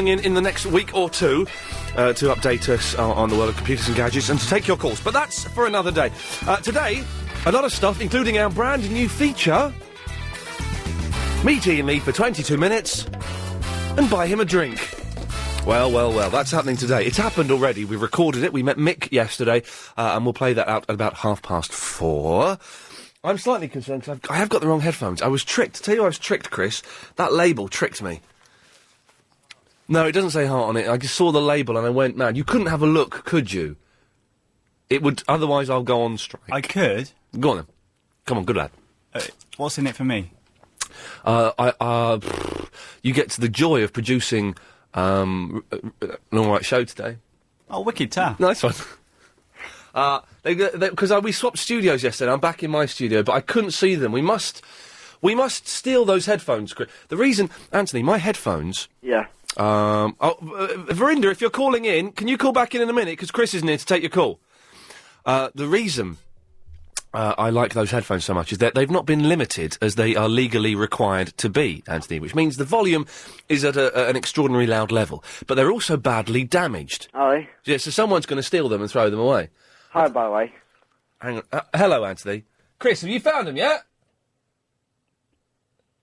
coming in the next week or two to update us on the world of computers and gadgets and to take your calls. But that's for another day. Today, a lot of stuff, including our brand new feature. Meet Iain Lee for 22 minutes and buy him a drink. Well, that's happening today. It's happened already. We recorded it. We met Mick yesterday, and we'll play that out at about 4:30. I'm slightly concerned because I have got the wrong headphones. I was tricked. To tell you I was tricked, Chris, that label tricked me. No, it doesn't say heart on it. I just saw the label and I went mad. You couldn't have a look, could you? It would, otherwise I'll go on strike. I could. Go on then. Come on, good lad. What's in it for me? You get to the joy of producing an alright show today. Oh, wicked ta. Nice one. Because we swapped studios yesterday. I'm back in my studio, but I couldn't see them. We must steal those headphones, Chris. The reason, Anthony, my headphones. Yeah. Verinda, if you're calling in, can you call back in a minute? Because Chris isn't here to take your call. The reason I like those headphones so much is that they've not been limited as they are legally required to be, Anthony, which means the volume is at an extraordinarily loud level, but they're also badly damaged. Oh. Yeah, so someone's going to steal them and throw them away. Hi, by the way. Hang on. Hello, Anthony. Chris, have you found them yet?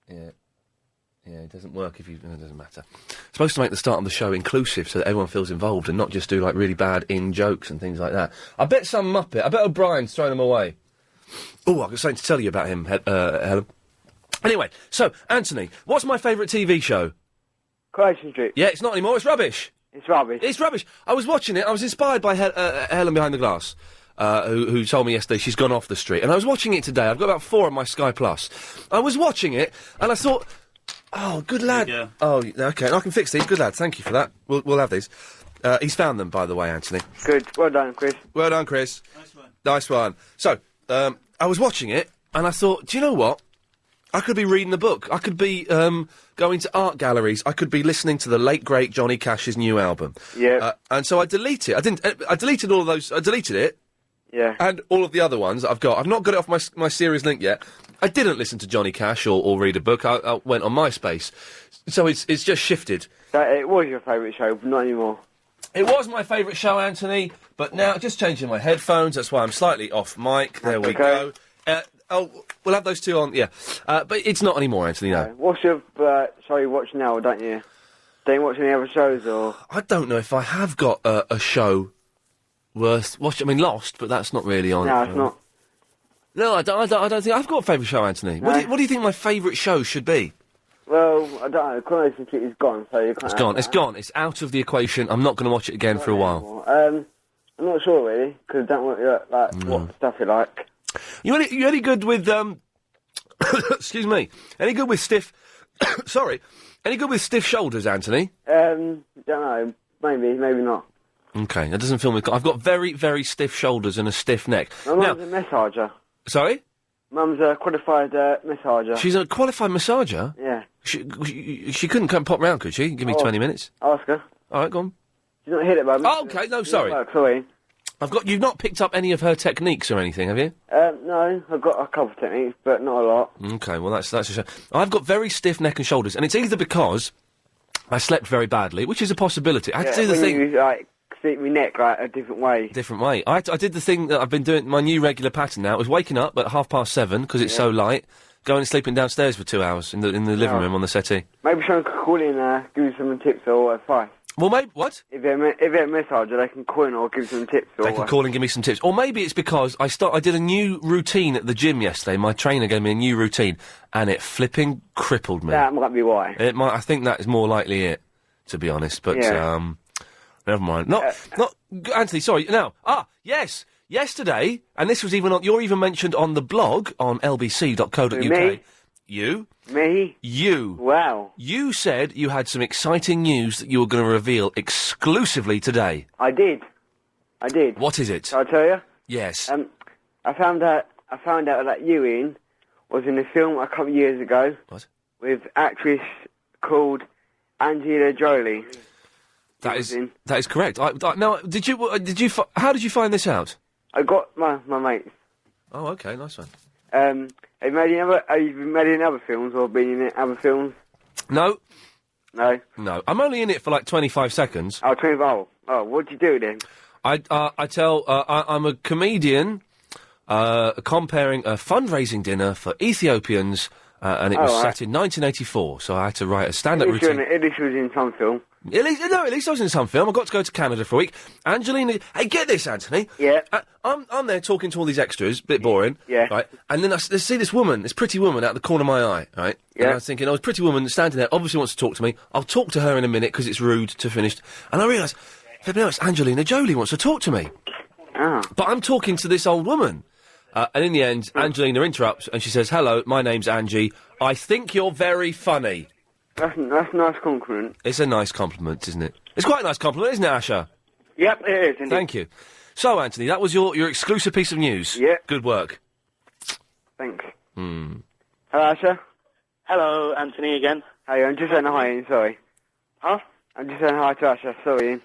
Yeah. Yeah, it doesn't work if you... It doesn't matter. It's supposed to make the start of the show inclusive so that everyone feels involved and not just do, like, really bad in-jokes and things like that. I bet some muppet... I bet O'Brien's throwing them away. Oh, I've got something to tell you about him, Helen. Anyway, so, Anthony, what's my favourite TV show? Coronation Street. Yeah, it's not anymore, it's rubbish. It's rubbish. It's rubbish. I was watching it, I was inspired by Helen behind the glass, who told me yesterday she's gone off the street. And I was watching it today, I've got about 4 on my Sky Plus. I was watching it, and I thought... Oh, good lad. Yeah. Oh, okay, I can fix these. Good lad, thank you for that. We'll have these. He's found them, by the way, Anthony. Good. Well done, Chris. Well done, Chris. Nice one. Nice one. So, I was watching it, and I thought, do you know what? I could be reading a book. I could be going to art galleries. I could be listening to the late, great Johnny Cash's new album. Yeah. And so I deleted it. I deleted all of those. I deleted it. Yeah. And all of the other ones that I've got. I've not got it off my series link yet. I didn't listen to Johnny Cash or read a book. I went on MySpace. So it's just shifted. It was your favourite show, but not anymore. It was my favourite show, Anthony, but now just changing my headphones. That's why I'm slightly off mic. There we go. We'll have those two on, yeah. But it's not anymore, Anthony, no. What's your show you watch now, don't you? Don't you watch any other shows, or...? I don't know if I have got a show worth watching. I mean, Lost, but that's not really on... No, it's not. No, I don't think I've got a favourite show, Anthony. No. What do you think my favourite show should be? Well, I don't know. Cornonation Street is gone, so you can't... It's gone. It's gone. It's out of the equation. I'm not going to watch it again for a while. I'm not sure, really, because I don't want what stuff you like. You any good with, excuse me, any good with stiff... Sorry. Any good with stiff shoulders, Anthony? Don't know. Maybe not. Okay, that doesn't fill me... I've got very, very stiff shoulders and a stiff neck. My mum's a massager. Sorry? Mum's a qualified massager. She's a qualified massager? Yeah. She couldn't come pop round, could she? Give me 20 minutes. Ask her. All right, go on. She's not hit it, but... Oh, okay, no, sorry. Sorry. You've not picked up any of her techniques or anything, have you? No, I've got a couple of techniques, but not a lot. Okay, well, that's a shame. I've got very stiff neck and shoulders, and it's either because I slept very badly, which is a possibility. I had to do the thing... You, sleep my neck, a different way. Different way. I did the thing that I've been doing, my new regular pattern now, was waking up at 7:30, because it's so light, going and sleeping downstairs for 2 hours in the living room on the settee. Maybe someone could call in give you some tips or advice. Well, maybe... What? If they're a massager, they can call in or give you some tips. They can call and give me some tips. Or maybe it's because I did a new routine at the gym yesterday. My trainer gave me a new routine, and it flipping crippled me. That might be why. I think that is more likely it, to be honest. But, never mind. Not... Anthony, sorry. Now, yes! Yesterday, and this was you're even mentioned on the blog on lbc.co.uk. Me? You? Me? You. Wow. You said you had some exciting news that you were going to reveal exclusively today. I did. What is it? Shall I tell you? Yes. I found out that you, Iain, was in a film a couple of years ago. What? With actress called Angelina Jolie. That is correct. Now, how did you find this out? I got my mates. Oh, okay, nice one. Have you made any other films or been in other films? No. No. No. I'm only in it for like 25 seconds. Oh, 25. Oh, what do you do then? I'm a comedian comparing a fundraising dinner for Ethiopians, and it was set in 1984, so I had to write a stand-up routine. At least you was in some film. At least I was in some film. I got to go to Canada for a week. Angelina... Hey, get this, Anthony. Yeah. I'm there talking to all these extras, bit boring. Yeah. Right? And then I see this woman, this pretty woman out the corner of my eye, right? Yeah. And I was thinking, this pretty woman standing there, obviously wants to talk to me. I'll talk to her in a minute, because it's rude to finish. And I realise, it's Angelina Jolie wants to talk to me. Ah. But I'm talking to this old woman. And in the end, Angelina interrupts, and she says, "Hello, my name's Angie. I think you're very funny." That's a nice compliment. It's a nice compliment, isn't it? It's quite a nice compliment, isn't it, Asher? Yep, it is, indeed. Thank you. So, Anthony, that was your exclusive piece of news. Yeah. Good work. Thanks. Hello, Asher. Hello, Anthony again. Hey, I'm just saying hi, Ian, sorry. Huh? I'm just saying hi to Asher, sorry, Ian.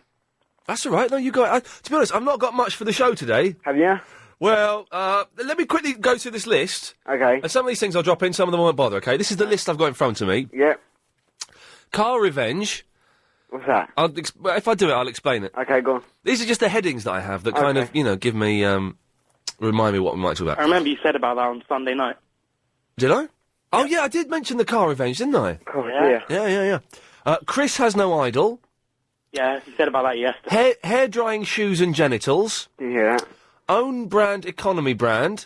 That's all right. No, you got... to be honest, I've not got much for the show today. Have you? Well, let me quickly go through this list. Okay. And some of these things I'll drop in, some of them I won't bother, okay? This is the list I've got in front of me. Yep. Car revenge. What's that? If I do it, I'll explain it. Okay, go on. These are just the headings that I have that kind of, give me, remind me what we might talk about. I remember you said about that on Sunday night. Did I? Oh, yeah, I did mention the car revenge, didn't I? Cool, yeah. Yeah. Chris has no idol. Yeah, you said about that yesterday. Hair drying shoes and genitals. Did you hear that? Own brand economy brand.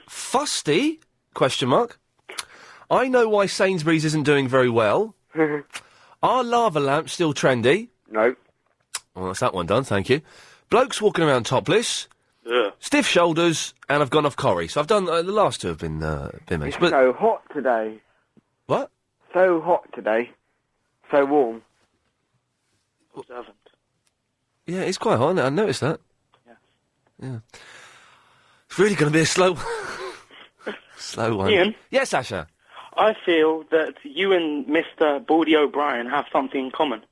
Fusty? Question mark. I know why Sainsbury's isn't doing very well. Are lava lamps still trendy? No. Well, that's that one done, thank you. Blokes walking around topless. Ugh. Stiff shoulders, and I've gone off Corrie. So I've done, the last two have been mentioned. It's But so hot today. what? So hot today. So warm. Observant. Yeah, it's quite hot, isn't it? I noticed that. Yeah. It's really going to be a slow one. Ian? Yes, Asher? I feel that you and Mr. Baldy O'Brien have something in common.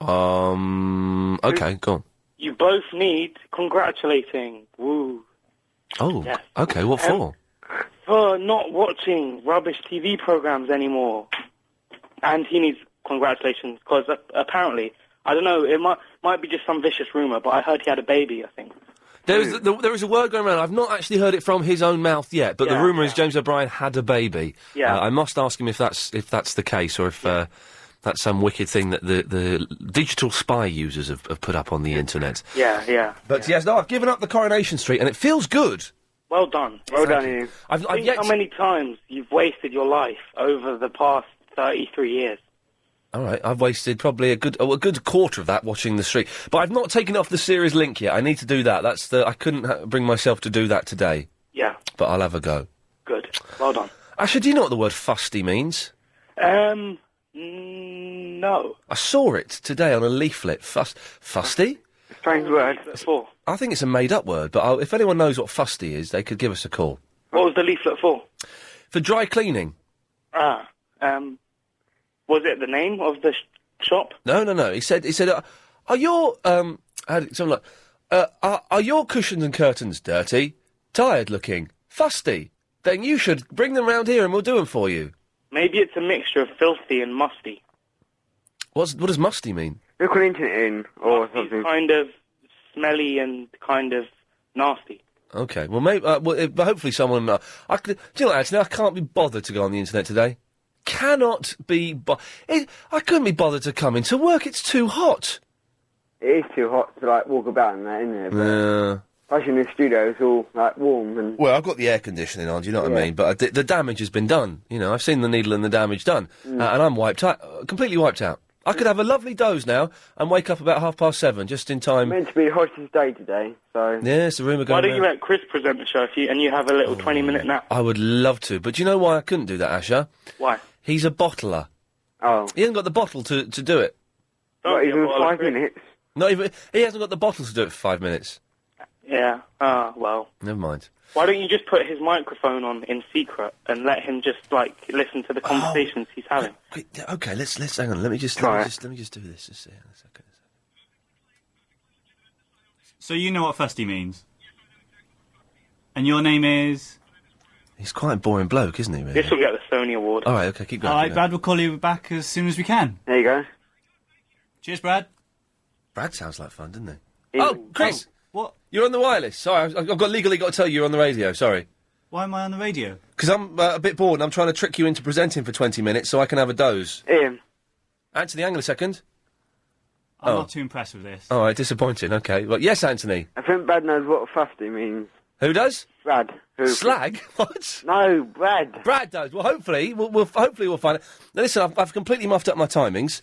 Okay, go on. You both need congratulating. Woo. Oh, Yes. okay, what for? For not watching rubbish TV programs anymore. And he needs congratulations, because apparently, I don't know, it might be just some vicious rumour, but I heard he had a baby, I think. There is a word going around. I've not actually heard it from his own mouth yet, but the rumour is James O'Brien had a baby. Yeah. I must ask him if that's the case, or if that's some wicked thing that the digital spy users have put up on the internet. Yeah. But yes, no, I've given up the Coronation Street, and it feels good. Well done. Well done, Ian. I've Think yet how many times you've wasted your life over the past 33 years. All right, I've wasted probably a good quarter of that watching the street, but I've not taken it off the series link yet. I need to do that. I couldn't bring myself to do that today. Yeah. But I'll have a go. Good. Well done. Actually, do you know what the word fusty means? No. I saw it today on a leaflet. Fusty? Strange word. For? I think it's a made-up word, but if anyone knows what fusty is, they could give us a call. What was the leaflet for? For dry cleaning. Was it the name of the shop? No. He said, are your, something like, are your cushions and curtains dirty? Tired looking? Fusty? Then you should bring them round here and we'll do them for you. Maybe it's a mixture of filthy and musty. What does musty mean? Look on the internet, Ian, or Musty's something. kind of smelly and kind of nasty. Okay, well, maybe, hopefully someone, do you know what, actually, I can't be bothered to go on the internet today. Cannot be I couldn't be bothered to come into work, it's too hot. It is too hot to, walk about in there, isn't it? But especially in the studio, it's all, warm and... Well, I've got the air conditioning on, do you know what I mean? But the damage has been done, I've seen the needle and the damage done. And I'm wiped out, completely wiped out. I could have a lovely doze now and wake up about 7:30, just in time. Meant to be the hottest day today, so... Yeah, it's a rumour going Why don't around. you let Chris present the show and you have a little 20-minute nap? I would love to, but do you know why I couldn't do that, Asher? Why? He's a bottler. Oh. He hasn't got the bottle to do it. Not be a even bottle of 5 Chris. minutes. Not even. He hasn't got the bottle to do it for 5 minutes. Yeah. Well. Never mind. Why don't you just put his microphone on in secret and let him just, listen to the conversations he's having? Okay, let's hang on. Let me just do this. Just a second. So you know what fusty means? And your name is? He's quite a boring bloke, isn't he, really? This will get the Sony Award. All right, okay, keep going. All right, keep going. Brad, we'll call you back as soon as we can. There you go. Cheers, Brad. Brad sounds like fun, doesn't he? Yeah. Oh, Chris! What? You're on the wireless. Sorry, I've legally got to tell you you're on the radio, sorry. Why am I on the radio? Because I'm a bit bored and I'm trying to trick you into presenting for 20 minutes so I can have a doze. Ian. Anthony, hang on a second. I'm not too impressed with this. All right, disappointing, okay. Well, yes, Anthony. I think Brad knows what fusty means. Who does? Brad. Who? Slag? What? No, Brad. Brad does. Well, hopefully, we'll find it. Now, listen, I've completely muffed up my timings.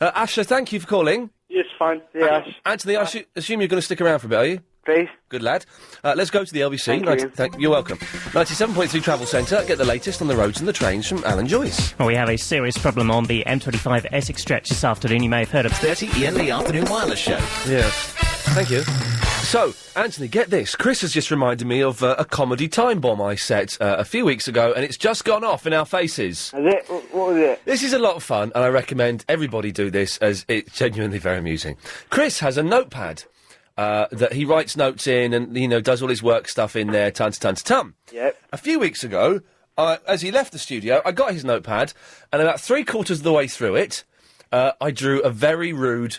Asher, thank you for calling. It's fine. Yeah. Anthony, I assume you're going to stick around for a bit, are you? Please. Good lad. Let's go to the LBC. Thank you. You're welcome. 97.3 Travel Centre. Get the latest on the roads and the trains from Alan Joyce. Well, we have a serious problem on the M25 Essex stretch this afternoon. You may have heard of 30 Iain Lee Afternoon Wireless Show. Yes. Thank you. So, Anthony, get this. Chris has just reminded me of a comedy time bomb I set a few weeks ago, and it's just gone off in our faces. Is it? What was it? This is a lot of fun, and I recommend everybody do this, as it's genuinely very amusing. Chris has a notepad that he writes notes in and, does all his work stuff in there, ton. Yep. A few weeks ago, as he left the studio, I got his notepad, and about 3/4 of the way through it, I drew a very rude,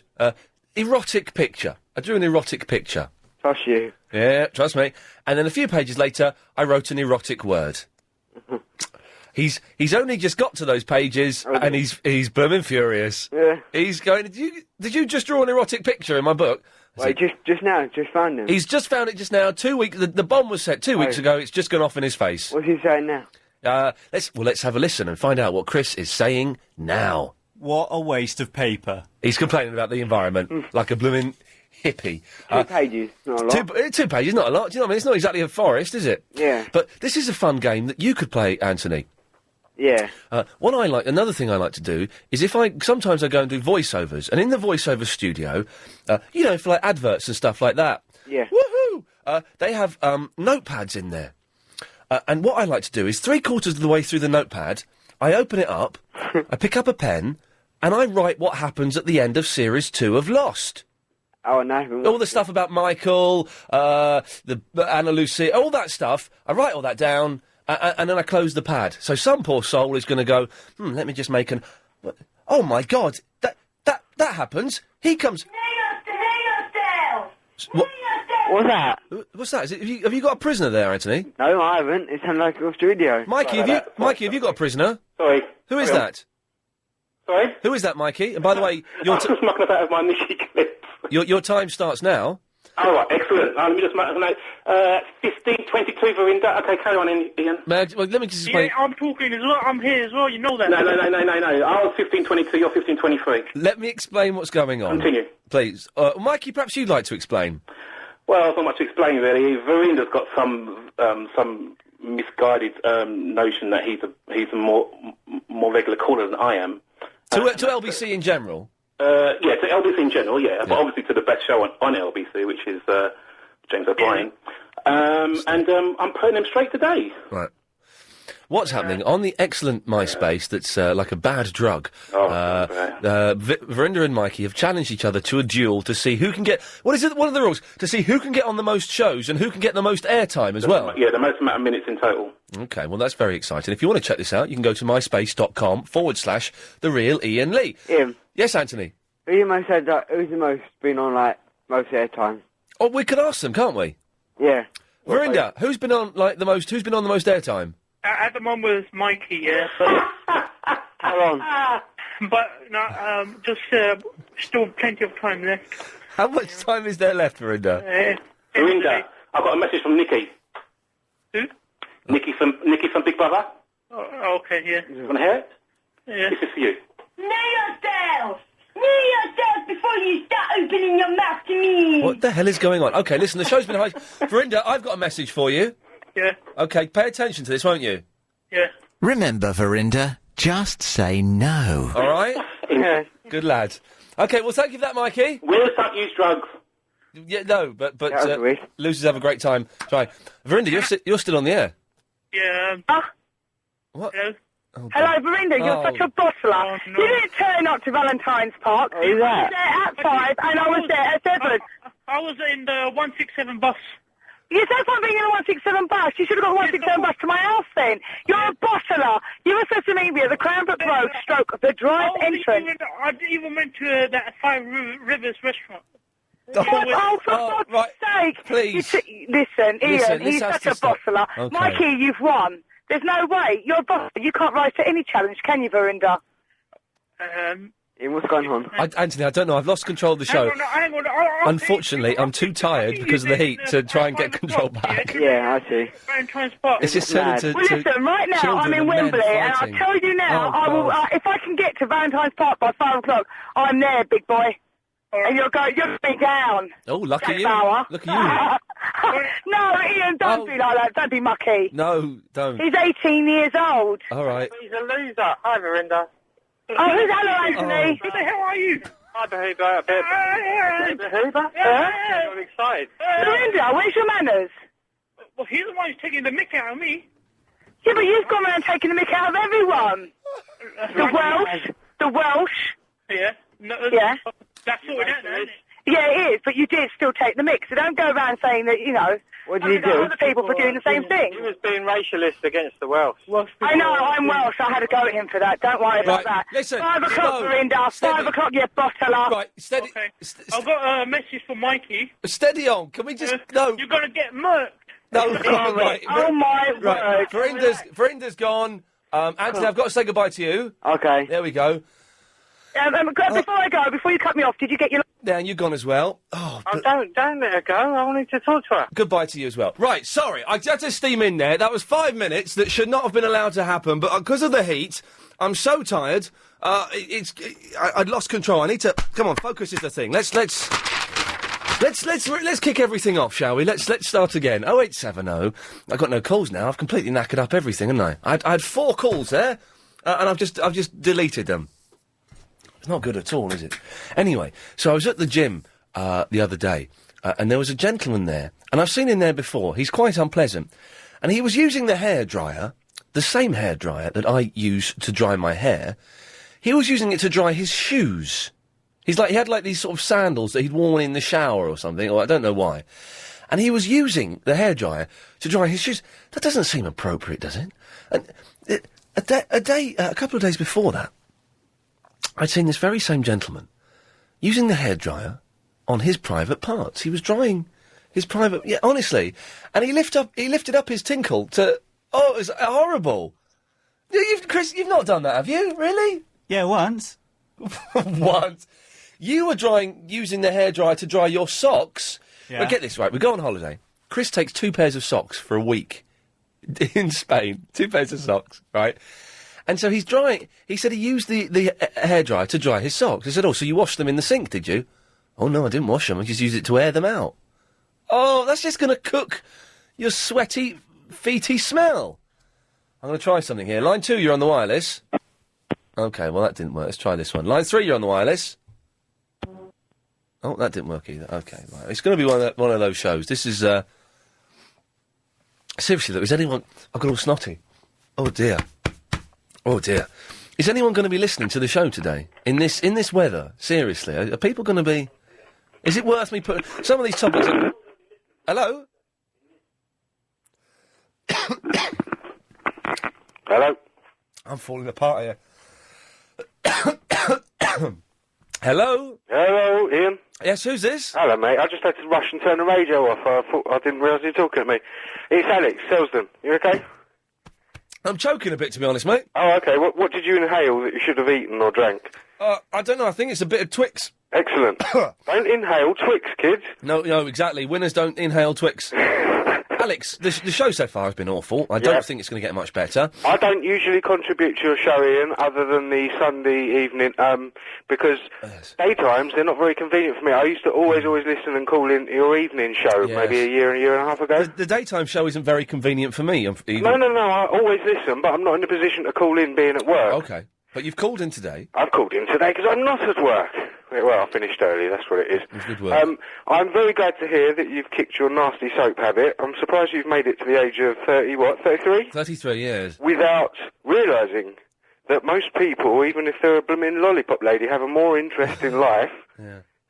erotic picture. I drew an erotic picture. Trust you. Yeah, trust me. And then a few pages later, I wrote an erotic word. He's only just got to those pages, and he's blooming furious. Yeah. He's going, did you just draw an erotic picture in my book? Wait, just now, just found him. He's just found it just now. 2 weeks. The bomb was set 2 weeks ago. It's just gone off in his face. What's he saying now? Let's have a listen and find out what Chris is saying now. What a waste of paper. He's complaining about the environment like a blooming hippie. 2 pages, not a lot. 2 pages, not a lot. Do you know what I mean? It's not exactly a forest, is it? Yeah. But this is a fun game that you could play, Anthony. Yeah. Another thing I like to do is sometimes I go and do voiceovers, and in the voiceover studio, for like adverts and stuff like that. Yeah. Woohoo! They have notepads in there, and what I like to do is 3/4 of the way through the notepad, I open it up, I pick up a pen, and I write what happens at the end of series 2 of Lost. Oh, no. All the stuff about Michael, the Anna Lucy, all that stuff. I write all that down. And then I close the pad. So some poor soul is going to go, let me just make an... Oh, my God, that happens. He comes... What's that? What's that? Have you got a prisoner there, Anthony? No, I haven't. It's in like a studio. Mikey, have you got a prisoner? Sorry. Who is that? Sorry? Who is that, Mikey? And by the way, I'm just mucking about with my Nicky clips. your time starts now. Oh, right, excellent. Let me just make a note. 15:22, Verinda. Okay, carry on, Ian. Let me just explain. Yeah, I'm talking as well. I'm here as well. You know that. No. I was 15:22. You're 15:23. Let me explain what's going on. Continue. Please. Mikey, perhaps you'd like to explain. Well, there's not much to explain, really. Verinda's got some misguided notion that he's a more regular caller than I am. To LBC in general? Yeah, to LBC in general, yeah. But obviously to the best show on LBC, which is James O'Brien. And I'm putting him straight today. Right. What's happening on the excellent MySpace that's like a bad drug? Verinda and Mikey have challenged each other to a duel to see who can get... What are the rules? To see who can get on the most shows and who can get the most airtime as well? Yeah, the most amount of minutes in total. OK, well, that's very exciting. If you want to check this out, you can go to myspace.com/The Real Iain Lee. Ian. Yes, Anthony? Who's the most been on, like, most airtime? Oh, we could ask them, can't we? Yeah. Verinda, who's been on the most airtime? At the moment, it's Mikey, yeah. But, Hold on. but still plenty of time left. How much time is there left, Verinda? Verinda, I've got a message from Nikki. Who? Nikki from Big Brother. Oh, okay, yeah. You want to hear it? Yeah. This is for you. Know yourself before you start opening your mouth to me. What the hell is going on? OK, listen, the show's been high. Verinda, I've got a message for you. Yeah. OK, pay attention to this, won't you? Yeah. Remember, Verinda, just say no. All right? Yeah. Good lad. OK, well, thank you for that, Mikey. Winners don't use drugs. Yeah, no, but That was weird. losers have a great time. Try. Verinda, you're still on the air. Yeah. What? Hello? Oh, Hello, Verinda, you're such a bossler. Oh, no. You didn't turn up to Valentine's Park. Who's that? I was there at 5 and I was there at 7. I was in the 167 bus Yes, that's why I'm being in a 167 bus. You should have got a 167 bus to my house then. You're a bottler. You were supposed to meet me at the Cranbrook Road stroke the drive entrance. I didn't even went to that Five Rivers restaurant. Oh, for God's right. sake. Please. Listen, Ian, this he's has such to a stop. bottler. Okay. Mikey, you've won. There's no way. You're a bottler. You can't rise to any challenge, can you, Verinda? Ian, what's going on? Anthony, I don't know. I've lost control of the show. Hang on. Unfortunately, I'm too tired because of the heat to try and get control back. Yeah, I see. Valentine's Park. It's just turning to Well, listen, right now children I'm in and men Wembley, and I'll fighting. tell you now, Oh, I will. God. If I can get to Valentine's Park by 5 o'clock, I'm there, big boy. And you're going to be down. Oh, look at Jack you. Bauer. Look at No, Ian, don't be like that. Don't be mucky. you. No, don't. He's 18 years old. All right. He's a loser. Hi, Verinda. Oh, hello, Anthony. Who the hell are you? Hi, Behuba. A bit. Behuba? Yeah. I'm excited. Verinda, where's your manners? Well, he's the one who's taking the mick out of me. Yeah, but you've gone around taking the mick out of everyone. The Welsh. Yeah. No, Yeah. That's sorted out now, isn't it? Yeah, it is, but you did still take the mick, so don't go around saying that, you know, What did you do? other people for doing the same thing. He was being racialist against the Welsh. I know, I'm Welsh, I had to go at him for that, don't worry about Right, that. listen, 5 o'clock, slow, Verinda, steady. 5 o'clock, you bottler. Right, steady. Okay. I've got a message from Mikey. Steady on. Can we just... No. You're going to get murked. No, right. Oh, my Right. word. Verinda's gone. Anthony, I've got to say goodbye to you. Okay. There we go. Before I go, before you cut me off, did you get your... Dan, you've gone as well. Oh, Don't let her go. I wanted to talk to her. goodbye to you as well. Right, sorry, I had to steam in there. That was 5 minutes that should not have been allowed to happen, but because of the heat, I'm so tired. I'd lost control. I need to come on. Focus is the thing. Let's kick everything off, shall we? Let's start again. 0870. I've got no calls now. I've completely knackered up everything, haven't I? I had 4 calls there, and I've just deleted them. It's not good at all, is it? Anyway, so I was at the gym the other day, and there was a gentleman there, and I've seen him there before. He's quite unpleasant, and he was using the hairdryer, the same hairdryer that I use to dry my hair. He was using it to dry his shoes. He had like these sort of sandals that he'd worn in the shower or something, or I don't know why. And he was using the hairdryer to dry his shoes. That doesn't seem appropriate, does it? And a couple of days before that, I'd seen this very same gentleman using the hairdryer on his private parts. He was drying his private... Yeah, honestly. And he lifted up his tinkle to... Oh, it was horrible. Chris, you've not done that, have you? Really? Yeah, once. Once. You were using the hairdryer to dry your socks. Yeah. But get this right, we go on holiday. Chris takes 2 pairs of socks for a week in Spain. 2 pairs of socks, right? And so he's drying... He said he used the hairdryer to dry his socks. I said, oh, so you washed them in the sink, did you? Oh, no, I didn't wash them. I just used it to air them out. Oh, that's just going to cook your sweaty, feety smell. I'm going to try something here. Line 2, you're on the wireless. OK, well, that didn't work. Let's try this one. Line 3, you're on the wireless. Oh, that didn't work either. OK, right. It's going to be one of those shows. This is... Seriously, though, is anyone... I've got all snotty. Oh, dear. Oh, dear. Is anyone going to be listening to the show today? In this weather? Seriously? Are people going to be... Is it worth me putting... Some of these topics... Hello? Hello? I'm falling apart here. Hello? Hello, Ian? Yes, who's this? Hello, mate. I just had to rush and turn the radio off. I didn't realise you were talking to me. It's Alex Selsden. You okay? I'm choking a bit, to be honest, mate. Oh, okay. What did you inhale that you should have eaten or drank? I don't know. I think it's a bit of Twix. Excellent. Don't inhale Twix, kids. No, exactly. Winners don't inhale Twix. Alex, the show so far has been awful. I don't think it's going to get much better. I don't usually contribute to your show, Ian, other than the Sunday evening, because daytimes, they're not very convenient for me. I used to always listen and call in your evening show, maybe a year and a half ago. The daytime show isn't very convenient for me. No, I always listen, but I'm not in a position to call in being at work. Okay. But you've called in today. I've called in today because I'm not at work. Well, I finished early, that's what it is. It's good work. I'm very glad to hear that you've kicked your nasty soap habit. I'm surprised you've made it to the age of 33? 33 years. Without realising that most people, even if they're a blooming lollipop lady, have a more interest in life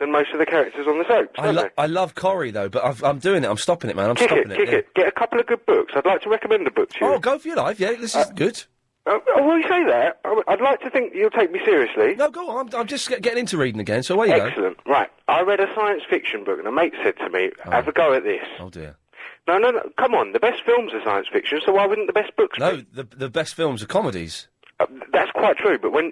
than most of the characters on the soaps, don't they? I love Corrie, though, but I'm doing it. I'm stopping it, man. I'm Kick stopping it. Get a couple of good books. I'd like to recommend a book to you. Oh, go for your life. Yeah, this is good. Well, you say that. I'd like to think you'll take me seriously. No, go on. I'm just getting into reading again, so away you go. Excellent. Right. I read a science fiction book, and a mate said to me, have a go at this. Oh, dear. No, come on. The best films are science fiction, so why wouldn't the best books be? No, the best films are comedies. That's quite true, but when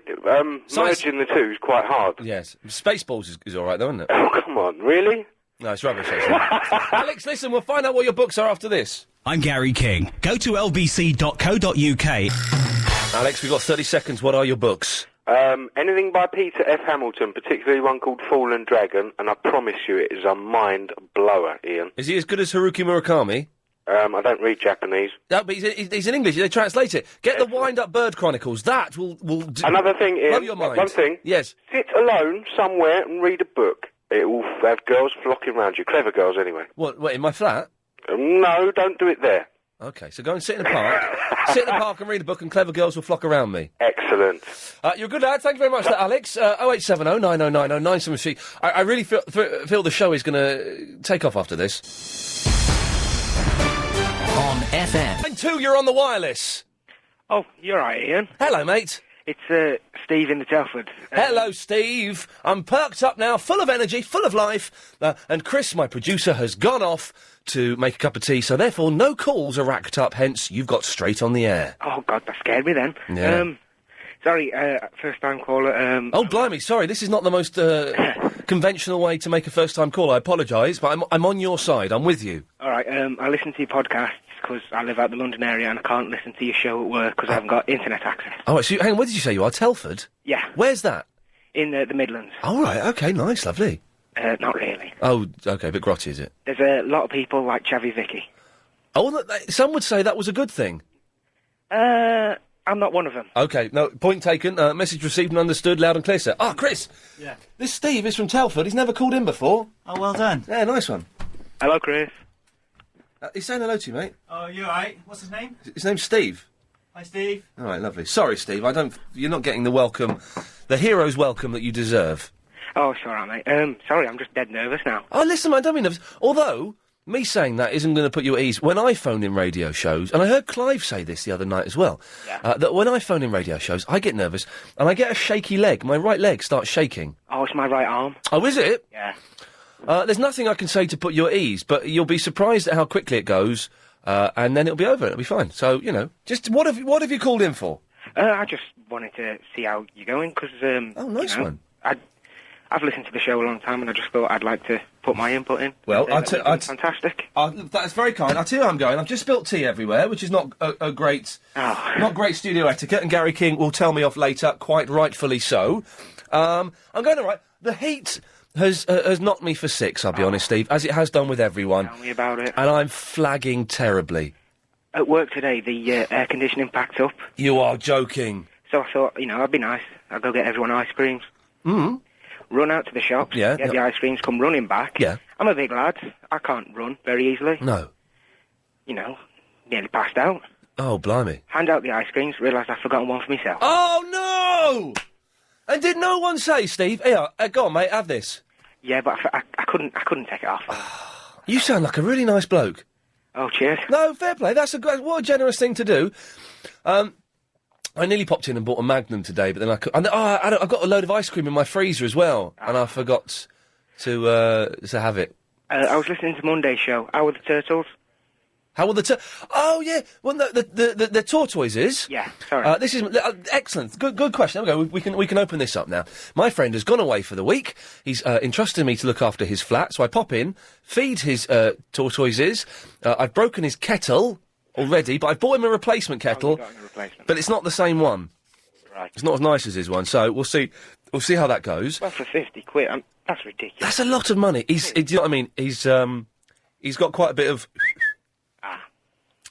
merging the two is quite hard. Yes. Spaceballs is all right, though, isn't it? Oh, come on. Really? No, it's rubbish, actually. Alex, listen, we'll find out what your books are after this. I'm Gary King. Go to lbc.co.uk. Alex, we've got 30 seconds. What are your books? Anything by Peter F. Hamilton, particularly one called Fallen Dragon, and I promise you it is a mind blower, Ian. Is he as good as Haruki Murakami? I don't read Japanese. No, but he's in English. They translate it. Get the Wind-Up Bird Chronicles. That will Another thing, Ian. blow your mind. One thing. Yes. Sit alone somewhere and read a book. It will have girls flocking round you. Clever girls, anyway. What, in my flat? No, don't do it there. Okay, so go and sit in the park. Sit in the park and read a book, and clever girls will flock around me. Excellent. You're a good lad. Thank you very much, Alex. 0870 9090 973. I really feel the show is going to take off after this. On FM. Line 2, you're on the wireless. Oh, you're right, Ian. Hello, mate. It's Steve in the Telford. Hello, Steve. I'm perked up now, full of energy, full of life. And Chris, my producer, has gone off to make a cup of tea, so therefore no calls are racked up, hence you've got straight on the air. Oh, God, that scared me then. Yeah. Sorry, first-time caller. Oh, blimey, sorry, this is not the most conventional way to make a first-time call. I apologise, but I'm on your side. I'm with you. All right, I listen to your podcasts because I live out the London area and I can't listen to your show at work because I haven't got internet access. Oh, right, so hang on, where did you say you are? Telford? Yeah. Where's that? In the Midlands. Oh, right, OK, nice, lovely. Not really. Oh, OK, a bit grotty, is it? There's a lot of people like Chavy Vicky. Oh, some would say that was a good thing. I'm not one of them. OK, no, point taken. Message received and understood, loud and clear, sir. Ah, Chris! Yeah. This Steve is from Telford. He's never called in before. Oh, well done. Yeah, nice one. Hello, Chris. He's saying hello to you, mate. Oh, you alright? What's his name? His name's Steve. Hi, Steve. All right, lovely. Sorry, Steve, you're not getting the welcome, the hero's welcome that you deserve. Oh, it's all right, mate. Sorry, I'm just dead nervous now. Oh, listen, man, don't be nervous. Although, me saying that isn't going to put you at ease. When I phone in radio shows, and I heard Clive say this the other night as well, that when I phone in radio shows, I get nervous, and I get a shaky leg. My right leg starts shaking. Oh, it's my right arm. Oh, is it? Yeah. There's nothing I can say to put you at ease, but you'll be surprised at how quickly it goes, and then it'll be over. It'll be fine. So, just what have you called in for? I just wanted to see how you're going, because, oh, nice one. I've listened to the show a long time, and I just thought I'd like to put my input in. Well, fantastic. That's very kind. I'll tell you how I'm going. I've just spilt tea everywhere, which is not a great, not great studio etiquette, and Gary King will tell me off later, quite rightfully so. I'm going all right. The heat has knocked me for six, I'll be honest, Steve, as it has done with everyone. Tell me about it. And I'm flagging terribly. At work today, the air conditioning packed up. You are joking. So I thought, I'd be nice. I'd go get everyone ice creams. Mm. Run out to the shops, get the ice creams, come running back. Yeah. I'm a big lad. I can't run very easily. No. Nearly passed out. Oh, blimey. Hand out the ice creams, realised I'd forgotten one for myself. Oh, no! And did no one say, Steve, here, go on, mate, have this? Yeah, but I couldn't take it off. You sound like a really nice bloke. Oh, cheers. No, fair play. What a generous thing to do. I nearly popped in and bought a Magnum today, but then I've got a load of ice cream in my freezer as well, and I forgot to have it. I was listening to Monday's show. How were the turtles? How were the Oh, yeah. Well, the tortoises. Yeah, sorry. This is excellent. Good question. There we go. We can open this up now. My friend has gone away for the week. He's entrusted me to look after his flat, so I pop in, feed his tortoises. I've broken his kettle already, but I've bought him a replacement kettle. But it's not the same one. Right. It's not as nice as his one, so we'll see. We'll see how that goes. Well, for 50 quid, that's ridiculous. That's a lot of money. Do you know what I mean? He's got quite a bit of.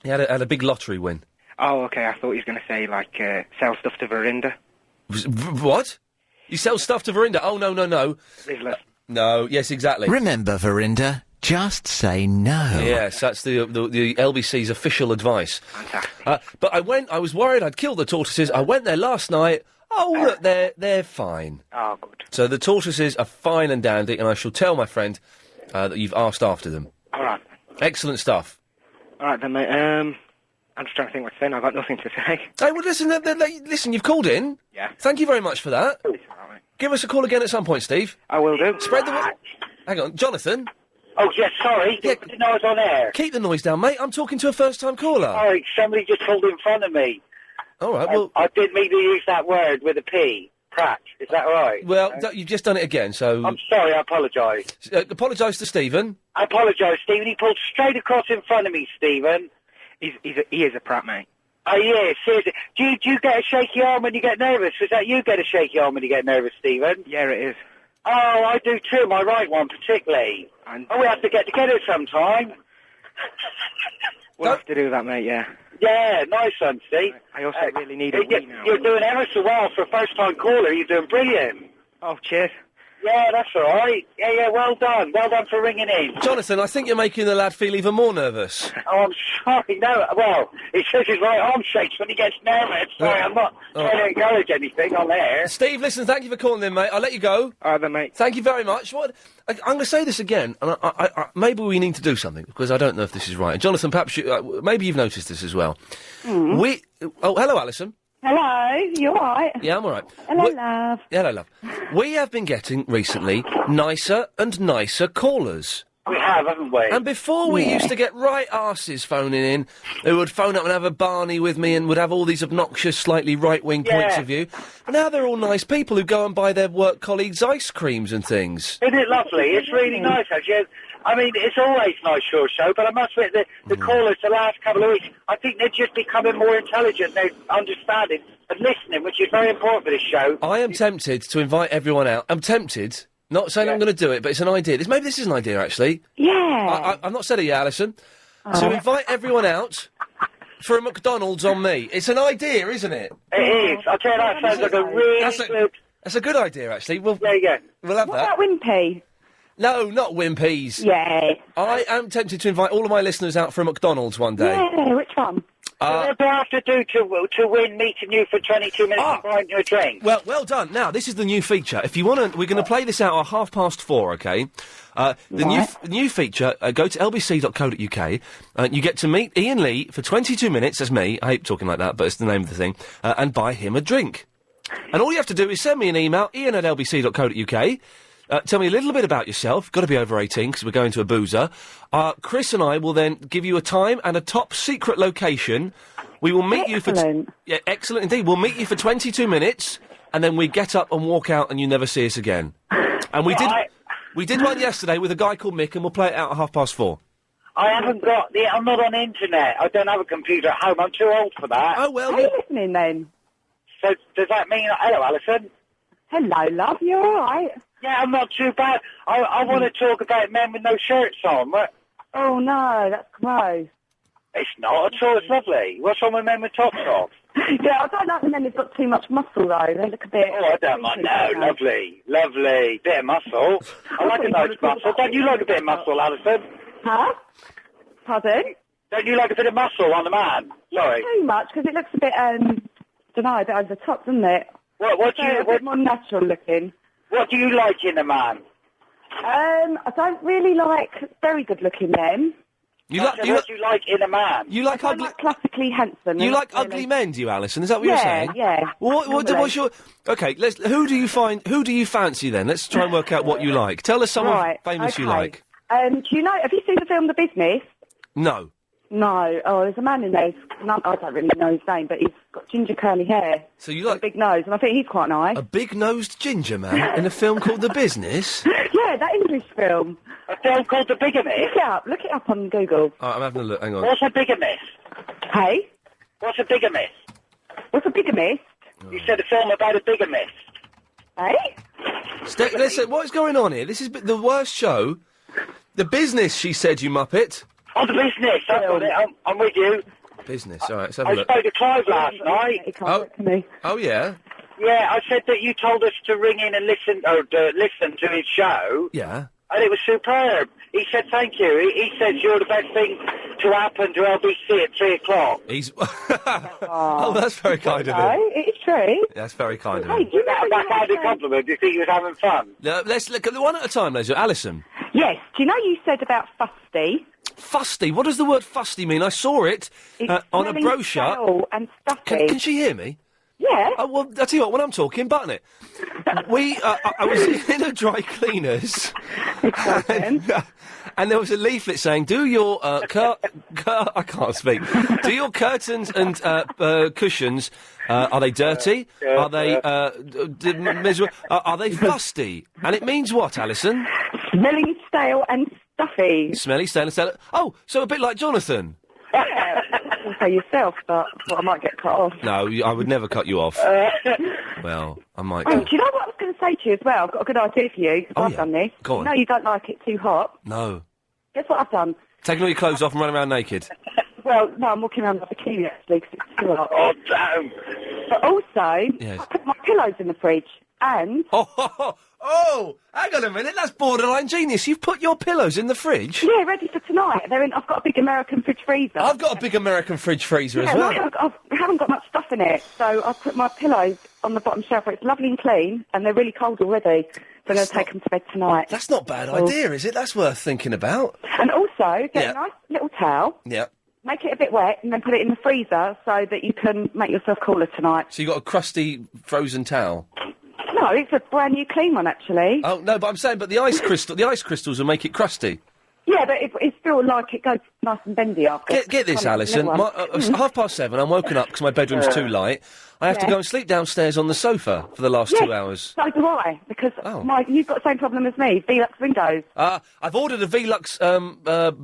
He had a big lottery win. Oh, okay. I thought he was going to say sell stuff to Verinda. What? You sell stuff to Verinda? Oh no. Rizzler. No. Yes, exactly. Remember, Verinda, just say no. Yes, that's the LBC's official advice. Fantastic. But I was worried I'd killed the tortoises. I went there last night. Oh, look, they're fine. Oh, good. So the tortoises are fine and dandy, and I shall tell my friend that you've asked after them. All right. Excellent stuff. All right, then, mate. I'm just trying to think what to say. I've got nothing to say. Hey, well, listen, you've called in. Yeah. Thank you very much for that. It's all right, mate. Give us a call again at some point, Steve. I will do. Spread the word. Hang on, Jonathan. Oh, yes, sorry. Yeah. Didn't know I was on air. Keep the noise down, mate. I'm talking to a first-time caller. Sorry, somebody just called in front of me. All right, well... I didn't mean to use that word with a P. Pratt. Is that right? Well, you've just done it again, so... I'm sorry, I apologise. Apologise to Stephen. I apologise, Stephen. He pulled straight across in front of me, Stephen. He is a Pratt, mate. Oh, yes, seriously. Do you get a shaky arm when you get nervous? Was that you get a shaky arm when you get nervous, Stephen? Yeah, it is. Oh, I do too, my right one particularly. We have to get together sometime. We'll have to do that, mate, yeah. Yeah, nice one, Steve. I also really need a wee now. You're doing ever so well for a first-time caller. You're doing brilliant. Oh, cheers. Yeah, that's all right. Yeah, well done. Well done for ringing in. Jonathan, I think you're making the lad feel even more nervous. Oh, I'm sorry. No, well, he says his right arm shakes when he gets nervous. Sorry, I'm not trying to encourage anything on there. Steve, listen, thank you for calling in, mate. I'll let you go. All right, then, mate. Thank you very much. I'm going to say this again, and maybe we need to do something, because I don't know if this is right. And Jonathan, perhaps maybe you've noticed this as well. Oh, hello, Alison. Hello, you alright? Yeah, I'm all right. Hello, love. Hello, love. We have been getting, recently, nicer and nicer callers. We have, haven't we? And before we used to get right arses phoning in, who would phone up and have a Barney with me and would have all these obnoxious, slightly right-wing points of view. But now they're all nice people who go and buy their work colleagues ice creams and things. Isn't it lovely? It's really nice, actually. I mean, it's always nice, your show, but I must admit the callers the last couple of weeks, I think they're just becoming more intelligent. They're understanding and listening, which is very important for this show. I am tempted to invite everyone out. I'm tempted. Not saying I'm going to do it, but it's an idea. Maybe this is an idea, actually. Yeah. I've not said it yet, Alison. To invite everyone out for a McDonald's on me. It's an idea, isn't it? It is. I'll tell you, that sounds like a really good... That's a good idea, actually. We'll have What that. about Wimpy? No, not Wimpy's. Yeah. I am tempted to invite all of my listeners out for a McDonald's one day. Yeah, which one? What do I have to do to win meeting you for 22 minutes and buying you a drink? Well done. Now, this is the new feature. If you want to, we're going to play this out at 4:30, okay? The new feature, go to lbc.co.uk, you get to meet Iain Lee for 22 minutes, that's me, I hate talking like that, but it's the name of the thing, and buy him a drink. And all you have to do is send me an email, ian@lbc.co.uk, tell me a little bit about yourself. Got to be over 18 because we're going to a boozer. Chris and I will then give you a time and a top secret location. We will meet you for... Yeah, excellent indeed. We'll meet you for 22 minutes and then we get up and walk out and you never see us again. And we did one yesterday with a guy called Mick and we'll play it out at 4:30. I haven't got the... I'm not on internet. I don't have a computer at home. I'm too old for that. Oh, well... Are you listening then? So does that mean... Hello, Alison. Hello, love. You alright? Yeah, I'm not too bad. I want to talk about men with no shirts on. What? Oh, no, that's gross. It's not at all. It's lovely. What's wrong with men with tops off? Yeah, I don't like the men who've got too much muscle, though. They look a bit... Oh, I don't mind. No, lovely. Lovely. Bit of muscle. I like a nice muscle. Don't you like a bit of muscle, Alison? Huh? Pardon? Don't you like a bit of muscle on a man? Sorry. Not too much, because it looks a bit, don't know, a bit over the top, doesn't it? What do you... A bit more natural looking. What do you like in a man? I don't really like very good-looking men. What do you like in a man? You like ugly... Like classically handsome. You like ugly men, do you, Alison? Is that what you're saying? Yeah, What's your... OK, who do you fancy, then? Let's try and work out what you like. Tell us someone famous you like. Do you know... Have you seen the film The Business? No. No. Oh, there's a man in there. I don't really know his name, but he's got ginger curly hair. So you like... a big nose, and I think he's quite nice. A big-nosed ginger man in a film called The Business? Yeah, that English film. A film called The Bigamist? Look it up on Google. All right, I'm having a look, hang on. What's a bigamist? Hey? What's a bigamist? What's a bigamist? You said a film about a bigamist. Hey? Listen, what is going on here? This is the worst show. The Business, she said, you muppet. Oh, The Business, that's got it. I'm with you. Business, all right, let's have a I look. spoke to Clive last night. Oh, yeah? Yeah, I said that you told us to ring in and listen to his show. Yeah. and it was superb. He said thank you. He said you're the best thing to happen to LBC at 3 o'clock. He's... oh, that's very kind of him. It's true. That's very kind of Hey, him. do you That remember backhanded compliment. Do you think he was having fun? Let's look at the one at a time, ladies. Alison. Yes. Do you know you said about fusty? Fusty? What does the word fusty mean? I saw it on a smelling brochure. stale and stuffy. Can she hear me? Yeah. Oh, well, I'll tell you what, when I'm talking, button it. I was in a dry cleaners. And there was a leaflet saying, do your, I can't speak. Do your curtains and, cushions, are they dirty? Are they, miserable? Are they fusty? And it means what, Alison? Smelling stale and stuffy. Smelly, stale, and stale. Oh, so a bit like Jonathan. Yeah. You say yourself, but I might get cut off. No, I would never cut you off. Well, I might. Oh, do you know what I was going to say to you as well? I've got a good idea for you. I've done this. Go on. No, you don't like it too hot. No. Guess what I've done? Taking all your clothes off and running around naked. Well, no, I'm walking around in a bikini actually because it's too hot. Oh, damn. But also, Yes. I put my pillows in the fridge and... Oh, hang on a minute, that's borderline genius. You've put your pillows in the fridge? Yeah, ready for tonight. I've got a big American fridge freezer. I've got a big American fridge freezer as well. I haven't got much stuff in it, so I put my pillows on the bottom shelf where it's lovely and clean, and they're really cold already. So I'm going to take them to bed tonight. That's not a bad idea, is it? That's worth thinking about. And also, get a nice little towel, Yeah. make it a bit wet, and then put it in the freezer so that you can make yourself cooler tonight. So you got a crusty frozen towel? No, it's a brand new clean one, actually. Oh, no, but I'm saying, but the ice crystals will make it crusty. Yeah, but it's still like it goes nice and bendy after. Get this, Alison. It's 7:30, I'm woken up because my bedroom's too light. I have to Yeah. go and sleep downstairs on the sofa for the last 2 hours. So do I, because you've got the same problem as me, Velux windows. I've ordered a Velux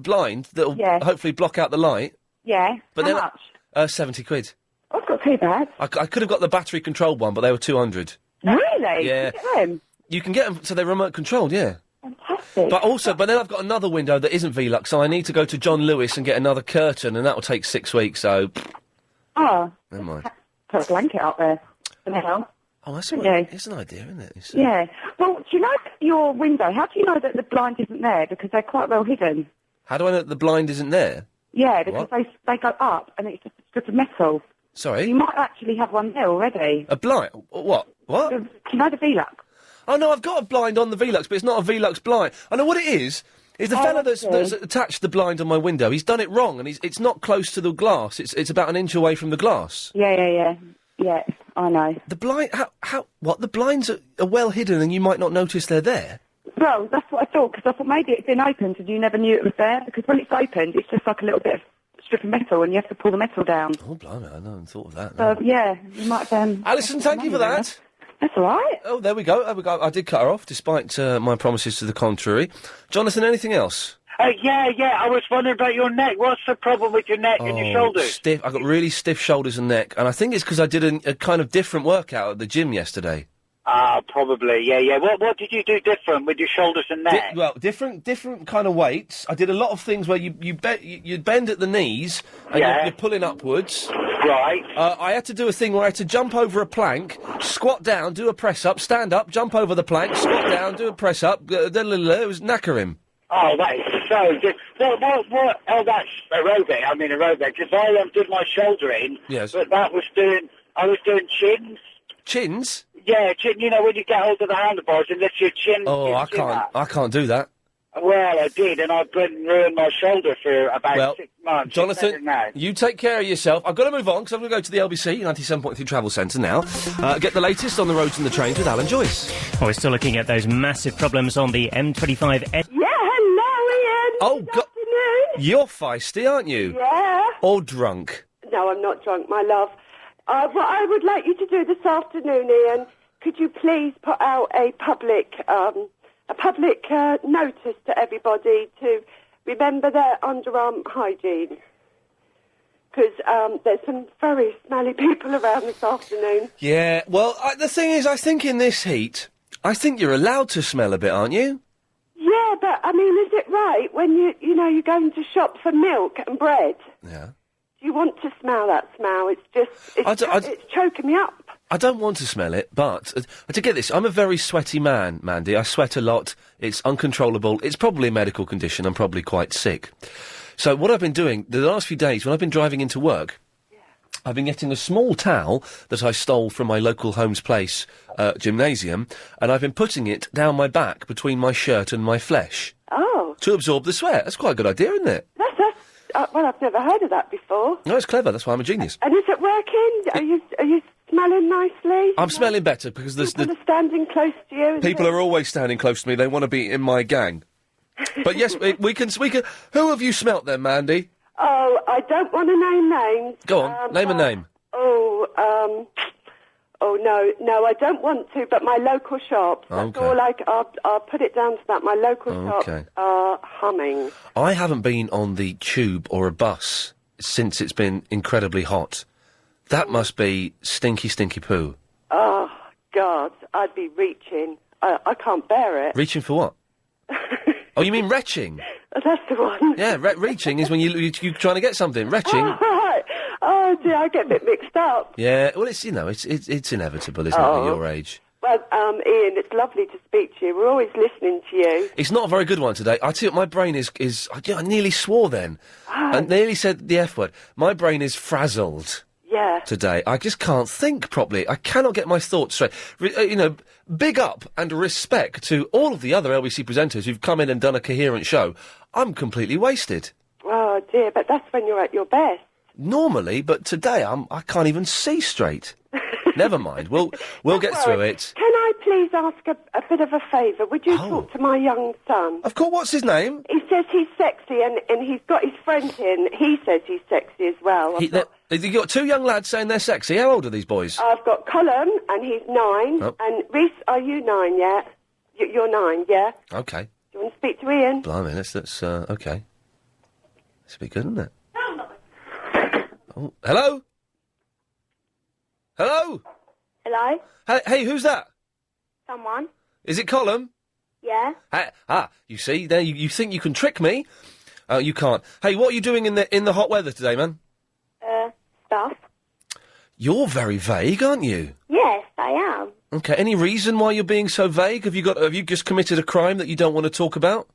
blind that'll hopefully block out the light. Yeah. But How then, much? 70 quid. That's not too bad. I could have got the battery-controlled one, but they were 200. Really? Yeah. You get them? You can get them, so they're remote-controlled, yeah. Fantastic. But then I've got another window that isn't Velux, so I need to go to John Lewis and get another curtain, and that will take 6 weeks, so... Oh. Never mind. Put a blanket out there for now. Oh, that's it's an idea, isn't it? Yeah. Well, do you know your window, how do you know that the blind isn't there? Because they're quite well hidden. How do I know that the blind isn't there? Yeah, because they go up and it's just a strip of metal. Sorry? You might actually have one there already. A blind? What? What? Do you know the Velux? Oh, no, I've got a blind on the Velux, but it's not a Velux blind. I know what it is the fella that's attached the blind on my window. He's done it wrong, and it's not close to the glass. It's about an inch away from the glass. Yeah, I know. The blind... What? The blinds are well hidden and you might not notice they're there? Well, that's what I thought, because I thought maybe it's been opened and you never knew it was there, because when it's opened, it's just like a little bit of strip of metal and you have to pull the metal down. Oh, blimey, I never thought of that. So, yeah, you might have... Alison, thank you for that. That's all right. Oh, there we go. I did cut her off, despite my promises to the contrary. Jonathan, anything else? Yeah, I was wondering about your neck. What's the problem with your neck and your shoulders? Stiff. I got really stiff shoulders and neck, and I think it's because I did a kind of different workout at the gym yesterday. Probably, yeah. What did you do different with your shoulders and neck? Different kind of weights. I did a lot of things where you bend at the knees and you're pulling upwards. Right. I had to do a thing where I had to jump over a plank, squat down, do a press up, stand up, jump over the plank, squat down, do a press up. It was knackering. Oh, that is so good. What? Oh, that's aerobic. I mean aerobic. Because I did my shouldering. Yes. But I was doing chins. Chins? Yeah, chin. You know when you get hold of the handlebars and lift your chin. Oh, I can't do that. Well, I did, and I've ruined my shoulder for about 6 months. Jonathan, you take care of yourself. I've got to move on because I'm going to go to the LBC 97.3 Travel Centre now. Get the latest on the roads and the trains with Alan Joyce. Well, we're still looking at those massive problems on the M25. Yeah, hello, Ian. Oh, Good afternoon. You're feisty, aren't you? Yeah. Or drunk? No, I'm not drunk, my love. What I would like you to do this afternoon, Ian, could you please put out a public notice to everybody to remember their underarm hygiene? Because there's some very smelly people around this afternoon. Yeah, well, the thing is, I think in this heat, I think you're allowed to smell a bit, aren't you? Yeah, but, I mean, is it right when you're going to shop for milk and bread? Yeah. Do you want to smell that smell? It's just, it's choking me up. I don't want to smell it, but to get this, I'm a very sweaty man, Mandy. I sweat a lot. It's uncontrollable. It's probably a medical condition. I'm probably quite sick. So what I've been doing the last few days, when I've been driving into work, I've been getting a small towel that I stole from my local Holmes Place gymnasium, and I've been putting it down my back between my shirt and my flesh. Oh. To absorb the sweat. That's quite a good idea, isn't it? Well, I've never heard of that before. No, it's clever. That's why I'm a genius. And is it working? Are you smelling nicely? I'm smelling better because there's People are standing close to you. people are always standing close to me. They want to be in my gang. But yes, we can. Who have you smelt then, Mandy? Oh, I don't want to name names. Go on, name a name. No, I don't want to, but my local shops. That's all I'll put it down to that. My local shops are humming. I haven't been on the tube or a bus since it's been incredibly hot. That must be stinky, stinky poo. Oh, God, I'd be reaching. I can't bear it. Reaching for what? Oh, you mean retching? That's the one. Yeah, reaching is when you're trying to get something. Retching. Oh, right. Oh, dear, I get a bit mixed up. Yeah, well, it's inevitable, isn't it, at your age? Well, Ian, it's lovely to speak to you. We're always listening to you. It's not a very good one today. I tell you, my brain is I nearly swore then. I nearly said the F word. My brain is frazzled. Yeah. Today. I just can't think properly. I cannot get my thoughts straight. Big up and respect to all of the other LBC presenters who've come in and done a coherent show. I'm completely wasted. Oh, dear, but that's when you're at your best. Normally, but today I can't even see straight. Never mind. We'll get through it. Can I please ask a bit of a favour? Would you talk to my young son? Of course. What's his name? He says he's sexy, and he's got his friend in. He says he's sexy as well. You got two young lads saying they're sexy. How old are these boys? I've got Colin, and he's 9. Oh. And Reese, are you 9 yet? You're 9, yeah? Okay. Do you want to speak to Ian? Blimey, that's okay. This will be good, isn't it? Oh, hello? Hello? Hello? Hey, who's that? Someone? Is it Colin? Yeah? You see, there you think you can trick me? You can't. Hey, what are you doing in the hot weather today, man? Stuff. You're very vague, aren't you? Yes, I am. Okay, any reason why you're being so vague? Have you just committed a crime that you don't want to talk about?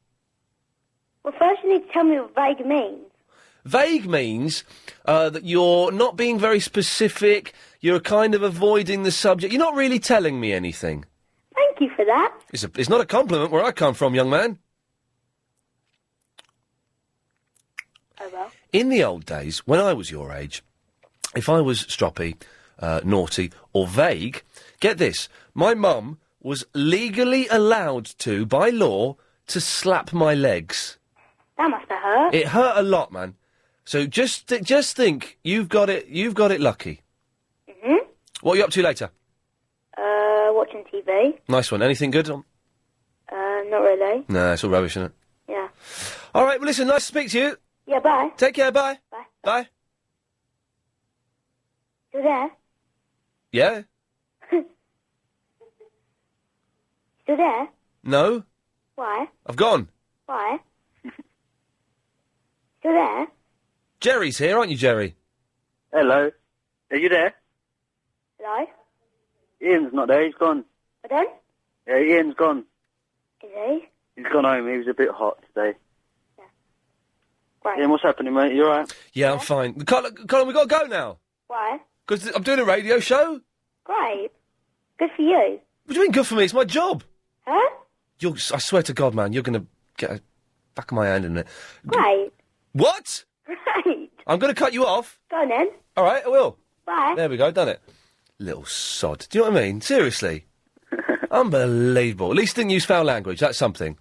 Well, first you need to tell me what vague means. Vague means that you're not being very specific, you're kind of avoiding the subject, you're not really telling me anything. Thank you for that. It's not a compliment where I come from, young man. Oh well. In the old days, when I was your age, if I was stroppy, naughty, or vague, get this, my mum was legally allowed to, by law, to slap my legs. That must have hurt. It hurt a lot, man. So just think, you've got it lucky. Mhm. What are you up to later? Watching TV. Nice one. Anything good? Not really. Nah, it's all rubbish, isn't it? Yeah. All right, well, listen, nice to speak to you. Yeah, bye. Take care, bye. Bye. Bye. You there? Yeah? You there? No? Why? I've gone. Why? You there? Jerry's here, aren't you, Jerry? Hello. Are you there? Hello? Ian's not there, he's gone. Pardon? Yeah, Ian's gone. Is he? He's gone home, he was a bit hot today. Great. Ian, what's happening, mate? You alright? Yeah, I'm fine. Colin, we've got to go now. Why? Because I'm doing a radio show. Great. Good for you. What do you mean good for me? It's my job. Huh? I swear to God, man, you're going to get a back of my hand in it. Great. What? Great. I'm going to cut you off. Go on then. All right, I will. Bye. There we go, done it. Little sod. Do you know what I mean? Seriously. Unbelievable. At least didn't use foul language. That's something.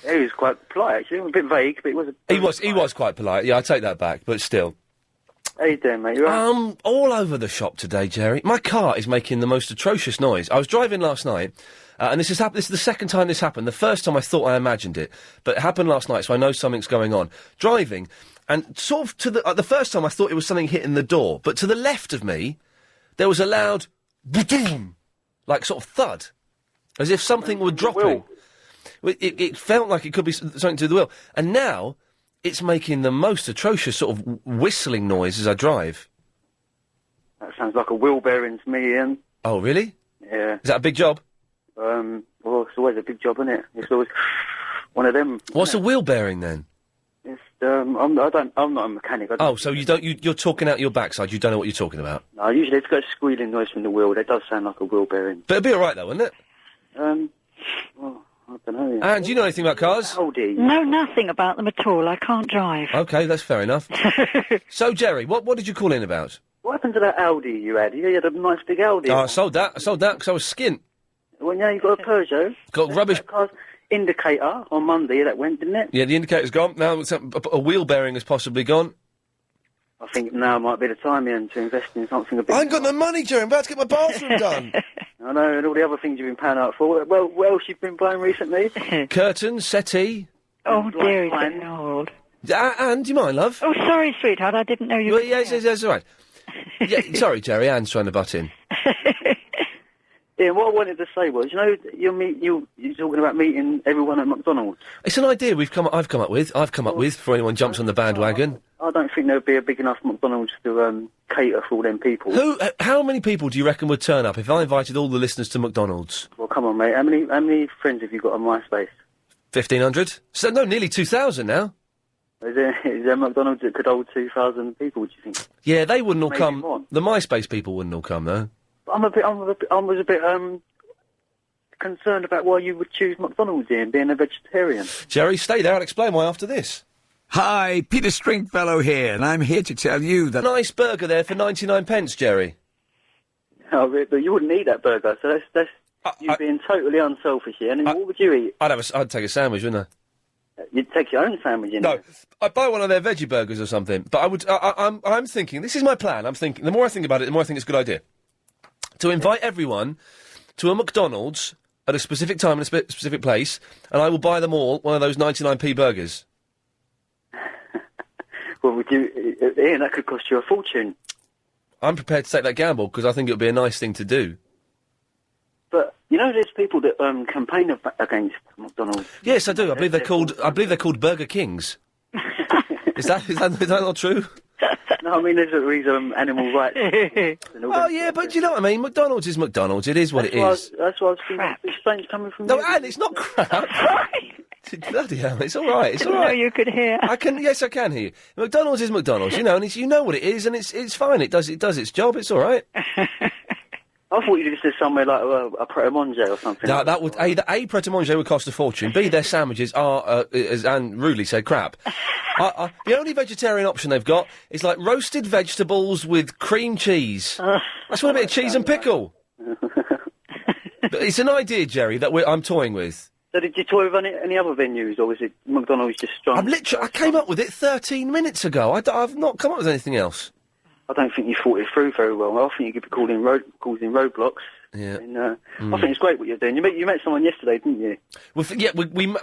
Yeah, he was quite polite, actually. A bit vague, but he was He was quite polite. Yeah, I take that back, but still. How you doing, mate? You alright? All over the shop today, Jerry. My car is making the most atrocious noise. I was driving last night, and this has happened. This is the second time this happened. The first time I thought I imagined it, but it happened last night, so I know something's going on. Driving, and sort of to the first time I thought it was something hitting the door, but to the left of me, there was a loud, boom, like sort of thud, as if something were dropping. It felt like it could be something to do with the wheel, and now it's making the most atrocious sort of whistling noise as I drive. That sounds like a wheel bearing to me, Ian. Oh, really? Yeah. Is that a big job? Well, it's always a big job, isn't it? It's always one of them. What's a wheel bearing then? It's, I'm not a mechanic. So you're talking out your backside. You don't know what you're talking about. No, usually it's got a squealing noise from the wheel. That does sound like a wheel bearing. But it'll be all right though, wouldn't it? Well, I don't know. Anne, do you know anything about cars? Audi. No, nothing about them at all. I can't drive. Okay, that's fair enough. So, Jerry, what did you call in about? What happened to that Audi you had? You had a nice big Audi. Oh, I sold that because I was skint. Well, now you've got a Peugeot. Got rubbish. Car's indicator on Monday, that went, didn't it? Yeah, the indicator's gone. Now a wheel bearing has possibly gone. I think now might be the time, Ian, to invest in something a bit... I ain't got no money, Jerry. I'm about to get my bathroom done. I know, and all the other things you've been paying out for. Well, what else you've been buying recently? Curtains, settee. Oh, dear, he's getting old. Anne, do you mind, love? Oh, sorry, sweetheart, I didn't know you Well, were yes, all right. Yeah, sorry, Jerry, Anne's trying to butt in. Yeah, what I wanted to say was, you know, you're talking about meeting everyone at McDonald's. It's an idea I've come up with for anyone jumps on the bandwagon. I don't think there'd be a big enough McDonald's to cater for all them people. How many people do you reckon would turn up if I invited all the listeners to McDonald's? Well, come on, mate. How many friends have you got on MySpace? 1,500? So, no, nearly 2,000 now. Is there McDonald's that could hold 2,000 people, do you think? Yeah, they wouldn't all Maybe come. more. The MySpace people wouldn't all come, though. I was a bit concerned about why you would choose McDonald's in being a vegetarian. Jerry, stay there. I'll explain why after this. Hi, Peter Stringfellow here, and I'm here to tell you that... Nice burger there for 99 pence, Jerry. Oh, but you wouldn't eat that burger, so that's you being totally unselfish here. And what would you eat? I'd take a sandwich, wouldn't I? You'd take your own sandwich in. No, I'd buy one of their veggie burgers or something. But I would. I'm thinking. This is my plan. I'm thinking. The more I think about it, the more I think it's a good idea. To invite everyone to a McDonald's at a specific time in a specific place, and I will buy them all one of those 99p burgers. Well, would you, Ian? That could cost you a fortune. I'm prepared to take that gamble because I think it would be a nice thing to do. But you know, there's people that campaign against McDonald's. Yes, I do. I believe they're called Burger Kings. is that not true? No, I mean there's animal rights. Oh yeah, but you know what I mean. McDonald's is McDonald's. It is what it is. That's what I was thinking. It's strange coming from. No, Anne, it's not crap. Bloody hell, it's all right. It's all right. You could hear. Yes, I can hear you. McDonald's is McDonald's, you know, and you know what it is, and it's fine. It does its job. It's all right. I thought you just said somewhere like a Pret a Manger or something. No, that would A Pret a Manger would cost a fortune. B, their sandwiches are, as Anne rudely said, crap. The only vegetarian option they've got is like roasted vegetables with cream cheese. That's what a bit of cheese and pickle. But it's an idea, Jerry, that I'm toying with. So did you toy with any other venues, or was it McDonald's just strong? I came up with it 13 minutes ago. I've not come up with anything else. I don't think you thought it through very well. I think you could be causing roadblocks. Yeah. And, I think it's great what you're doing. You met someone yesterday, didn't you? Well,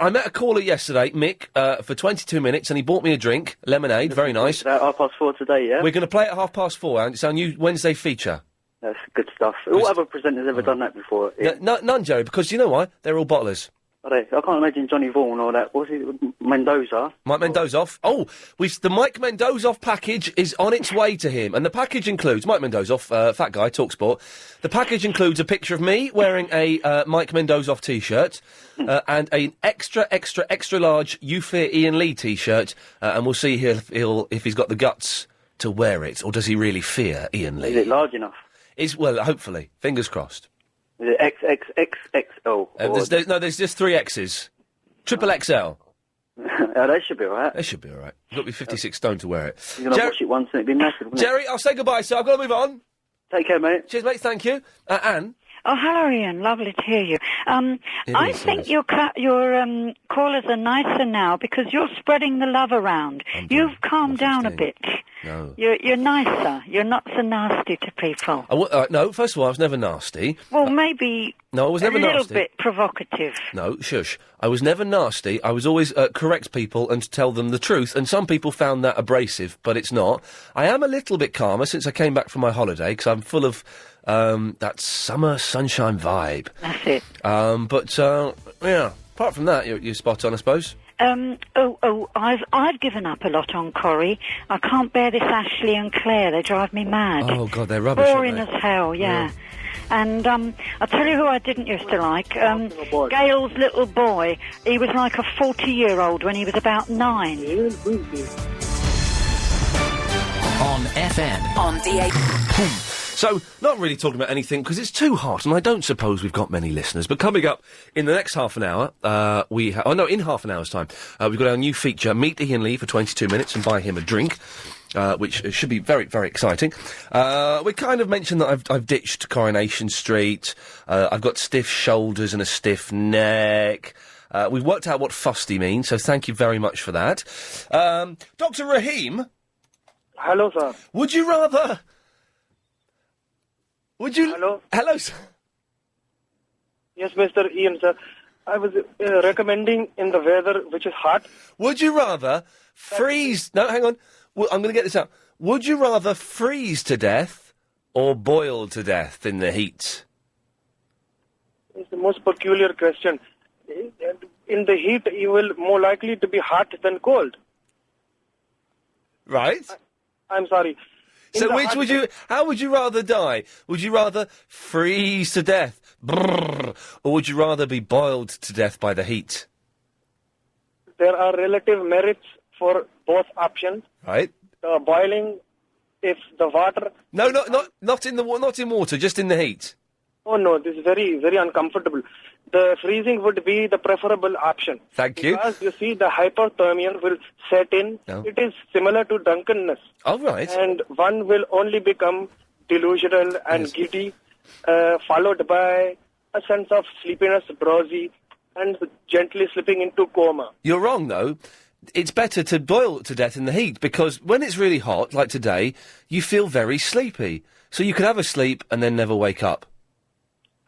I met a caller yesterday, Mick, for 22 minutes, and he bought me a drink, lemonade, very nice. At 4:30 today, yeah? We're going to play at 4:30, and it's our new Wednesday feature. That's good stuff. What other presenters ever done that before? Yeah. None, Jerry, because you know why? They're all bottlers. I can't imagine Johnny Vaughan or that. What's it? Mendoza. Mike Mendozoff. Oh, the Mike Mendozoff package is on its way to him, and the package includes Mike Mendozoff, fat guy, TalkSport. The package includes a picture of me wearing a Mike Mendozoff T-shirt and an extra large You Fear Ian Lee T-shirt, and we'll see if he's got the guts to wear it, or does he really fear Ian Lee? Is it large enough? Well, hopefully, fingers crossed. Is it XXXXL? There's just 3 X's. Triple XL. Oh, that should be alright. That should be alright. You've got to be 56 stone to wear it. You're going to wash it once and it'd be massive, wouldn't Jerry, I'll say goodbye, sir. I've got to move on. Take care, mate. Cheers, mate. Thank you. Anne? Oh, hello, Ian. Lovely to hear you. I think your callers are nicer now because you're spreading the love around. You've calmed down a bit. No. You're nicer. You're not so nasty to people. No, first of all, I was never nasty. Well, maybe I was never a little nasty. bit provocative. No, shush. I was never nasty. I was always correct people and tell them the truth, and some people found that abrasive, but it's not. I am a little bit calmer since I came back from my holiday, because I'm full of that summer sunshine vibe. That's it. Yeah. Apart from that, you're spot on, I suppose. I've given up a lot on Corrie. I can't bear this Ashley and Claire. They drive me mad. Oh, God, they're rubbish, Boring aren't they? as hell, yeah. And I'll tell you who I didn't used to like. Gail's little boy. He was like a 40-year-old when he was about 9. On FM. On DA. So, not really talking about anything, because it's too hot, and I don't suppose we've got many listeners. But coming up in the next half an hour, in half an hour's time, we've got our new feature, Meet Iain Lee for 22 minutes and buy him a drink, which should be very, very exciting. We kind of mentioned that I've ditched Coronation Street, I've got stiff shoulders and a stiff neck. We've worked out what fusty means, so thank you very much for that. Dr. Rahim? Hello, sir. Would you rather... Hello? Hello, sir. Yes, Mr. Ian, sir. I was recommending in the weather which is hot. Would you rather freeze... No, hang on. I'm going to get this out. Would you rather freeze to death or boil to death in the heat? It's the most peculiar question. In the heat, you will more likely to be hot than cold. Right. I'm sorry. So how would you rather die? Would you rather freeze to death, or would you rather be boiled to death by the heat? There are relative merits for both options. Right. Boiling, if the water... No, not in water, just in the heat. Oh no, this is very, very uncomfortable. The freezing would be the preferable option. Thank you. Because you see, the hypothermia will set in. No. It is similar to drunkenness. Oh, right. And one will only become delusional and giddy, followed by a sense of sleepiness, drowsy, and gently slipping into coma. You're wrong, though. It's better to boil to death in the heat, because when it's really hot, like today, you feel very sleepy. So you could have a sleep and then never wake up.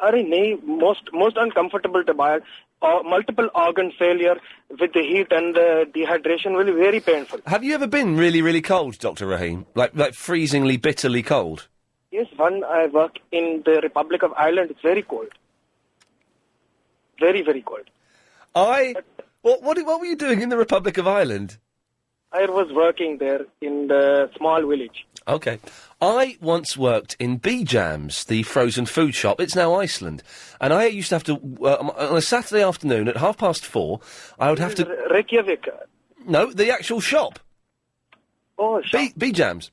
Most uncomfortable to boil. Multiple organ failure with the heat and dehydration will be very painful. Have you ever been really, really cold, Dr. Rahim? Like freezingly, bitterly cold? Yes, when I work in the Republic of Ireland, it's very cold. Very, very cold. What were you doing in the Republic of Ireland? I was working there in the small village. Okay. I once worked in B-Jams, the frozen food shop. It's now Iceland. And I used to have to, on a Saturday afternoon at 4:30, I would have to... Reykjavik? No, the actual shop. Oh, shop. B-Jams.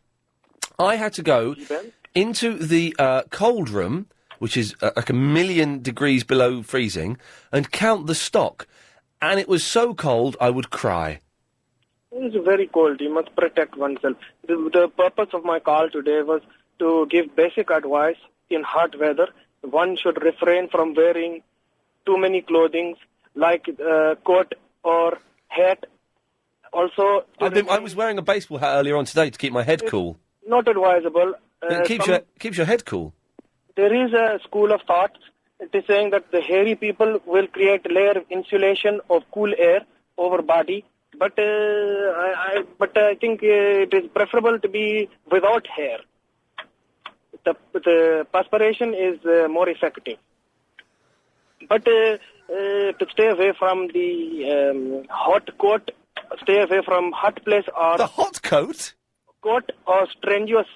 I had to go into the cold room, which is like 1,000,000 degrees below freezing, and count the stock. And it was so cold, I would cry. It's very cold. You must protect oneself. The purpose of my call today was to give basic advice in hot weather. One should refrain from wearing too many clothing, like coat or hat. Also, I was wearing a baseball hat earlier on today to keep my head cool. Not advisable. It keeps your head cool. There is a school of thought. It is saying that the hairy people will create layer of insulation of cool air over body. But I think it is preferable to be without hair. The perspiration is more effective. But to stay away from the hot coat, stay away from hot place or... The hot coat? Coat or strenuous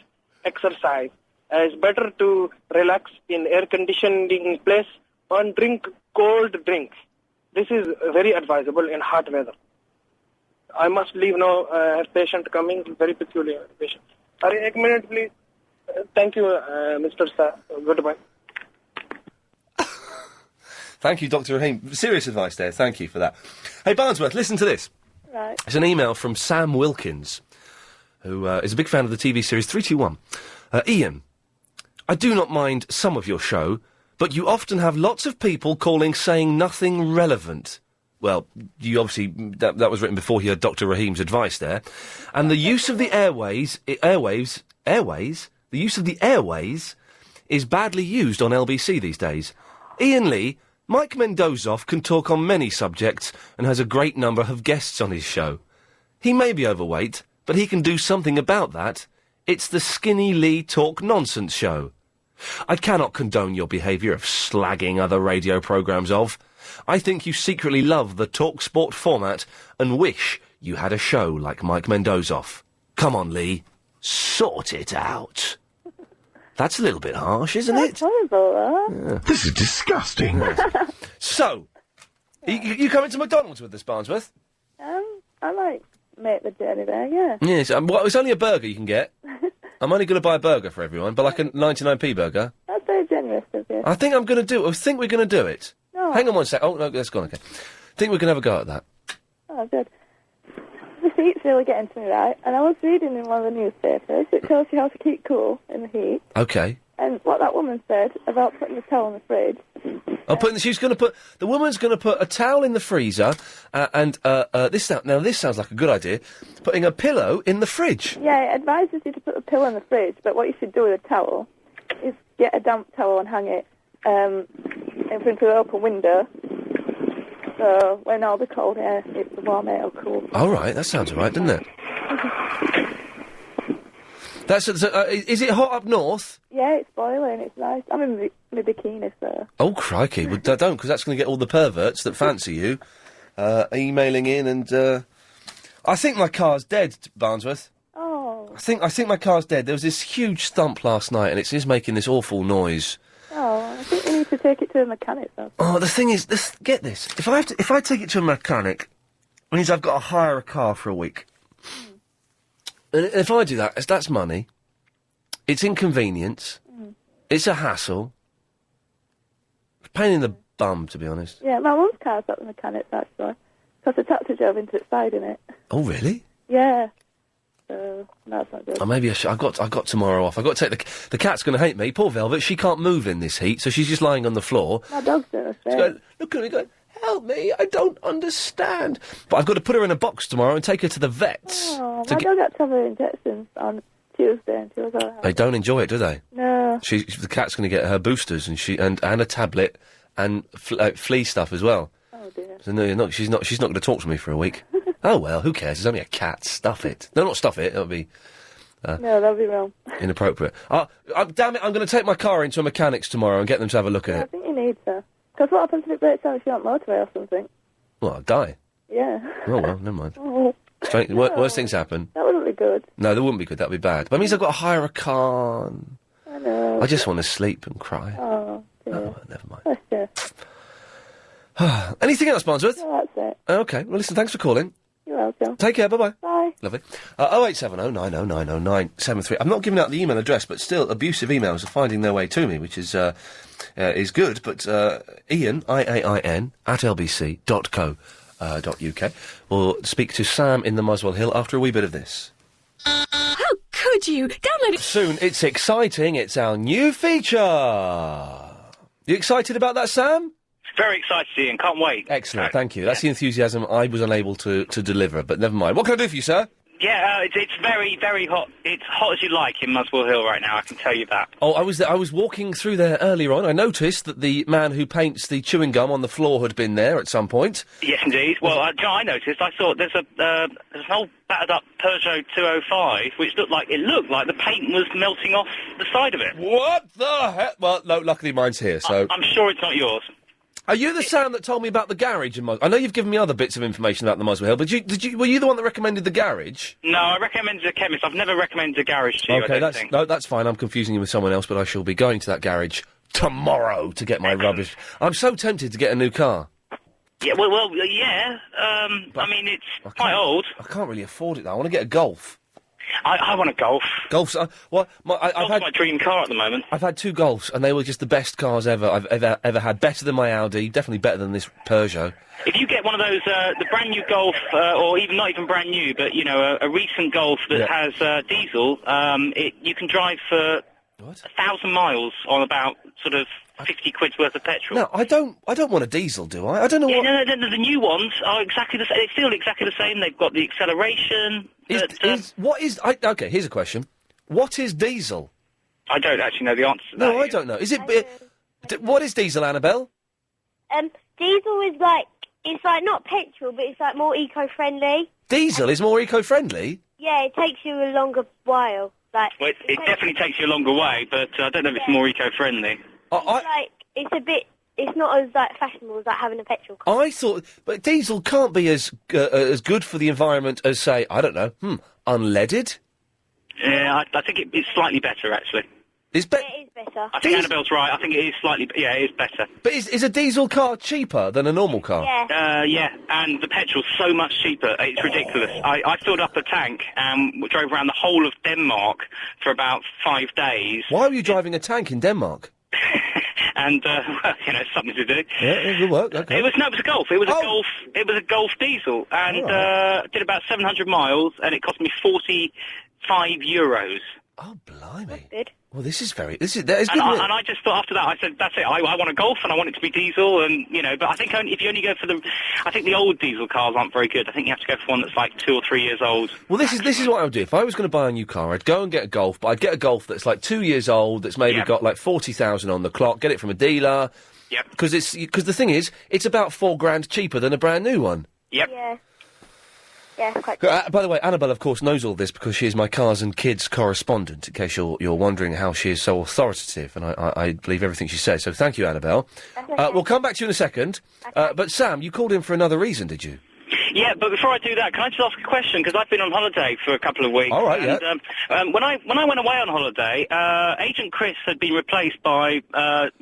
exercise. It's better to relax in air-conditioning place and drink cold drinks. This is very advisable in hot weather. I must leave now. I have patient coming, very peculiar patient. Sorry, 1 minute, please. Thank you, Mr. Sir. Goodbye. Thank you, Dr. Rahim. Serious advice there. Thank you for that. Hey, Barnsworth, listen to this. Right. It's an email from Sam Wilkins, who is a big fan of the TV series 321. Ian, I do not mind some of your show, but you often have lots of people calling saying nothing relevant. Well, you obviously, that was written before he heard Dr. Rahim's advice there. And the use of the the use of the airways is badly used on LBC these days. Iain Lee, Mike Mendozoff can talk on many subjects and has a great number of guests on his show. He may be overweight, but he can do something about that. It's the Skinny Lee Talk Nonsense Show. I cannot condone your behaviour of slagging other radio programmes off. I think you secretly love the Talk Sport format and wish you had a show like Mike Mendozoff. Come on, Lee. Sort it out. That's a little bit harsh, isn't it? That's horrible, Yeah. This is disgusting. So, you coming to McDonald's with us, Barnsworth? I might make the journey there, yeah. Yes, well, it's only a burger you can get. I'm only going to buy a burger for everyone, but like a 99p burger. That's very generous of you. I think we're going to do it. No. Hang on one sec. Oh, no, that's gone, okay. I think we're going to have a go at that. Oh, good. The heat's really getting to me, right? And I was reading in one of the newspapers, it tells you how to keep cool in the heat. Okay. And what that woman said about putting the towel in the fridge. The woman's going to put a towel in the freezer, this sounds like a good idea, putting a pillow in the fridge. Yeah, it advises you to put the pillow in the fridge, but what you should do with a towel is get a damp towel and hang it in front of the open window. So when all the cold air hits the warm air, it'll cool. All right, that sounds all right, doesn't it? Is it hot up north? Yeah, it's boiling, it's nice. I'm in my bikini, so... Oh, crikey. Well, don't, because that's going to get all the perverts that fancy you emailing in and... I think my car's dead, Barnsworth. Oh. I think my car's dead. There was this huge thump last night and it's just making this awful noise. Oh, I think you need to take it to a mechanic, though. Oh, the thing is, get this. If I take it to a mechanic, it means I've got to hire a car for a week. And if I do that, that's money. It's inconvenience. It's a hassle. It's a pain in the bum, to be honest. Yeah, my mum's car's at the mechanic's, actually. Because the tractor drove into its side in it. Oh, really? Yeah. So, that's not good. Oh, maybe I've got tomorrow off. I've got to take the cat's going to hate me. Poor Velvet, she can't move in this heat, so she's just lying on the floor. My dog's doing the same. She's going, look at me, going, help me, I don't understand. But I've got to put her in a box tomorrow and take her to the vets. Oh, my dog had to have her injections on Tuesday and she was alright. They don't enjoy it, do they? No. The cat's going to get her boosters and a tablet and flea stuff as well. Oh dear. So no, she's not going to talk to me for a week. Oh well, who cares? It's only a cat. Stuff it. No, not stuff it. That would be. No, that'd be wrong. Inappropriate. Damn it! I'm going to take my car into a mechanic's tomorrow and get them to have a look at I it. think you need to. Because what happens if it breaks down if you're on motorway or something? Well, I'll die. Yeah. Oh well, never mind. Oh, Worst things happen. that wouldn't be good. No, that wouldn't be good. That'd be bad. But it means I've got to hire a car. And I know. I just want to sleep and cry. Oh, dear. Oh, never mind. Bless you. Anything else, Barnsworth? No, that's it. Okay. Well, listen. Thanks for calling. You're welcome. Take care. Bye bye. Bye. Lovely. 0870 90 973. I'm not giving out the email address, but still, abusive emails are finding their way to me, which is good. But Iain, IAIN, at lbc.co.uk. We'll speak to Sam in the Muswell Hill after a wee bit of this. How could you? Download it. Soon, it's exciting. It's our new feature. You excited about that, Sam? Very excited, Ian. Can't wait. Excellent. Thank you. That's the enthusiasm I was unable to deliver, but never mind. What can I do for you, sir? Yeah, it's very, very hot. It's hot as you like in Muswell Hill right now, I can tell you that. Oh, I was walking through there earlier on. I noticed that the man who paints the chewing gum on the floor had been there at some point. Yes, indeed. Well, I noticed. I thought there's an old battered-up Peugeot 205, which looked like the paint was melting off the side of it. What the heck? Well, no, luckily mine's here, so... I'm sure it's not yours. Are you the Sam that told me about the garage in I know you've given me other bits of information about the Muswell Hill, but were you the one that recommended the garage? No, I recommended a chemist. I've never recommended a garage to you, Okay, I don't think. that's fine. I'm confusing you with someone else, but I shall be going to that garage tomorrow to get my rubbish. I'm so tempted to get a new car. Yeah, yeah. I mean, it's quite old. I can't really afford it, though. I want to get a Golf. I want a Golf. Golf's I've had my dream car at the moment. I've had two Golfs, and they were just the best cars I've ever had. Better than my Audi, definitely better than this Peugeot. If you get one of those, the brand new Golf, or even not even brand new, but a recent Golf that has diesel, you can drive for 1,000 miles on about sort of 50 quid's worth of petrol. No, I don't want a diesel, do I? I don't know what... No, the new ones are exactly the same. They feel exactly the same. They've got the acceleration. Okay, here's a question. What is diesel? I don't actually know the answer to that. No, I don't know. Is it... what is diesel, Annabelle? Diesel is like... It's like not petrol, but it's like more eco-friendly. Diesel is more eco-friendly? Yeah, it takes you a longer while. Like, well, it definitely takes you a longer way, but I don't know if it's more eco-friendly. It's a bit it's not as like fashionable as like having a petrol car. I thought, but diesel can't be as good for the environment as, say, I don't know, unleaded? Yeah, I think it's slightly better, actually. It's Yeah, it is better. I think Annabelle's right. I think it is slightly... Yeah, it is better. But is a diesel car cheaper than a normal car? Yeah. Yeah, and the petrol's so much cheaper. It's ridiculous. I filled up a tank and drove around the whole of Denmark for about 5 days. Why were you driving a tank in Denmark? And, well, you know, something to do. Yeah, it good work, okay. It was a Golf. It was a Golf. It was a Golf diesel, and did about 700 miles, and it cost me €45. Oh, blimey! That's good. Well, that is good. And I just thought after that, I said, that's it. I want a Golf, and I want it to be diesel, and you know. But I think if you only go for I think the old diesel cars aren't very good. I think you have to go for one that's like 2 or 3 years old. Well, this is what I would do. If I was going to buy a new car, I'd go and get a Golf, but I'd get a Golf that's like 2 years old, that's maybe got like 40,000 on the clock. Get it from a dealer. Yep. Because the thing is, it's about £4,000 cheaper than a brand new one. Yep. Yeah. Yeah, quite. By the way, Annabelle, of course, knows all this because she is my cars and kids correspondent. In case you're wondering how she is so authoritative, and I believe everything she says. So thank you, Annabelle. We'll come back to you in a second. But Sam, you called in for another reason, did you? Yeah, but before I do that, can I just ask a question? Because I've been on holiday for a couple of weeks. All right, and, when I went away on holiday, Agent Chris had been replaced by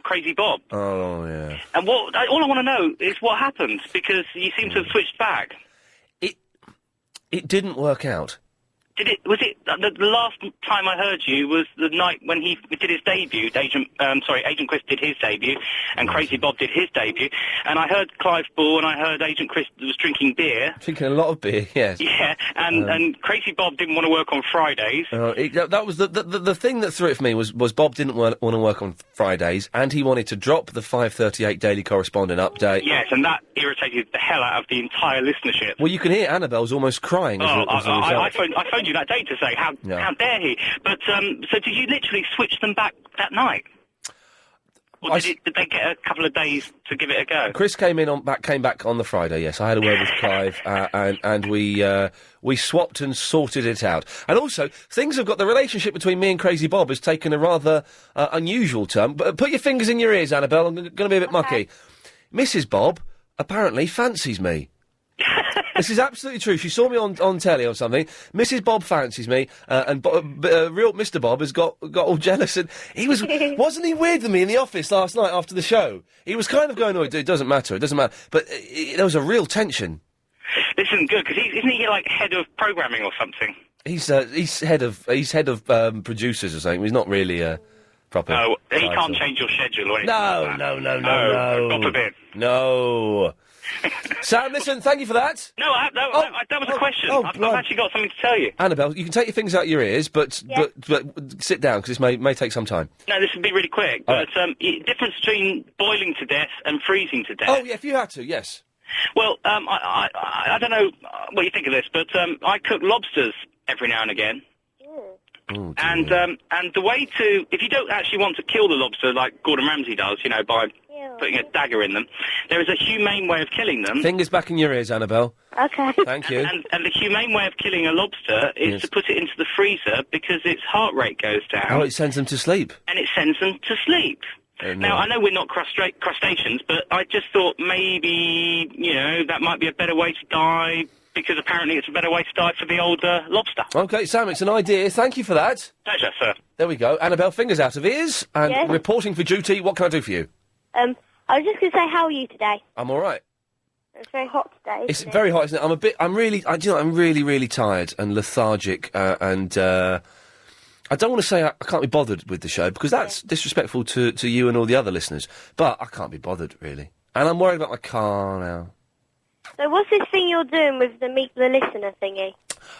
Crazy Bob. Oh, yeah. And all I want to know is what happened, because you seem to have switched back. It didn't work out. Was it the last time I heard you was the night when he did his debut? Agent Chris did his debut, and Crazy Bob did his debut. And I heard Clive Ball, and I heard Agent Chris was drinking beer. Drinking a lot of beer, yes. Yeah, and Crazy Bob didn't want to work on Fridays. That was the thing that threw it for me was Bob didn't want to work on Fridays, and he wanted to drop the 5:38 Daily Correspondent update. Yes, and that irritated the hell out of the entire listenership. Well, you can hear Annabelle's almost crying as a result. I phoned you that day to say how dare he? But so did you literally switch them back that night? Or did they get a couple of days to give it a go? Chris came back on the Friday. Yes, I had a word with Clive, and we swapped and sorted it out. And also, things have got the relationship between me and Crazy Bob has taken a rather unusual turn. But put your fingers in your ears, Annabelle. I'm going to be a bit mucky. Mrs. Bob apparently fancies me. This is absolutely true. She saw me on telly or something. Mrs. Bob fancies me, and real Mr. Bob has got all jealous. And he wasn't he weird with me in the office last night after the show? He was kind of going, "Oh, it doesn't matter. But there was a real tension. This isn't good because isn't he like head of programming or something? He's head of producers or something. He's not really proper. No, he can't change your schedule or anything. No. God forbid. No. Sam, listen, thank you for that. No, that was a question. I've actually got something to tell you. Annabelle, you can take your fingers out your ears, but sit down, because this may take some time. No, this will be really quick. But difference between boiling to death and freezing to death. Oh, yeah, if you had to, yes. Well, I don't know what you think of this, but I cook lobsters every now and again. Oh, and the way to, if you don't actually want to kill the lobster like Gordon Ramsay does, you know, by putting a dagger in them, there is a humane way of killing them. Fingers back in your ears, Annabelle. Okay. Thank you. And the humane way of killing a lobster is to put it into the freezer because its heart rate goes down. Oh, it sends them to sleep. And it sends them to sleep. Now, I know we're not crustaceans, but I just thought maybe, you know, that might be a better way to die, because apparently it's a better way to die for the old lobster. OK, Sam, it's an idea. Thank you for that. Pleasure, sir. There we go. Annabelle, fingers out of ears. And reporting for duty, what can I do for you? I was just going to say, how are you today? I'm all right. It's very hot today. It's very hot, isn't it? I'm really, really tired and lethargic, and I don't want to say I can't be bothered with the show, because that's disrespectful to you and all the other listeners, but I can't be bothered, really. And I'm worried about my car now. So what's this thing you're doing with the Meet the Listener thingy?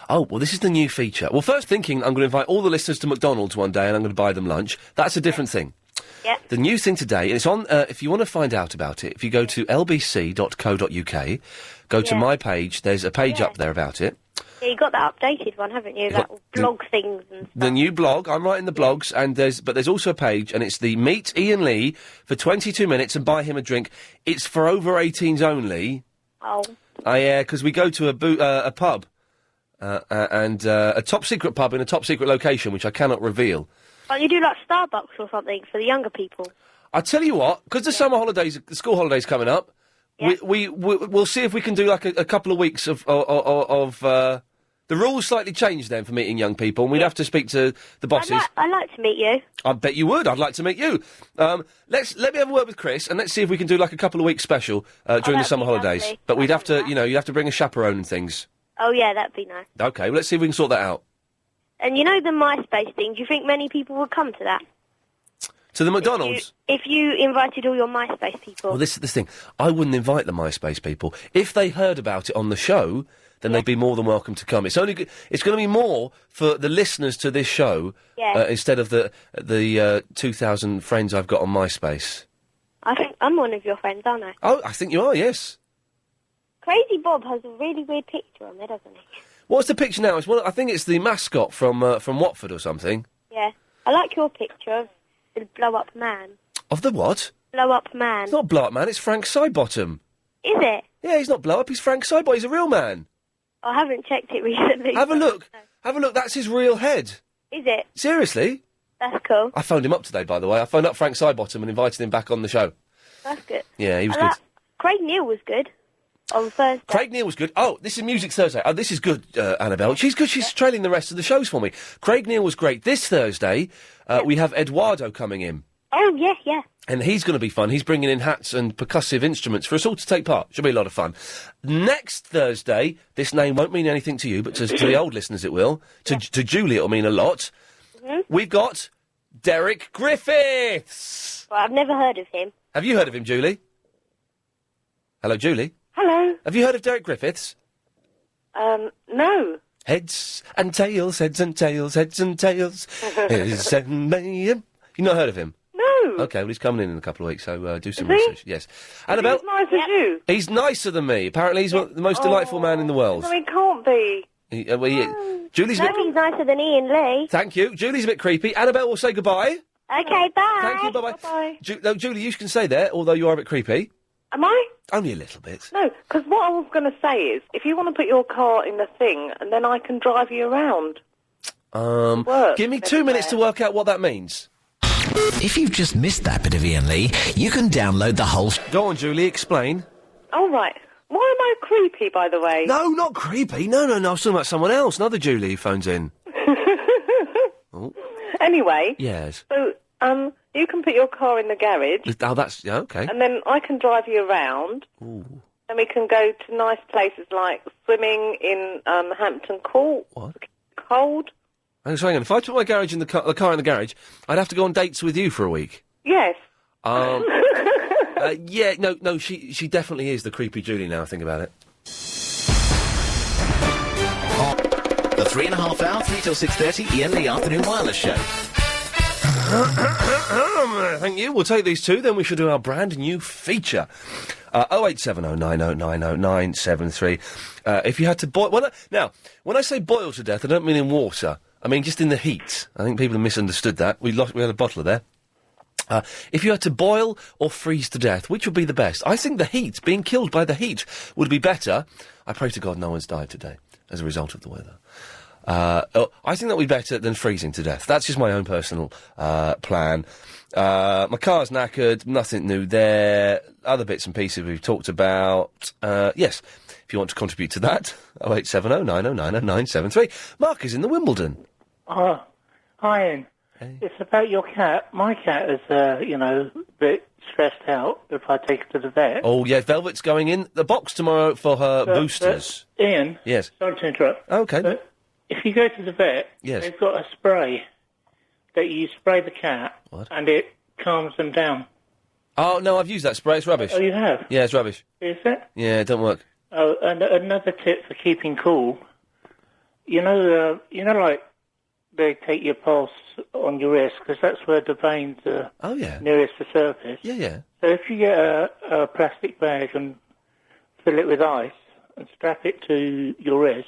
Oh, well, this is the new feature. Well, first thinking I'm going to invite all the listeners to McDonald's one day and I'm going to buy them lunch. That's a different thing. Yep. The new thing today, and it's on, if you want to find out about it, if you go to lbc.co.uk, go to my page, there's a page up there about it. Yeah, you got that updated one, haven't you? Like blog things and stuff. The new blog, I'm writing the blogs, and there's also a page, and it's the Meet Iain Lee for 22 minutes and buy him a drink. It's for over 18s only. Oh. Yeah, because we go to a pub, and a top-secret pub in a top-secret location, which I cannot reveal. Can't you do like Starbucks or something for the younger people? I tell you what, because the summer holidays, the school holidays coming up, we'll see if we can do like a couple of weeks of the rules slightly changed then for meeting young people, and we'd have to speak to the bosses. I'd like to meet you. I bet you would. I'd like to meet you. Let me have a word with Chris, and let's see if we can do like a couple of weeks special during the summer holidays. lovely. But we'd have to, you'd have to bring a chaperone and things. Oh, yeah, that'd be nice. Okay, well, let's see if we can sort that out. And you know the MySpace thing, do you think many people would come to that? To the McDonald's? If you invited all your MySpace people. Well, this is the thing. I wouldn't invite the MySpace people. If they heard about it on the show, then they'd be more than welcome to come. It's going to be more for the listeners to this show instead of the 2,000 friends I've got on MySpace. I think I'm one of your friends, aren't I? Oh, I think you are, yes. Crazy Bob has a really weird picture on there, doesn't he? What's the picture now? I think it's the mascot from Watford or something. Yeah. I like your picture of the blow-up man. Of the what? Blow-up man. It's not Blow Up Man, it's Frank Sidebottom. Is it? Yeah, he's not Blow Up, he's Frank Sidebottom. He's a real man. I haven't checked it recently. Have a look. Have a look. That's his real head. Is it? Seriously? That's cool. I phoned him up today, by the way. I phoned up Frank Sidebottom and invited him back on the show. That's good. Yeah, he was good. Craig Neal was good on Thursday. Craig Neal was good. Oh, this is Music Thursday. Oh, this is good, Annabelle. She's good. She's trailing the rest of the shows for me. Craig Neal was great. This Thursday, we have Eduardo coming in. Oh, yeah, yeah. And he's going to be fun. He's bringing in hats and percussive instruments for us all to take part. Should be a lot of fun. Next Thursday, this name won't mean anything to you, but to the old listeners it will. To Julie it'll mean a lot. Mm-hmm. We've got Derek Griffiths. Well, I've never heard of him. Have you heard of him, Julie? Hello, Julie? Hello. Have you heard of Derek Griffiths? No. Heads and tails, heads and tails, heads and tails. Heads and mayhem. You've not heard of him? No. Okay, well, he's coming in a couple of weeks, so do some Is he? research. Yes. Annabelle? He's as nice as you. He's nicer than me. Apparently he's the most delightful man in the world. No, he can't be. Julie's a bit... Nobody's nicer than Ian Lee. Thank you. Julie's a bit creepy. Annabelle will say goodbye. Okay, bye. Thank you, bye-bye. Bye-bye. No, Julie, you can stay there, although you are a bit creepy. Am I? Only a little bit. No, because what I was going to say is, if you want to put your car in the thing, and then I can drive you around. Give me 2 minutes to work out what that means. If you've just missed that bit of Ian Lee, you can download the whole... Go on, Julie, explain. Oh, right. Why am I creepy, by the way? No, not creepy. No. I was talking about someone else. Another Julie who phones in. Anyway. Yes. So, you can put your car in the garage. Oh, that's... Yeah, okay. And then I can drive you around. Ooh. And we can go to nice places like swimming in Hampton Court. What? Cold. So hang on, if I took my garage in the car in the garage, I'd have to go on dates with you for a week. Yes. Yeah, no, she definitely is the creepy Julie now I think about it. The 3.5 hour, 3 till 6:30 Ian Lee Afternoon Wireless Show. Thank you. We'll take these two, then we shall do our brand new feature. 08709090973. If you had to boil... when I say boil to death, I don't mean in water. I mean just in the heat. I think people have misunderstood that. We had a bottler there. If you had to boil or freeze to death, which would be the best? I think the heat, being killed by the heat, would be better. I pray to God no one's died today as a result of the weather. I think that would be better than freezing to death. That's just my own personal plan. My car's knackered, nothing new there. Other bits and pieces we've talked about. Yes, if you want to contribute to that, 08709090973. Mark is in the Wimbledon. Hi, Ian. Hey. It's about your cat. My cat is, a bit stressed out if I take her to the vet. Oh, yeah, Velvet's going in the box tomorrow for her boosters. Ian? Yes. Sorry to interrupt. Okay. But if you go to the vet, yes, they've got a spray that you spray the cat, and it calms them down. Oh, no, I've used that spray. It's rubbish. Oh, you have? Yeah, it's rubbish. Is it? Yeah, it don't work. Oh, and another tip for keeping cool. Like they take your pulse on your wrist, because that's where the veins are nearest the surface. Yeah. So if you get a plastic bag and fill it with ice and strap it to your wrist,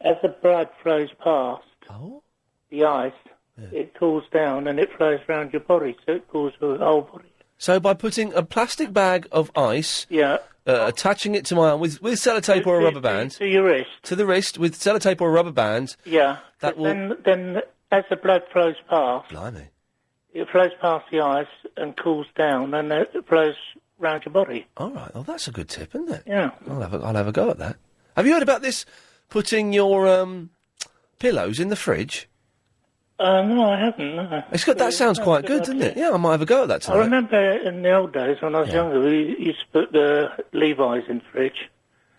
as the blood flows past the ice, it cools down and it flows around your body, so it cools your whole body. So by putting a plastic bag of ice, attaching it to my arm with sellotape or a rubber band, to your wrist, to the wrist with sellotape or a rubber band, yeah, that will. Then as the blood flows past, blimey, It flows past the ice and cools down, and it flows round your body. All right. Oh, that's a good tip, isn't it? Yeah. I'll have a go at that. Have you heard about this? Putting your pillows in the fridge. No, I haven't. No. It's good. That sounds quite good, doesn't it? Yeah, I might have a go at that tonight. I remember in the old days when I was younger, we used to put the Levi's in the fridge.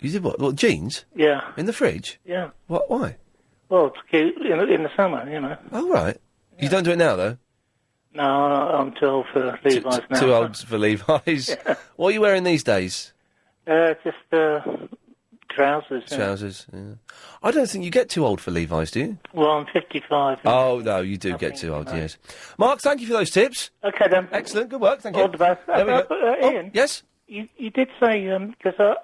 You did what? What, jeans? Yeah. In the fridge? Yeah. What? Why? Well, to keep in the summer, you know. Oh, right. You don't do it now, though? No, I'm too old for Levi's now. Too old for Levi's. Yeah. What are you wearing these days? Just trousers. Yeah. Trousers. Yeah. I don't think you get too old for Levi's, do you? Well, I'm 55. Oh, no, you do get too old, yes. Mark, thank you for those tips. Okay, then. Excellent, good work, thank you. All the best. There we go. Ian? Yes? You did say, because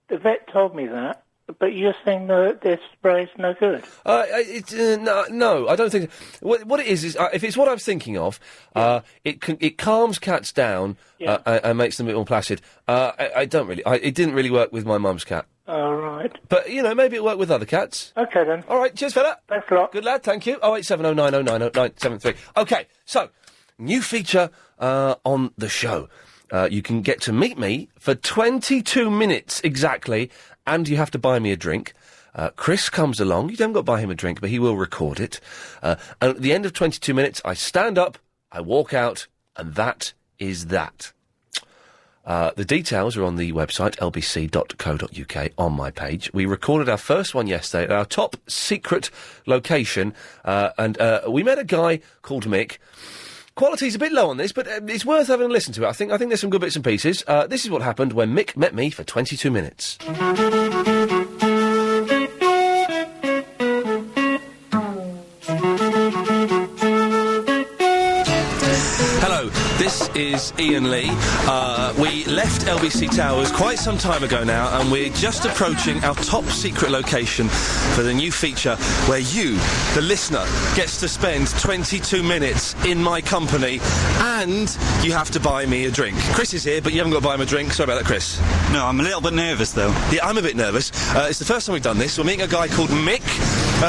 the vet told me that, but you're saying that this spray's no good? No, I don't think... What it is if it's what I was thinking of, it calms cats down and makes them a bit more placid. I don't really... it didn't really work with my mum's cat. All right. But, maybe it worked with other cats. Okay, then. All right, cheers, fella. Thanks a lot. Good lad, thank you. 08709090973. OK, so, new feature on the show. You can get to meet me for 22 minutes exactly, and you have to buy me a drink. Chris comes along. You don't got to buy him a drink, but he will record it. And at the end of 22 minutes, I stand up, I walk out, and that is that. The details are on the website, lbc.co.uk, on my page. We recorded our first one yesterday at our top secret location, and we met a guy called Mick. Quality's a bit low on this, but it's worth having a listen to it. I think there's some good bits and pieces. This is what happened when Mick met me for 22 minutes. Hello, this is Ian Lee. We left LBC Towers quite some time ago now, and we're just approaching our top secret location for the new feature where you, the listener, gets to spend 22 minutes in my company, and you have to buy me a drink. Chris is here, but you haven't got to buy him a drink. Sorry about that, Chris. No, I'm a little bit nervous, though. Yeah, I'm a bit nervous. It's the first time we've done this. We're meeting a guy called Mick.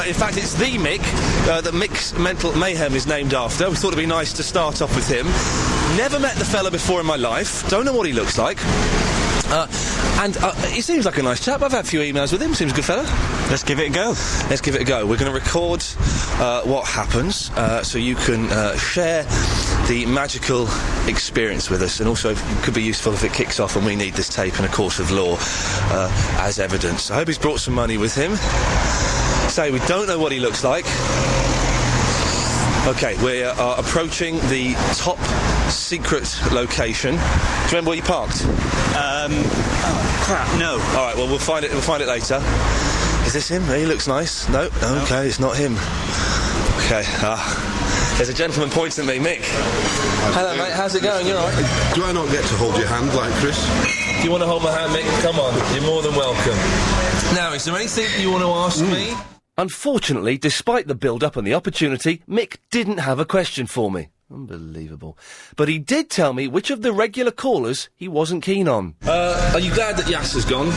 In fact, it's the Mick that Mick's Mental Mayhem is named after. We thought it'd be nice to start off with him. Never met the fella before in my life. Don't know what he looks like. And he seems like a nice chap. I've had a few emails with him. Seems a good fella. Let's give it a go. Let's give it a go. We're going to record what happens so you can share the magical experience with us, and also it could be useful if it kicks off and we need this tape in a court of law as evidence. I hope he's brought some money with him. So we don't know what he looks like. Okay, we are approaching the top secret location. Do you remember where you parked? Oh, crap, no. All right, well, we'll find it later. Is this him? He looks nice. No? Okay, it's not him. Okay, there's a gentleman pointing at me, Mick. Hello, mate, how's it going? You all right? Do I not get to hold your hand like Chris? Do you want to hold my hand, Mick? Come on, you're more than welcome. Now, is there anything you want to ask me? Unfortunately, despite the build-up and the opportunity, Mick didn't have a question for me. Unbelievable. But he did tell me which of the regular callers he wasn't keen on. Are you glad that Yas has gone?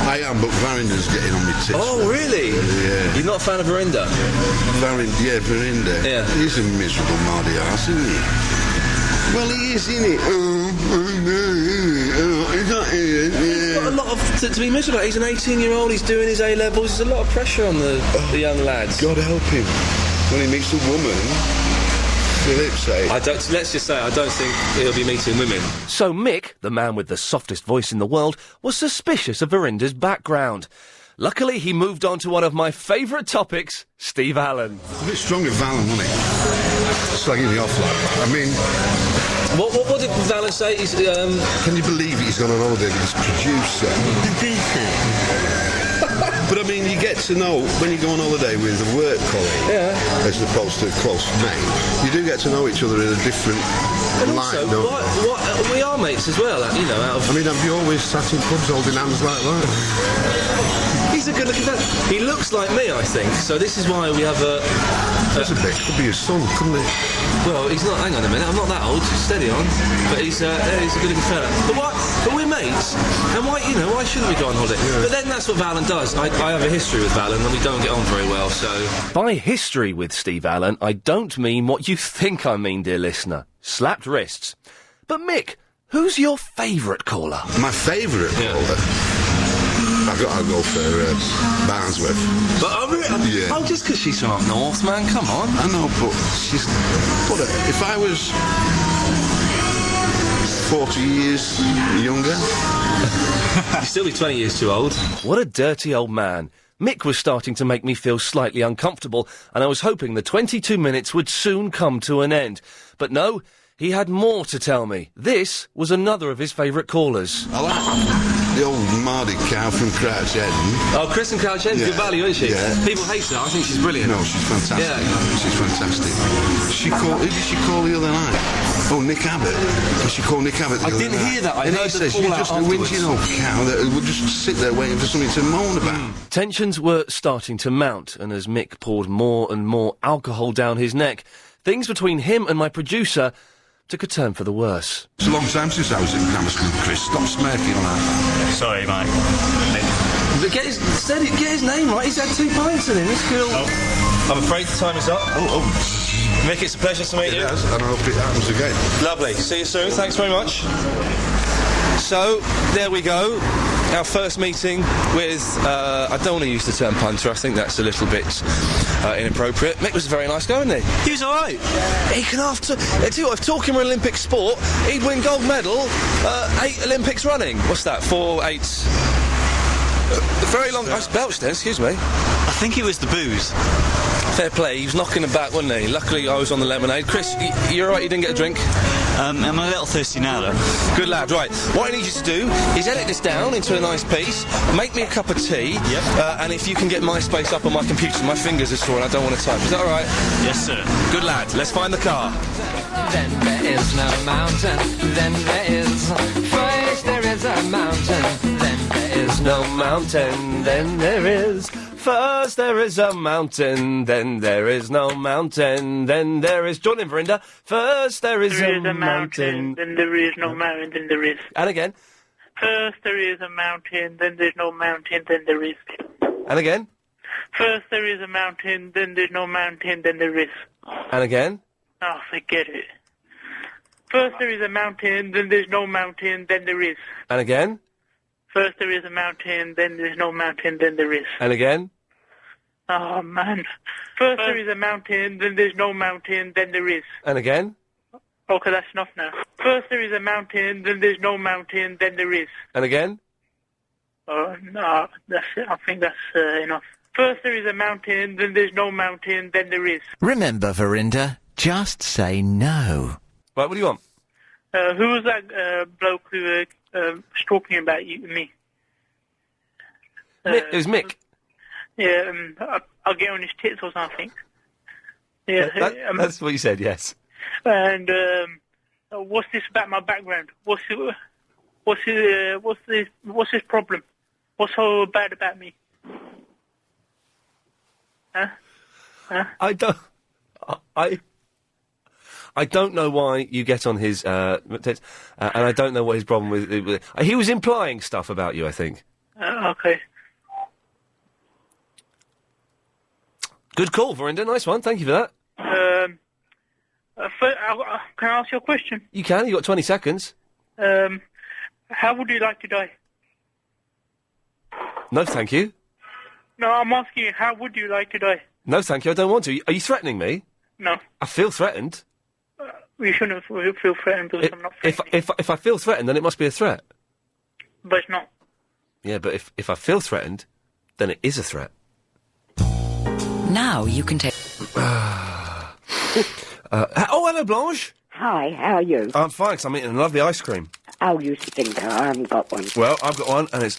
I am, but Varinda's getting on my tits. Oh, really? Yeah. You're not a fan of Varinda? Varinda. Yeah. He's a miserable mardy arse, isn't he? Well, he is, isn't he? He's not here. He's got a lot of to be miserable. He's an 18-year-old, he's doing his A-levels, there's a lot of pressure on the young lads. God help him. When he meets a woman, let's just say, I don't think he'll be meeting women. So Mick, the man with the softest voice in the world, was suspicious of Varinda's background. Luckily, he moved on to one of my favourite topics, Steve Allen. A bit strong of Valen, wasn't he? Slagging me off like that. I mean... What did Valen say? He's, Can you believe he's gone on holiday with his producer? But I mean, you get to know, when you go on holiday with a work colleague, as opposed to a close mate, you do get to know each other in a different light. And also, we are mates as well, you know, out of... I mean, have you always sat in pubs holding hands like that? He's a good-looking fella. He looks like me, I think, so this is why we have a... That's a bit. Could be his son, couldn't it? Well, he's not... Hang on a minute, I'm not that old. Steady on. But he's a good-looking fella. But we're mates, and why shouldn't we go on holiday? Yeah. But then that's what Valen does. I have a history with Valen, and we don't get on very well, so... By history with Steve Allen, I don't mean what you think I mean, dear listener. Slapped wrists. But Mick, who's your favourite caller? My favourite caller? I've got to go for Barnsworth. But yeah. Just because she's from up north, man, come on. I know, but she's... But if I was 40 years younger... You'd still be 20 years too old. What a dirty old man. Mick was starting to make me feel slightly uncomfortable, and I was hoping the 22 minutes would soon come to an end. But no, he had more to tell me. This was another of his favourite callers. I like the old Mardy cow from Crouch End. Oh, Chris and Crouch End's good value, isn't she? Yeah. People hate her. I think she's brilliant. No, she's fantastic. Yeah. She's fantastic. Who did she call the other night? Oh, Nick Abbott. Did she call Nick Abbott the other didn't night? hear that. I and heard he the says she's fallout just a afterwards. whinging old cow that would just sit there waiting for something to moan about. Tensions were starting to mount, and as Mick poured more and more alcohol down his neck, things between him and my producer took a turn for the worse. It's a long time since I was in grammar school, Chris. Stop smirking on that. Sorry, mate. Get his name right. He's had 2 pints in him. It's cool. Oh. I'm afraid the time is up. Oh. Mick, it's a pleasure to meet you. It has, and I hope it happens again. Lovely. See you soon. Thanks very much. So, there we go. Our first meeting with, I don't want to use the term punter, I think that's a little bit inappropriate. Mick was a very nice guy, wasn't he? He was alright. He can if talking were Olympic sport, he'd win gold medal, 8 Olympics running. What's that, 4 8s? Very long... I belched then, excuse me. I think it was the booze. Fair play, he was knocking them back, wasn't he? Luckily I was on the lemonade. Chris, you're alright, you didn't get a drink? I'm a little thirsty now, though. Good lad, right. What I need you to do is edit this down into a nice piece, make me a cup of tea, and if you can get MySpace up on my computer, my fingers are sore and I don't want to type. Is that alright? Yes, sir. Good lad, let's find the car. Then there is no mountain, then there is. First there is a mountain, then there is no mountain, then there is. First there is a mountain, then there is no mountain, then there is... Join in, Verinda. First there is a mountain, then there is no mountain, then there is. And again. First there is a mountain, then there's no mountain, then there is. And again. First there is a mountain, then there's no mountain, then there is. And again. Oh, forget it. First there is a mountain, then there's no mountain, then there is. And again. First there is a mountain, then there's no mountain, then there is. And again. Oh, man. First there is a mountain, then there's no mountain, then there is. And again. Okay, that's enough now. First there is a mountain, then there's no mountain, then there is. And again. Oh, no, that's it. I think that's enough. First there is a mountain, then there's no mountain, then there is. Remember, Verinda, just say no. Right, what do you want? Who was that bloke who was talking about me? It was Mick. Yeah, I'll get on his tits or something. Yeah, that's what you said, yes. And what's this about my background? What's his problem? What's so bad about me? Huh? I don't know why you get on his tits, and I don't know what his problem with. He was implying stuff about you, I think. Okay. Good call, Verinda. Nice one. Thank you for that. Can I ask you a question? You can. You've got 20 seconds. How would you like to die? No, thank you. No, I'm asking you, how would you like to die? No, thank you. I don't want to. Are you threatening me? No. I feel threatened. You shouldn't feel threatened because I'm not threatening. If I feel threatened, then it must be a threat. But it's not. Yeah, but if I feel threatened, then it is a threat. Now you can take... Oh, hello, Blanche. Hi, how are you? I'm fine, 'cause I'm eating a lovely ice cream. Oh, you stinker, I haven't got one. Well, I've got one, and it's...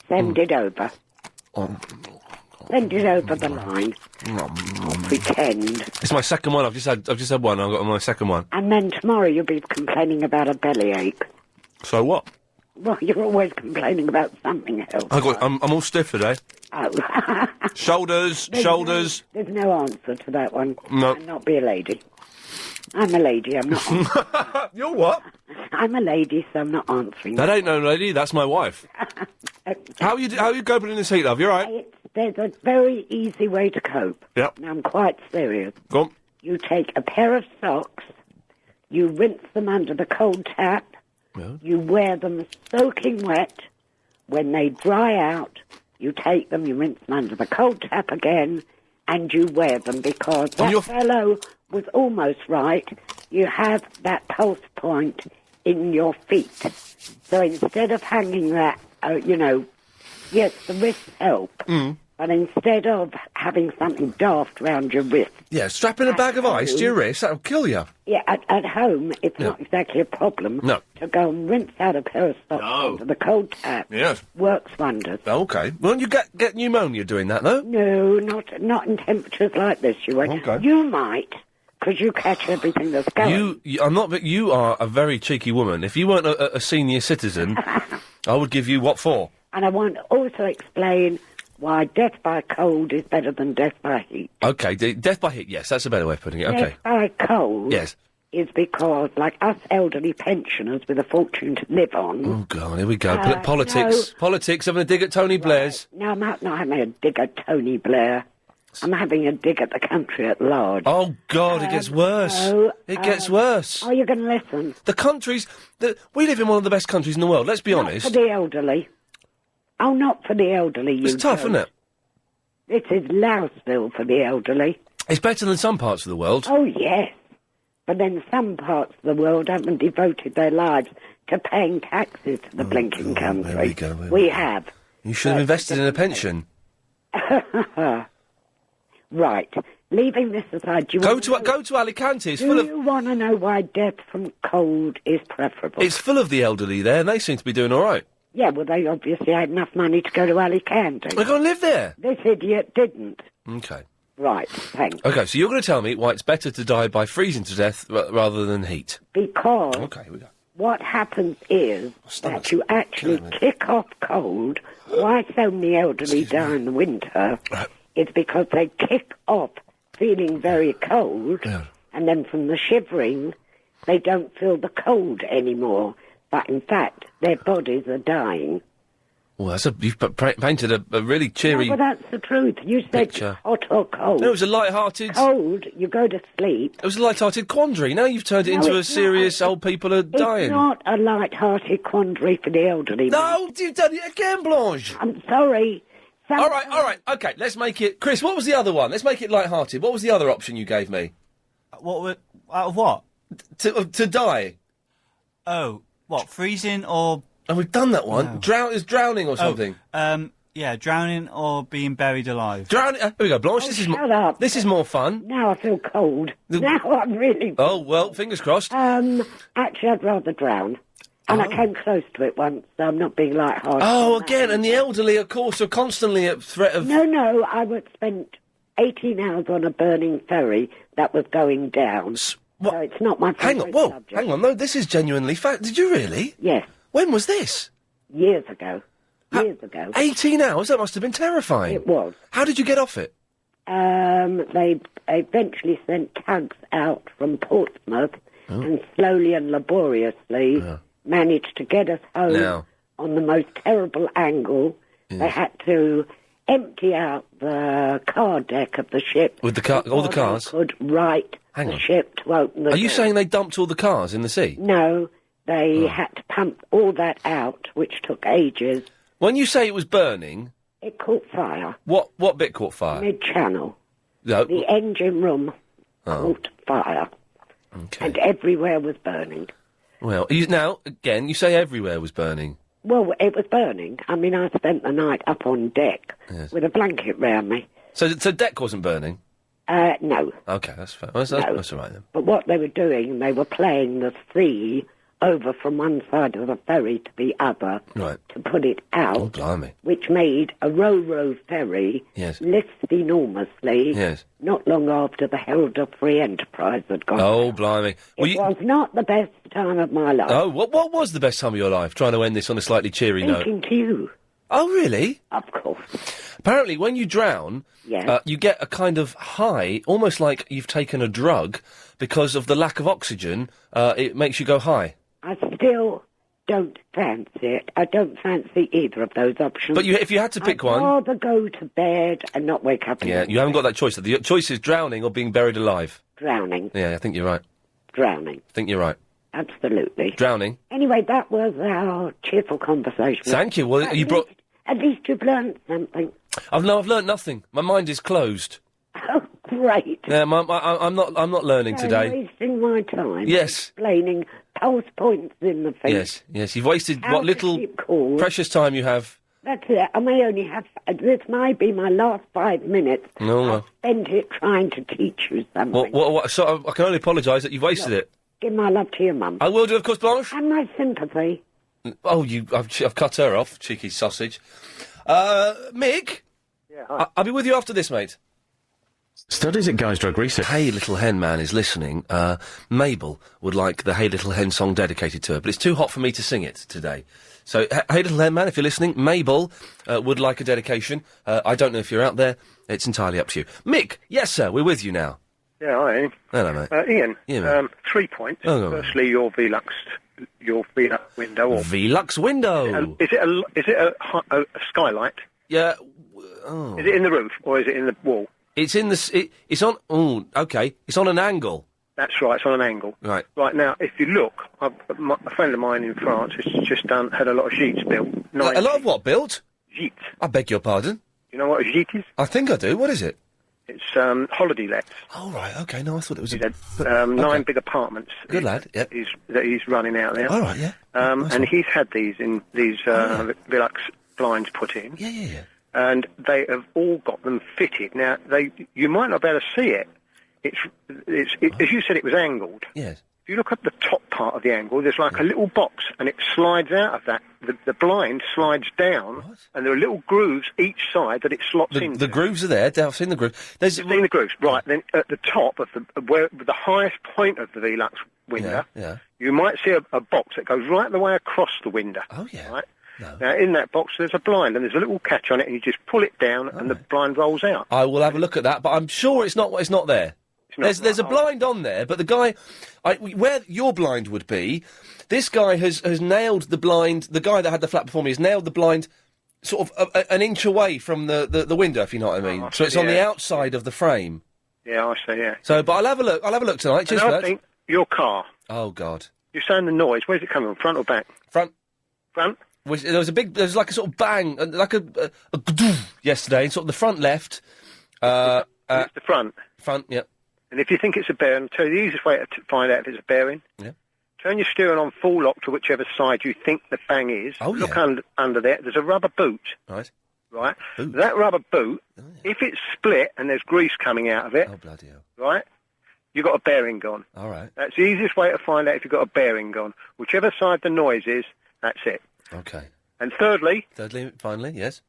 Send it over. Send it over the line. Pretend. It's my second one. I've just had one. I've got my second one. And then tomorrow you'll be complaining about a bellyache. So what? Well, you're always complaining about something else. I'm all stiff today. Oh. Shoulders. There's no answer to that one. No. I'm not be a lady. I'm a lady, I'm not. You're what? I'm a lady, so I'm not answering. That ain't no lady, that's my wife. How are you coping in this heat, love? You all right? There's a very easy way to cope. Yep. And I'm quite serious. Go on. You take a pair of socks, you rinse them under the cold tap, you wear them soaking wet. When they dry out, you take them, you rinse them under the cold tap again, and you wear them, because that fellow was almost right. You have that pulse point in your feet. So instead of hanging that, yes, the wrists help, but instead of having something daft round your wrist. Yeah, strapping a bag of ice to your wrist, that'll kill you. Yeah, at home, it's not exactly a problem. No. To go and rinse out a pair of socks under the cold tap Yes. works wonders. Okay. Won't you get pneumonia doing that, though? No, not in temperatures like this, you won't. Okay. You might, because you catch everything that's going. I'm not, but you are a very cheeky woman. If you weren't a senior citizen, I would give you what for? And I want to also explain why death by cold is better than death by heat. Okay, death by heat, yes, that's a better way of putting it. Okay. Death by cold Yes. is because, like us elderly pensioners with a fortune to live on... Oh, God, here we go. Politics. No. Politics, having a dig at Tony Blair's. No, I'm not having a dig at Tony Blair. I'm having a dig at the country at large. Oh, God, it gets worse. It gets worse. Are you going to listen? The countries... we live in one of the best countries in the world, let's be honest. Not for the elderly. Oh, not for the elderly, It's tough, isn't it? This is Louseville for the elderly. It's better than some parts of the world. Oh, yes. But then some parts of the world haven't devoted their lives to paying taxes to the blinking country. There we go. We have. You should have invested in a pension. Right. Leaving this aside, do you Go to Alicante. It's do full of... you want to know why death from cold is preferable? It's full of the elderly there, and they seem to be doing all right. Yeah, well, they obviously had enough money to go to Alicante. They're going to live there. This idiot didn't. Okay. Right, thanks. Okay, so you're going to tell me why it's better to die by freezing to death rather than heat. Because Okay, here we go. what happens is that you actually kick off cold. Why so many elderly die in the winter is because they kick off feeling very cold, and then from the shivering, they don't feel the cold anymore. But in fact, their bodies are dying. Well, you've painted a really cheery... No, well, that's the truth. You said picture. hot or cold. No, it was a light-hearted... Cold, you go to sleep. It was a light-hearted quandary. Now you've turned it No, into a it's serious old people are dying. It's not a light-hearted quandary for the elderly. No, you've done it again, Blanche. I'm sorry. All right, okay, let's make it... Chris, what was the other one? Let's make it light-hearted. What was the other option you gave me? Out of what? To die. Oh, what, freezing or... And we've done that one. No. Is drowning or something. Yeah, drowning or being buried alive. Drowning... here we go, Blanche, shut up. This is more fun. Now I feel cold. Now I'm really... Oh, well, fingers crossed. Actually, I'd rather drown. And I came close to it once, so I'm not being light-hearted. Oh, again, and the elderly, of course, are constantly at threat of... No, I would spend 18 hours on a burning ferry that was going down. So it's not my favourite subject. Hang on, no, this is genuinely fact. Did you really? Yes. When was this? Years ago. 18 hours? That must have been terrifying. It was. How did you get off it? They eventually sent tugs out from Portsmouth and slowly and laboriously managed to get us home on the most terrible angle. Yes. They had to empty out the car deck of the ship. With all the cars? They could right the ship to open the Are you door. saying they dumped all the cars in the sea? No, they had to pump all that out, which took ages. When you say it was burning... It caught fire. What bit caught fire? Mid-channel. No. The engine room caught fire. Okay. And everywhere was burning. Well, now, again, you say everywhere was burning. Well, it was burning. I mean, I spent the night up on deck with a blanket round me. So deck wasn't burning? No. Okay, that's fair. That's all right then. But what they were doing, they were playing the sea over from one side of the ferry to the other Right. to put it out. Oh, blimey. Which made a ro-ro ferry Yes. lift enormously. Yes. Not long after the Herald of Free Enterprise had gone. Oh, blimey. Well, It was not the best time of my life. Oh, what was the best time of your life? Trying to end this on a slightly cheery note. Speaking to you. Oh, really? Of course. Apparently, when you drown, you get a kind of high, almost like you've taken a drug, because of the lack of oxygen. It makes you go high. I still don't fancy it. I don't fancy either of those options. But if you had to pick one, I'd rather go to bed and not wake up yeah, again. you haven't got that choice. The choice is drowning or being buried alive. Drowning. Yeah, I think you're right. Drowning. I think you're right. Absolutely. Drowning. Anyway, that was our cheerful conversation. Thank you. Well, At least you've learned something. I've learnt nothing. My mind is closed. Oh, great. Yeah, I'm not learning So today. wasting my time. Yes. Explaining pulse points in the face. Yes. You've wasted How what to little keep cool. precious time you have. That's it. I may only have... This might be my last 5 minutes. No, well. Spent it trying to teach you something. What, so I can only apologise that you've wasted it. Give my love to your mum. I will do, of course, Blanche. And my sympathy. Oh, I've cut her off, cheeky sausage. Mick? Yeah, hi. I'll be with you after this, mate. Studies at Guy's Drug Research. Hey Little Hen Man is listening. Mabel would like the Hey Little Hen song dedicated to her, but it's too hot for me to sing it today. So, Hey Little Hen Man, if you're listening, Mabel would like a dedication. I don't know if you're out there. It's entirely up to you. Mick, yes, sir, we're with you now. Yeah, hi, Ian. Hello, mate. Ian, Yeah, mate. 3 points. Oh, go on. Firstly, your Velux window. Or Velux window. Is it a skylight? Yeah. Is it in the roof or is it in the wall? It's in the... it's on... Oh, OK. It's on an angle. That's right, it's on an angle. Right. Right, now, if you look, a friend of mine in France has just had a lot of sheets built. A lot of what built? Gîtes. I beg your pardon? You know what a gîte is? I think I do. What is it? It's holiday lets. Oh, right, OK. No, I thought it was... He's had 9 big apartments. Good lad, yep. That he's running out there. All right, yeah. And he's had these Velux blinds put in. Yeah. And they have all got them fitted. Now, you might not be able to see it. As you said, it was angled. Yes. If you look at the top part of the angle, there's like a little box, and it slides out of that. The blind slides down, and there are little grooves each side that it slots into. The grooves are there. I've seen the grooves. You've seen the grooves, right? Then at the top of the highest point of the Velux window, Yeah. you might see a box that goes right the way across the window. Oh, yeah. Right? Now, in that box, there's a blind, and there's a little catch on it, and you just pull it down, and the blind rolls out. I will have a look at that, but I'm sure it's not there. There's a blind on there, but the guy, where your blind would be, this guy has nailed the blind. The guy that had the flat before me has nailed the blind, sort of an inch away from the window, if you know what I mean. So it's on the outside of the frame. Yeah, I see. Yeah. So, but I'll have a look. I'll have a look tonight. Cheers for Another that. thing, your car. Oh God. You're saying the noise. Where's it coming from? Front or back? Front. Front. There was like a sort of bang, like a yesterday, in sort of the front left. It's the front. Front, yep. And if you think it's a bearing, I'll tell you the easiest way to find out if it's a bearing. Yeah. Turn your steering on full lock to whichever side you think the bang is. Oh, Look yeah. under there. There's a rubber boot. Right. Right. That rubber boot, if it's split and there's grease coming out of it. Oh, bloody hell. Right. You've got a bearing gone. All right. That's the easiest way to find out if you've got a bearing gone. Whichever side the noise is, that's it. Okay. And thirdly, finally, yes.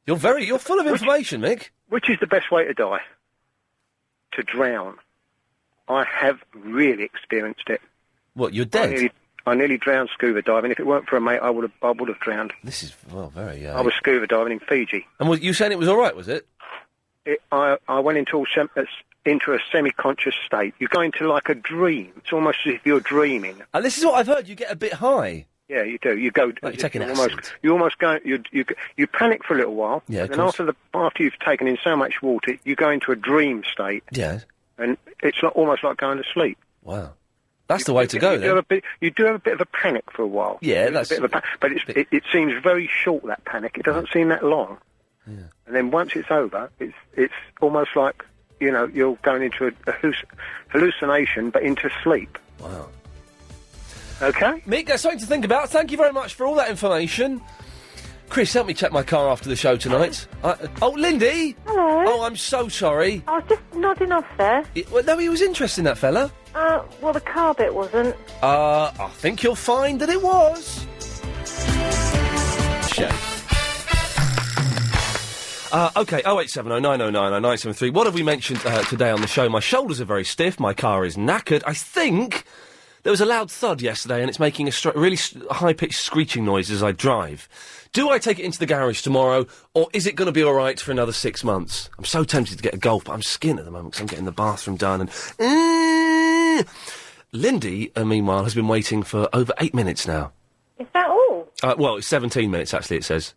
You're full of information, Mick. Which is the best way to die? To drown. I have really experienced it. What, you're dead? I nearly drowned scuba diving. If it weren't for a mate, I would have drowned. This is, very... I was scuba diving in Fiji. And you saying it was all right, was it? I went into a semi-conscious state. You go into like a dream. It's almost as if you're dreaming. And this is what I've heard. You get a bit high. Yeah, you do. You go. Like you're taking almost, acid. you almost go. You panic for a little while. Yeah, of and course. after you've taken in so much water, you go into a dream state. Yes. And it's almost like going to sleep. Wow. That's the way to go, then. You do have a bit of a panic for a while. Yeah, that's a bit of a but it seems very short, that panic. It doesn't seem that long. Yeah. And then once it's over, it's almost like, you're going into a hallucination, but into sleep. Wow. Okay. Mick, that's something to think about. Thank you very much for all that information. Chris, help me check my car after the show tonight. Lindy! Hello. Oh, I'm so sorry. I was just nodding off there. No, he was interesting, that fella. Well, the car bit wasn't. I think you'll find that it was. Shame. OK, 08709090973. What have we mentioned today on the show? My shoulders are very stiff, my car is knackered. I think there was a loud thud yesterday and it's making a really high-pitched screeching noise as I drive. Do I take it into the garage tomorrow, or is it going to be all right for another 6 months? I'm so tempted to get a Golf, but I'm skint at the moment because I'm getting the bathroom done and... Lindy, meanwhile, has been waiting for over 8 minutes now. Is that all? Well, it's 17 minutes, actually, it says.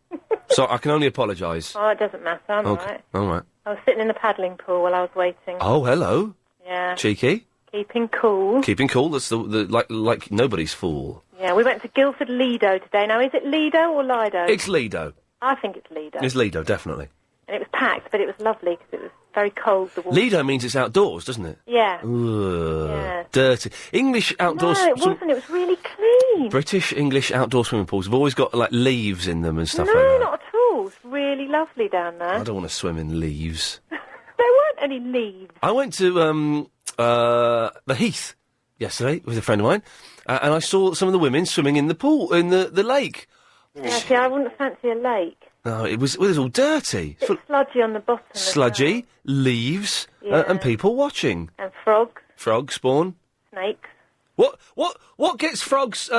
So I can only apologise. Oh, it doesn't matter. I'm all right. All right. I was sitting in the paddling pool while I was waiting. Oh, hello. Yeah. Cheeky. Keeping cool. Keeping cool. That's the like nobody's fool. Yeah, we went to Guildford Lido today. Now, is it Lido or Lido? It's Lido. I think it's Lido. It's Lido, definitely. And it was packed, but it was lovely because it was very cold. The water. Lido means it's outdoors, doesn't it? Yeah. Ugh, Yeah. dirty. English outdoors... No, it wasn't. It was really clean. British English outdoor swimming pools have always got, like, leaves in them and stuff like No, that. not at all. It's really lovely down there. I don't want to swim in leaves. There weren't any leaves. I went to, the Heath yesterday with a friend of mine, and I saw some of the women swimming in the pool, in the lake. Yeah, see, I wouldn't fancy a lake. No, it was all dirty. It's sludgy on the bottom. Sludgy, leaves, Yeah. and people watching. And frogs. Frogs spawn. Snakes. What gets frogs,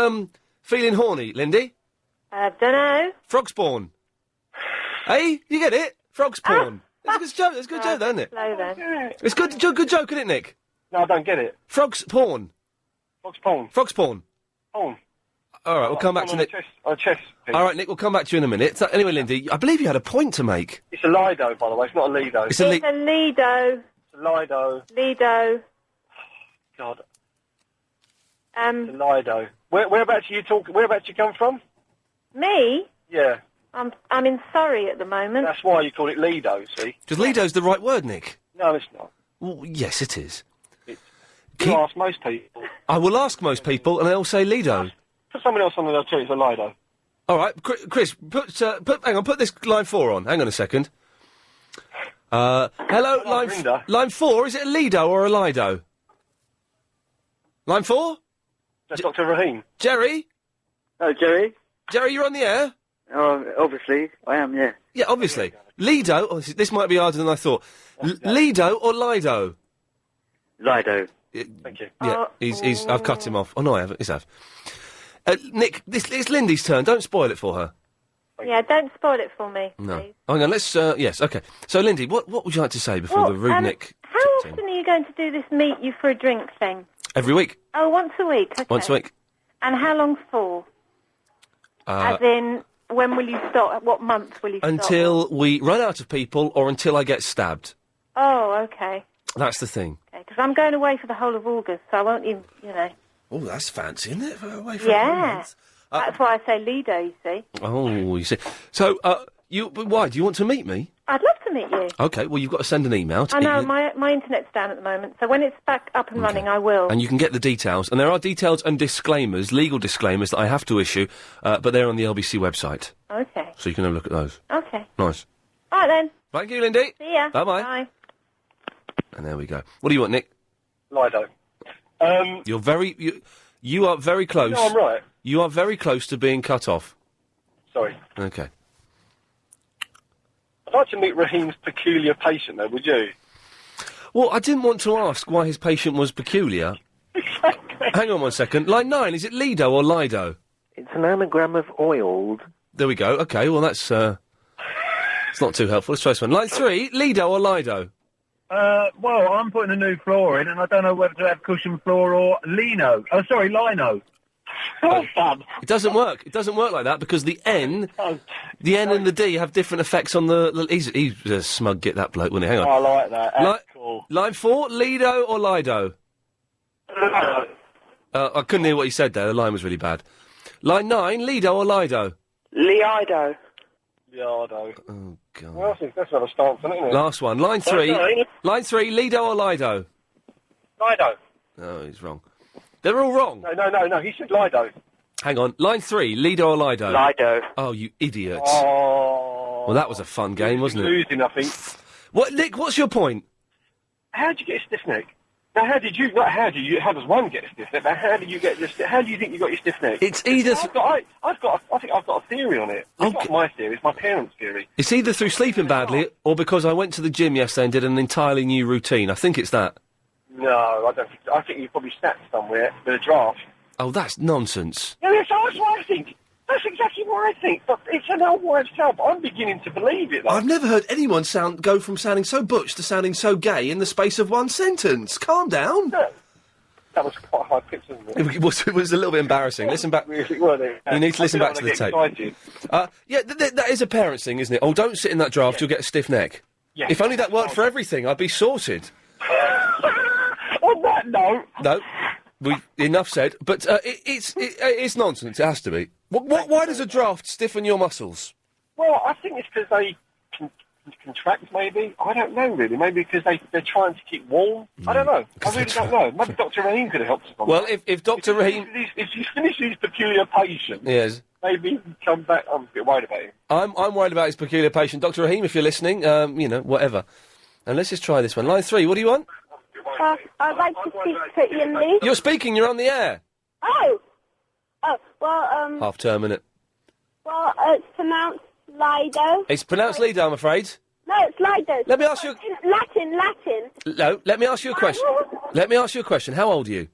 feeling horny, Lindy? Dunno. Frog spawn. Hey, you get it? Frog spawn. It's a good joke, it's a good joke, isn't it? Slow then. It's good joke, isn't it, Nick? No, I don't get it. Frogs spawn. Frog spawn. Frog spawn. Spawn. All right, we'll come back to Nick. On a chess piece. All right, Nick, we'll come back to you in a minute. So, anyway, Lindy, I believe you had a point to make. It's a Lido, by the way. It's not a Lido. It's a Lido. It's a Lido. Lido. God. It's a Lido. Whereabouts are you talking? Whereabouts you come from? Me? Yeah. I'm in Surrey at the moment. That's why you call it Lido, see? Because Lido's the right word, Nick. No, it's not. Well, yes, it is. You ask most people. I will ask most people, and they'll say Lido. Put someone else on there, too. It's a Lido. All right, Chris, put this line 4 on. Hang on a second. Hello, line 4. Is it a Lido or a Lido? Line 4? That's Dr. Rahim. Jerry? Oh, Jerry? Jerry, you're on the air? Oh, obviously. I am, yeah. Yeah, obviously. Lido, this might be harder than I thought. Lido or Lido? Lido. Thank you. Yeah, I've cut him off. Oh, no, I haven't. Yes, I have. Nick, it's Lindy's turn. Don't spoil it for her. Yeah, don't spoil it for me. No. Please. Hang on, let's, yes, OK. So, Lindy, what would you like to say before Well, the rude Nick... How often are you going to do this meet you for a drink thing? Every week. Oh, once a week, okay. Once a week. And how long for? As in, when will you stop? What month will you stop? Until we run out of people or until I get stabbed. Oh, okay. That's the thing. Because I'm going away for the whole of August, so I won't even, Oh, that's fancy, isn't it? Away for a Yeah. month. That's why I say Lido, you see. Oh, you see. So, why? Do you want to meet me? I'd love to meet you. OK, well, you've got to send an email to I know, Ian, my internet's down at the moment, so when it's back up and running, I will. and you can get the details. And there are details and disclaimers, legal disclaimers, that I have to issue, but they're on the LBC website. Okay. So you can have a look at those. Okay. Nice. All right, then. Thank you, Lindy. See ya. Bye-bye. Bye. And there we go. What do you want, Nick? Lido. You're you are very close. No, I'm right. You are very close to being cut off. Sorry. OK. I'd like to meet Rahim's peculiar patient, though, would you? Well, I didn't want to ask why his patient was peculiar. Hang on one second. Line 9, is it Lido or Lido? It's an anagram of oiled. There we go. OK, well, that's, it's not too helpful. Let's try this one. Line 3, Lido or Lido? Well, I'm putting a new floor in, and I don't know whether to have cushion floor or Lino. Oh, sorry, Lino. It doesn't work. It doesn't work like that because the N and the D have different effects on the... He's a smug git, that bloke, wouldn't he? Hang on. I like that. That's cool. Line 4, Lido or Lido? I couldn't hear what he said there. The line was really bad. Line 9, Lido or Lido? Lido. Lido. Oh, God. Well, that's not a stance, isn't it? Last one. Line 3. Sorry. Line 3, Lido or Lido? Lido. No, he's wrong. They're all wrong. No, he said Lido. Hang on. Line 3, Lido or Lido? Lido. Oh, you idiots. Oh. Well, that was a fun game, wasn't it? Losing, I think. What, Nick, what's your point? How'd you get a stiff neck? Now, how do does one get a stiff neck? Now, how do you get how do you think you got your stiff neck? It's either... I think I've got a theory on it. It's not my theory, it's my parents' theory. It's either through sleeping badly or because I went to the gym yesterday and did an entirely new routine. I think it's that. No, I don't think so. I think you probably sat somewhere with a draft. Oh, that's nonsense. Yeah, that's what I think. That's exactly what I think. But it's an old wives' tale, but I'm beginning to believe it. I've never heard anyone go from sounding so butch to sounding so gay in the space of one sentence. Calm down. No. That was quite high pitch, wasn't it? It was a little bit embarrassing. Listen back. Really, wasn't it? You need to listen back to the tape. Excited. Yeah, that is a parents' thing, isn't it? Oh, don't sit in that draft, you'll get a stiff neck. Yeah. If only that worked for everything, I'd be sorted. On that note... No, enough said. But it's nonsense, it has to be. Why does a draft stiffen your muscles? Well, I think it's because they contract, maybe. I don't know, really. Maybe because they're trying to keep warm. I don't know. I really don't know. Maybe Dr. Rahim could have helped us on Well, that. if Dr. Rahim... If you finish these peculiar patients... Yes. Maybe he can come back. I'm a bit worried about him. I'm worried about his peculiar patient. Dr. Rahim, if you're listening, whatever. And let's just try this one. Line 3, what do you want? I'd like to speak to Ian Lee. You're speaking, you're on the air. Oh, well, Half term, innit? well, it's pronounced Lido. It's pronounced Lido, I'm afraid. No, it's Lido. Let me ask you... Latin. No, let me ask you a question. Let me ask you a question. How old are you?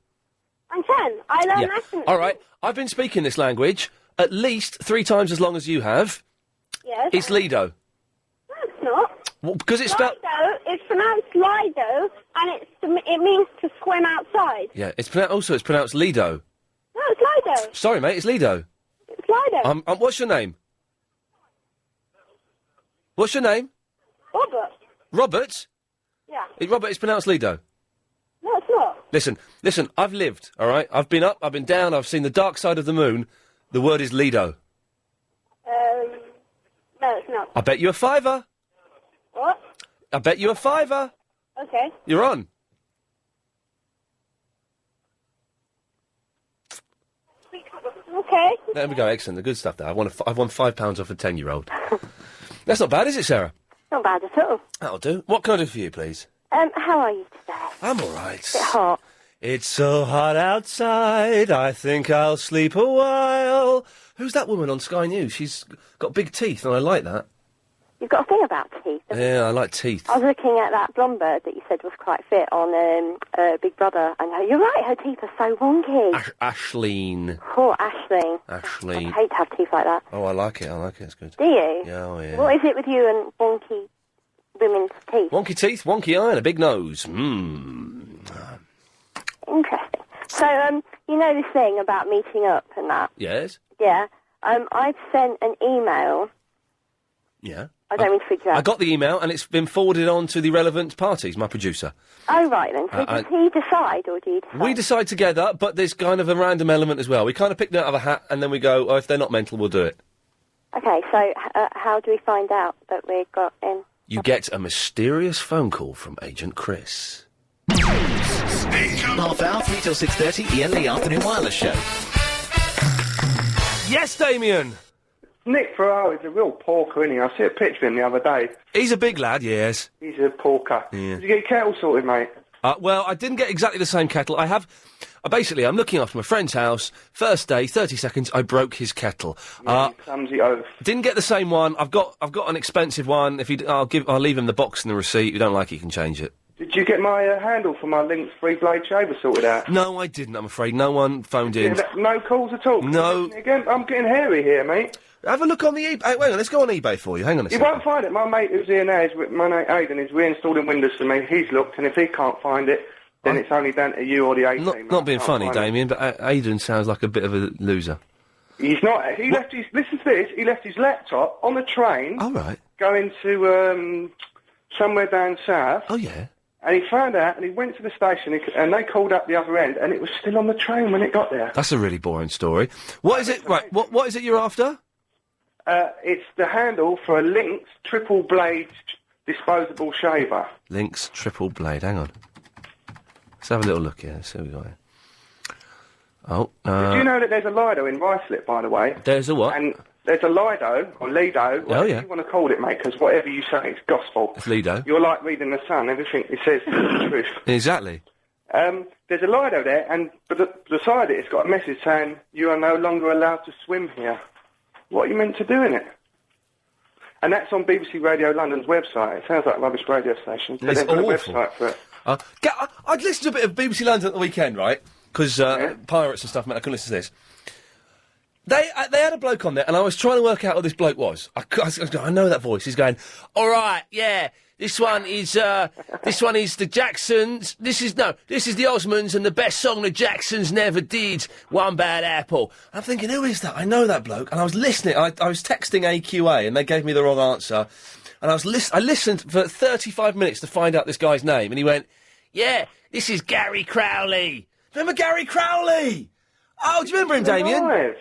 I'm 10. I learn Latin. All right. I've been speaking this language at least 3 times as long as you have. Yes. It's Lido. No, it's not. Well, because it's spelled... Lido, it's pronounced Lido, and it means to swim outside. Yeah, it's pronounced Lido. No, it's Lido. Sorry, mate, it's Lido. It's Lido. What's your name? What's your name? Robert. Robert? Yeah. Robert, it's pronounced Lido. No, it's not. Listen, I've lived, all right? I've been up, I've been down, I've seen the dark side of the moon. The word is Lido. No, it's not. I bet you a £5. What? I bet you a £5. Okay. You're on. Okay. There we go, excellent, the good stuff there. I've won £5 off a 10-year-old. That's not bad, is it, Sarah? Not bad at all. That'll do. What can I do for you, please? How are you today? I'm all right. Bit hot. It's so hot outside, I think I'll sleep a while. Who's that woman on Sky News? She's got big teeth, and I like that. You've got a thing about teeth. Yeah, I like teeth. I was looking at that blonde bird that you said was quite fit on Big Brother, and you're right, her teeth are so wonky. Ashleen. Poor Ashleen. Ashleen. I hate to have teeth like that. Oh, I like it, it's good. Do you? Yeah, oh, yeah. What is it with you and wonky women's teeth? Wonky teeth, wonky eye, and a big nose. Interesting. So, you know this thing about meeting up and that? Yes? Yeah. I've sent an email. Yeah. I don't mean to freak you out. I got the email, and it's been forwarded on to the relevant parties, my producer. Oh, right then. So does he decide, or do you decide? We decide together, but there's kind of a random element as well. We kind of pick it out of a hat, and then we go, oh, if they're not mental, we'll do it. Okay, so how do we find out that we got in? You get a mysterious phone call from Agent Chris. Half hour, 3 till 6:30, Ian Lee Afternoon Wireless Show. Yes, Damien! Nick Ferraro is a real porker, isn't he? I see a picture of him the other day. He's a big lad, yes. He's a porker. Yeah. Did you get your kettle sorted, mate? Well, I didn't get exactly the same kettle. I have... basically, I'm looking after my friend's house. First day, 30 seconds, I broke his kettle. You clumsy oaf. Didn't get the same one. I've got an expensive one. I'll leave him the box and the receipt. If you don't like it, you can change it. Did you get my handle for my Lynx 3-blade shaver sorted out? No, I didn't, I'm afraid. No one phoned in. No calls at all? No. Again, I'm getting hairy here, mate. Have a look on the eBay. Hang on, let's go on eBay for you. Hang on a second. You won't find it. My mate who's here now, my mate Aidan, is reinstalling Windows for me. He's looked, and if he can't find it, then it's only down to you or the A-team. Not being funny, Damien, but Aidan sounds like a bit of a loser. He's not. He left his... Listen to this. He left his laptop on the train. Oh, right. Going to somewhere down south. Oh, yeah. And he found out, and he went to the station, and they called up the other end, and it was still on the train when it got there. That's a really boring story. What is it? Right. What is it you're after? It's the handle for a Lynx triple-blade disposable shaver. Lynx triple blade. Hang on. Let's have a little look here. Let's see what we got here. Oh. Did you know that there's a Lido in Ruislip, by the way? There's a what? And there's a Lido, or Lido, whatever yeah. you want to call it, mate, because whatever you say, it's gospel. It's Lido. You're like reading the Sun. Everything it says is the truth. Exactly. There's a Lido there, and beside it, it's got a message saying, "You are no longer allowed to swim here." What are you meant to do in it? And that's on BBC Radio London's website. It sounds like a rubbish radio station. But It's they've got a awful. website for it. I'd listened to a bit of BBC London at the weekend, right? Because pirates and stuff, man, I couldn't listen to this. They had a bloke on there, and I was trying to work out who this bloke was. I know that voice. He's going, "All right, yeah, this one is the Jacksons. This is the Osmonds, and the best song the Jacksons never did, One Bad Apple." I'm thinking, who is that? I know that bloke, and I was listening. I was texting AQA, and they gave me the wrong answer. And I listened for 35 minutes to find out this guy's name, and he went, "Yeah, this is Gary Crowley. Remember Gary Crowley? Oh, do you remember him, Damien?" Alive.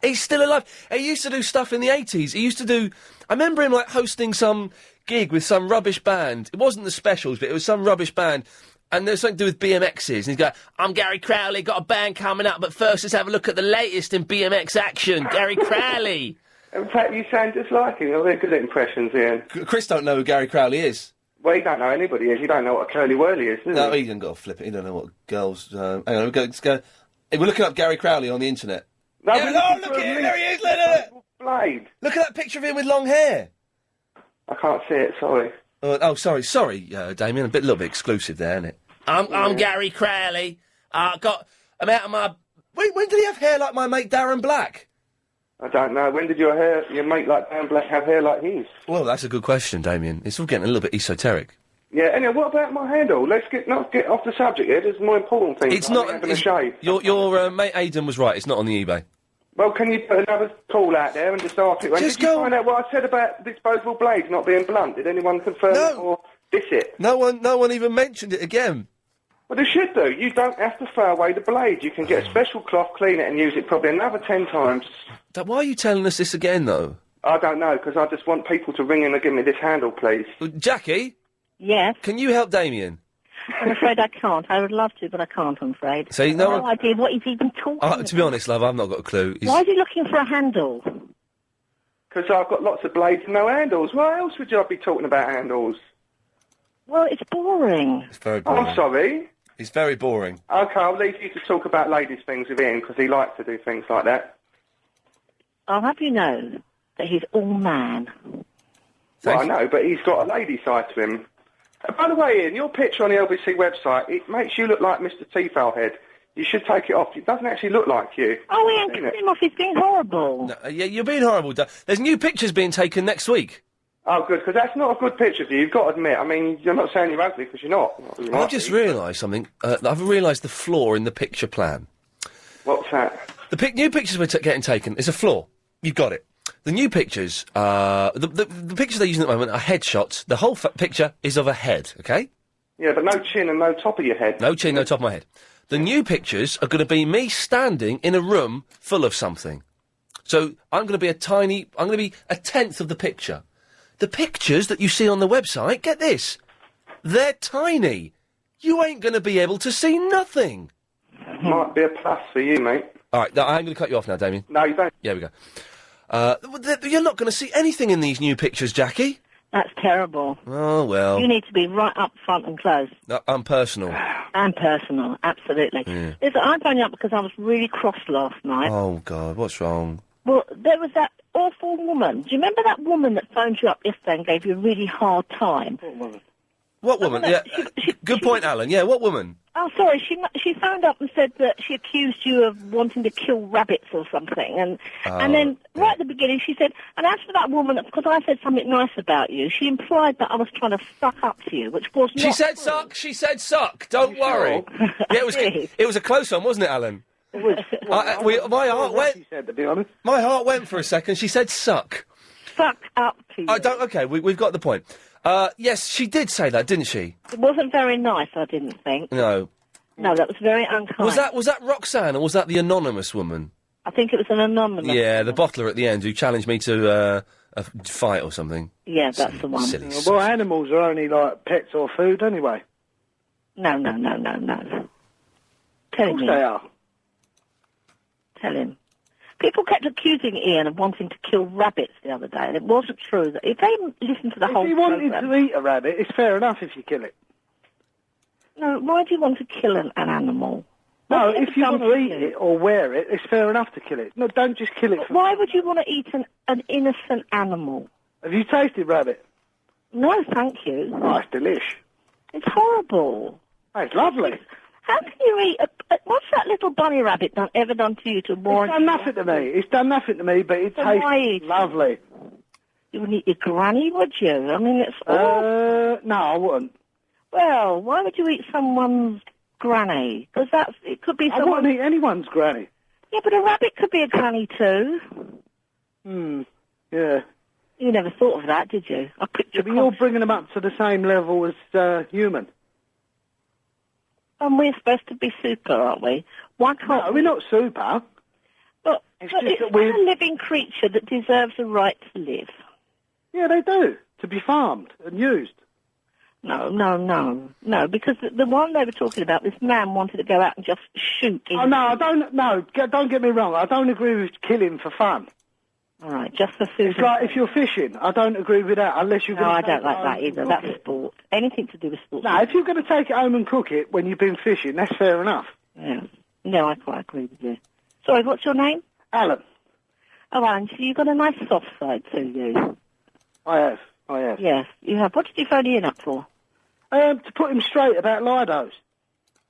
He's still alive. He used to do stuff in the 80s. He used to do... I remember him, like, hosting some gig with some rubbish band. It wasn't the Specials, but it was some rubbish band. And there was something to do with BMXs. And he's going, "I'm Gary Crowley, got a band coming up, but first let's have a look at the latest in BMX action. Gary Crowley." In fact, you sound just like him. You're very good at impressions, Ian. Chris don't know who Gary Crowley is. Well, you don't know anybody is. You don't know what a curly-whirly is, do you? No, he hasn't got to flip it. He don't know what girls... hang on, let's go... Hey, we're looking up Gary Crowley on the internet. No, Yeah, look at him, there he is, look at it! Blade. Look at that picture of him with long hair. I can't see it, sorry. Sorry, Damien, a little bit exclusive there, isn't it? I'm Gary Crowley. I'm out of my... When did he have hair like my mate Darren Black? I don't know. When did your mate like Darren Black have hair like his? Well, that's a good question, Damien. It's all getting a little bit esoteric. Yeah, anyway, what about my handle? Let's not get off the subject here. There's more important things. It's not... Having a shave. Your mate Aidan was right. It's not on the eBay. Well, can you put another call out there and just ask it? Did you find out what I said about disposable blades not being blunt? Did anyone confirm it or diss it? No one even mentioned it again. Well, they should do. You don't have to throw away the blade. You can get a special cloth, clean it and use it probably another 10 times. Why are you telling us this again, though? I don't know, because I just want people to ring in and give me this handle, please. Jackie? Yes? Can you help Damien? I'm afraid I can't. I would love to, but I can't, I'm afraid. So no idea what he's even talking about. To be honest, love, I've not got a clue. Why is he looking for a handle? Because I've got lots of blades and no handles. Why else would you be talking about handles? Well, it's boring. It's very boring. I'm sorry. It's very boring. OK, I'll leave you to talk about ladies' things with Ian, because he likes to do things like that. I'll have you know that he's all man. Well, I know, but he's got a lady side to him. By the way, Ian, your picture on the LBC website, it makes you look like Mr. Teefowlhead. You should take it off. It doesn't actually look like you. Oh, Ian, cut him off. He's being horrible. No, yeah, you're being horrible. There's new pictures being taken next week. Oh, good, because that's not a good picture of you. You've got to admit. I mean, you're not saying you're ugly, because you're not. I've just realised something. I've realised the flaw in the picture plan. What's that? The new pictures we're getting taken is a flaw. You've got it. The new pictures, the pictures they're using at the moment are headshots. The whole picture is of a head, okay? Yeah, but no chin and no top of your head. No chin, no top of my head. The new pictures are going to be me standing in a room full of something. So I'm going to be a tenth of the picture. The pictures that you see on the website, get this, they're tiny. You ain't going to be able to see nothing. Might be a plus for you, mate. All right, I'm going to cut you off now, Damien. No, you don't. Yeah, we go. You're not going to see anything in these new pictures, Jackie. That's terrible. Oh, well. You need to be right up front and close. I'm personal. And personal, absolutely. Yeah. Listen, I'm phoning up because I was really cross last night. Oh, God, what's wrong? Well, there was that awful woman. Do you remember that woman that phoned you up yesterday and gave you a really hard time? What woman? Yeah, good point, Alan. Yeah, what woman? Oh, sorry, she phoned up and said that she accused you of wanting to kill rabbits or something, and then right at the beginning she said, and as for that woman, because I said something nice about you, she implied that I was trying to suck up to you, which was not She said true. suck, she said suck, don't worry. Yeah, it was a close one, wasn't it, Alan? It was. My heart went. She said, to be honest. My heart went for a second, she said suck. Suck up to you. Okay, we've got the point. Yes, she did say that, didn't she? It wasn't very nice, I didn't think. No. No, that was very unkind. Was that Roxanne, or was that the anonymous woman? I think it was an anonymous. Yeah, the bottler at the end who challenged me to a fight or something. Yeah, that's the one. Silly Well, animals are only like pets or food anyway. No. Tell him. Of course they are. Tell him. People kept accusing Ian of wanting to kill rabbits the other day, and it wasn't true. If they listened to the whole If he wanted programme... to eat a rabbit, it's fair enough if you kill it. No, why do you want to kill an animal? No, What's if you want to done eat you? it or wear it, it's fair enough to kill it. No, don't just kill it. But why would you want to eat an innocent animal? Have you tasted rabbit? No, thank you. Oh, it's delish. It's horrible. Oh, it's lovely. How can you eat what's that little bunny rabbit ever done to you to warrant... It's done nothing to me. It's done nothing to me, but it Then why tastes eat it? lovely. You wouldn't eat your granny, would you? I mean, it's awful. No, I wouldn't. Well, why would you eat someone's granny? Because it could be I someone... wouldn't eat anyone's granny. Yeah, but a rabbit could be a granny too. Yeah. You never thought of that, did you? I picked But you're bringing them up to the same level as human. And we're supposed to be super, aren't we? Why can't No, we're not super. But It's it's just that we're... a living creature that deserves a right to live. Yeah, they do. To be farmed and used. No, because the one they were talking about, this man wanted to go out and just shoot. Oh, no, don't get me wrong. I don't agree with killing for fun. All right, just for food. It's like if you're fishing, I don't agree with that unless you're No, going I to don't like that either. That's sport. Anything to do with sport. No, if you're going to take it home and cook it when you've been fishing, that's fair enough. Yeah. No, I quite agree with you. Sorry, what's your name? Alan. Oh, Alan, so you've got a nice soft side to you. I have. Yes, you have. What did you phone Ian up for? To put him straight about Lidos.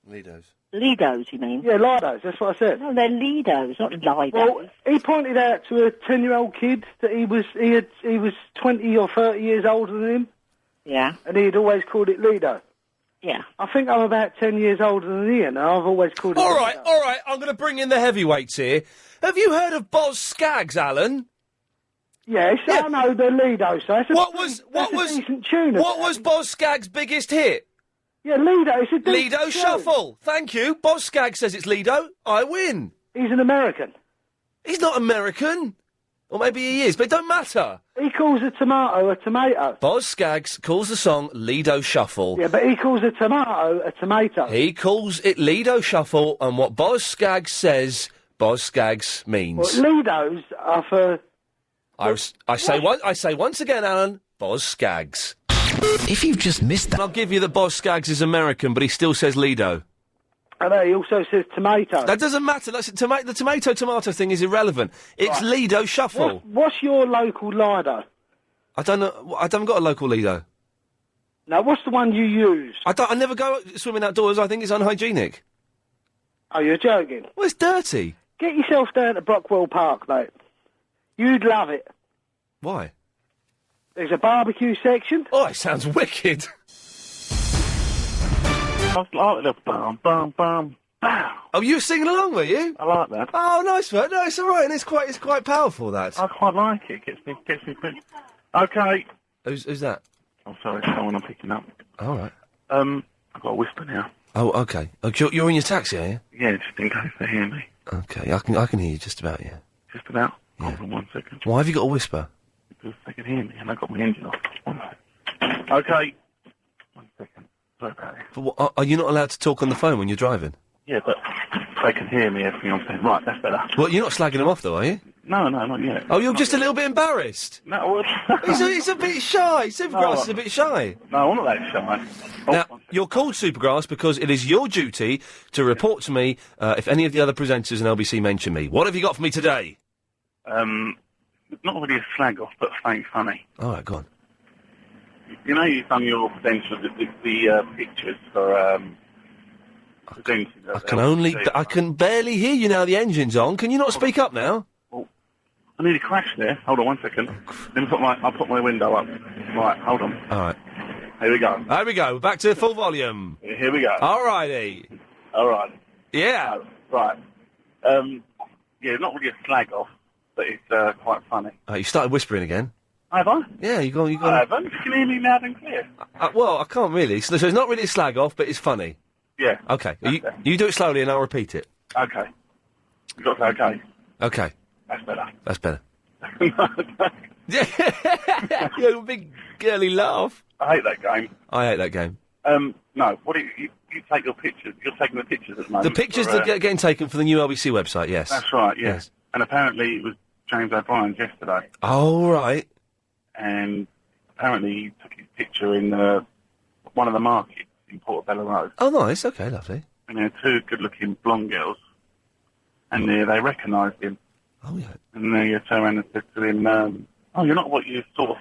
Lidos, you mean? Yeah, Lidos, that's what I said. No, they're Lidos, not Lidos. Well, he pointed out to a 10-year-old kid that he was 20 or 30 years older than him. Yeah. And he'd always called it Lido. Yeah. I think I'm about 10 years older than Ian, and I've always called it All Lido. right, I'm going to bring in the heavyweights here. Have you heard of Boz Scaggs, Alan? Yes, I know the Lido, so it's a decent tune. What was Boz Scaggs' biggest hit? Yeah, Lido, it's a decent Lido tune. Shuffle. Thank you. Boz Scaggs says it's Lido. I win. He's an American. He's not American. Or maybe he is, but it don't matter. He calls a tomato a tomato. Boz Scaggs calls the song Lido Shuffle. Yeah, but he calls a tomato a tomato. He calls it Lido Shuffle, and what Boz Scaggs says, Boz Scaggs means. Well, Lidos are for... I say once again, Alan, Boz Scaggs. If you've just missed that... I'll give you that Boz Scaggs is American, but he still says Lido. I know, he also says tomato. That doesn't matter. That's the tomato thing is irrelevant. It's Right. Lido Shuffle. What's your local Lido? I don't know. I haven't got a local Lido. Now, what's the one you use? I never go swimming outdoors. I think it's unhygienic. Oh, you're joking? Well, it's dirty. Get yourself down to Brockwell Park, mate. You'd love it. Why? There's a barbecue section. Oh, it sounds wicked. I like the bum, bum, bum, bow. Oh, you were singing along, were you? I like that. Oh, nice, mate. No, it's all right, and it's quite powerful. That. I quite like it. Gets me pretty... Okay. Who's that? I'm sorry, someone I'm picking up. All right. I've got a whisper now. Oh, okay. Oh, you're in your taxi, are you? Yeah, just in case they hear me. Okay, I can hear you just about. Yeah. Just about. Yeah. Hold on 1 second. Why have you got a whisper? Because they can hear me, and I got my engine off. 1 second. Okay. 1 second. Sorry about it. But what, are you not allowed to talk on the phone when you're driving? Yeah, but they can hear me, everything I'm saying. Right, that's better. Well, you're not slagging them off, though, are you? No, not yet. Oh, you're just a little bit embarrassed. No, he's a bit shy. Supergrass is a bit shy. No, I'm not that shy. Now, you're called Supergrass because it is your duty to report to me if any of the other presenters in LBC mention me. What have you got for me today? Not really a slag off, but something funny. All right, go on. You know, you've done your credentials, the pictures for presenters. I can barely hear you now. The engine's on. Can you not speak up now? I nearly crashed there. Hold on 1 second. Let me I'll put my window up. Right, hold on. All right. Here we go. There we go. Back to full volume. Here we go. All righty. All right. Yeah. Right. Yeah, not really a slag off, but it's quite funny. You started whispering again. Have I? Yeah, you got. I haven't. You can hear me loud and clear. Well, I can't really. So it's not really a slag off, but it's funny. Yeah. Okay. You do it slowly, and I'll repeat it. Okay. You got to say okay. Okay. That's better. That's better. Yeah, you had a big girly laugh. I hate that game. I hate that game. No. What do you take your pictures? You're taking the pictures at the moment. The pictures that are getting taken for the new LBC website. Yes. That's right. Yes. And apparently it was James O'Brien's yesterday. Oh right. And apparently he took his picture in one of the markets in Portobello Road. Oh, nice. Okay, lovely. And there were two good-looking blonde girls. And they recognised him. Oh, yeah. And they turned around and said to him, oh, you're not what you sort of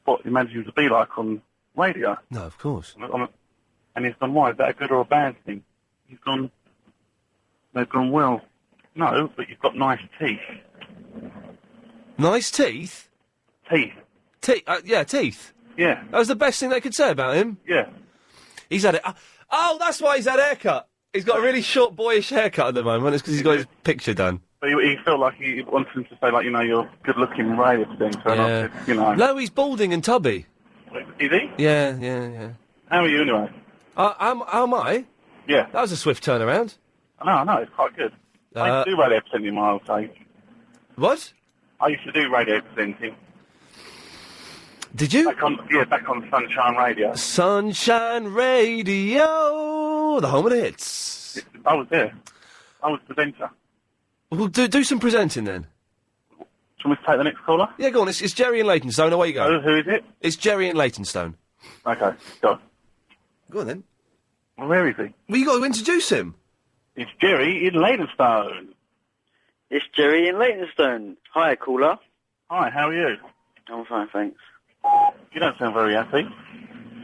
what you imagine you to be like on radio. No, of course. And he's gone, why, is that a good or a bad thing? They've gone, well, no, but you've got nice teeth. Nice teeth? Teeth. Yeah, teeth. Yeah. That was the best thing they could say about him? Yeah. He's had it. Oh, that's why he's had a haircut. He's got a really short, boyish haircut at the moment. It's because he's got his picture done. But he felt like he wanted him to say, like, you're good-looking radio presenter. Yeah. And I said, No, he's balding and tubby. Is he? Yeah. How are you, anyway? How am I? Yeah. That was a swift turnaround. I know, it's quite good. I used to do radio presenting my old days. What? I used to do radio presenting. Did you? Back on Sunshine Radio. Sunshine Radio, the home of the hits. I was there. I was presenter. Well, do some presenting then. Shall we take the next caller? Yeah, go on. It's Jerry in Leytonstone. Away you go. Who is it? It's Jerry in Leytonstone. Okay, go. Go on then. Well, where is he? Well, you got to introduce him. It's Jerry in Leytonstone. It's Jerry in Leytonstone. Hi, caller. Hi, how are you? I'm fine, thanks. You don't sound very happy.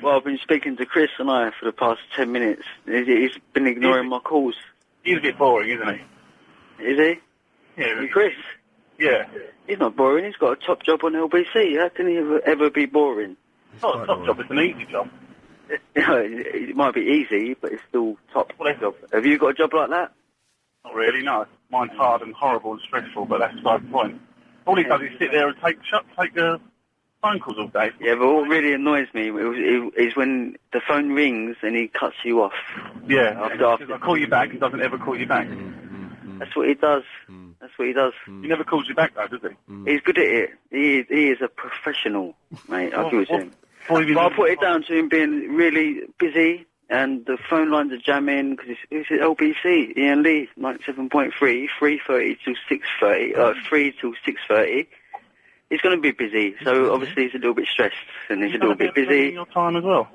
Well, I've been speaking to Chris and I for the past 10 minutes. He's been ignoring my calls. He's a bit boring, isn't he? Is he? Yeah. Chris? Yeah. He's not boring. He's got a top job on LBC. How can he ever be boring? It's not a top job, it's an easy job. It might be easy, but it's still top job. Have you got a job like that? Not really, no. Mine's hard and horrible and stressful, but that's beside the point. All he does is sit there and take phone calls all day. Yeah, but what really annoys me is when the phone rings and he cuts you off. Yeah, after I call you back, he doesn't ever call you back. That's what he does. That's what he does. He never calls you back, though, does he? He's good at it. He is a professional, mate. I agree with him. But I'll put it down to him being really busy and the phone lines are jamming because it's at LBC, Ian Lee, 97.3, 3:30 till 6:30, 3 till 6:30. He's going to be busy, so obviously he's a little bit stressed and he's a little bit busy. In your time as well.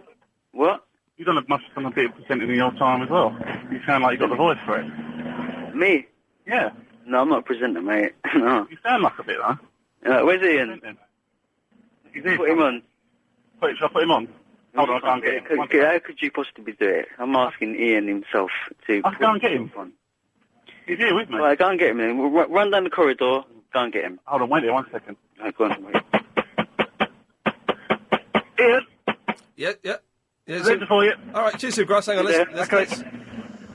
What? You must have done a bit of presenting in your time as well. You sound like you got the voice for it. Me? Yeah. No, I'm not a presenter, mate. No. You sound like a bit, though. Where's Ian? He's here. Put him on. Shall I put him on? Hold on, I can't get him. How could you possibly do it? I'm asking Ian himself to... I can go and get him. He's here with me. Right, go and get him then. Run down the corridor, go and get him. Hold on, wait there 1 second. Right, go on, wait. Ian? Yeah. Ready for you. All right, cheers, Supergrass. Hang on, let's... Okay.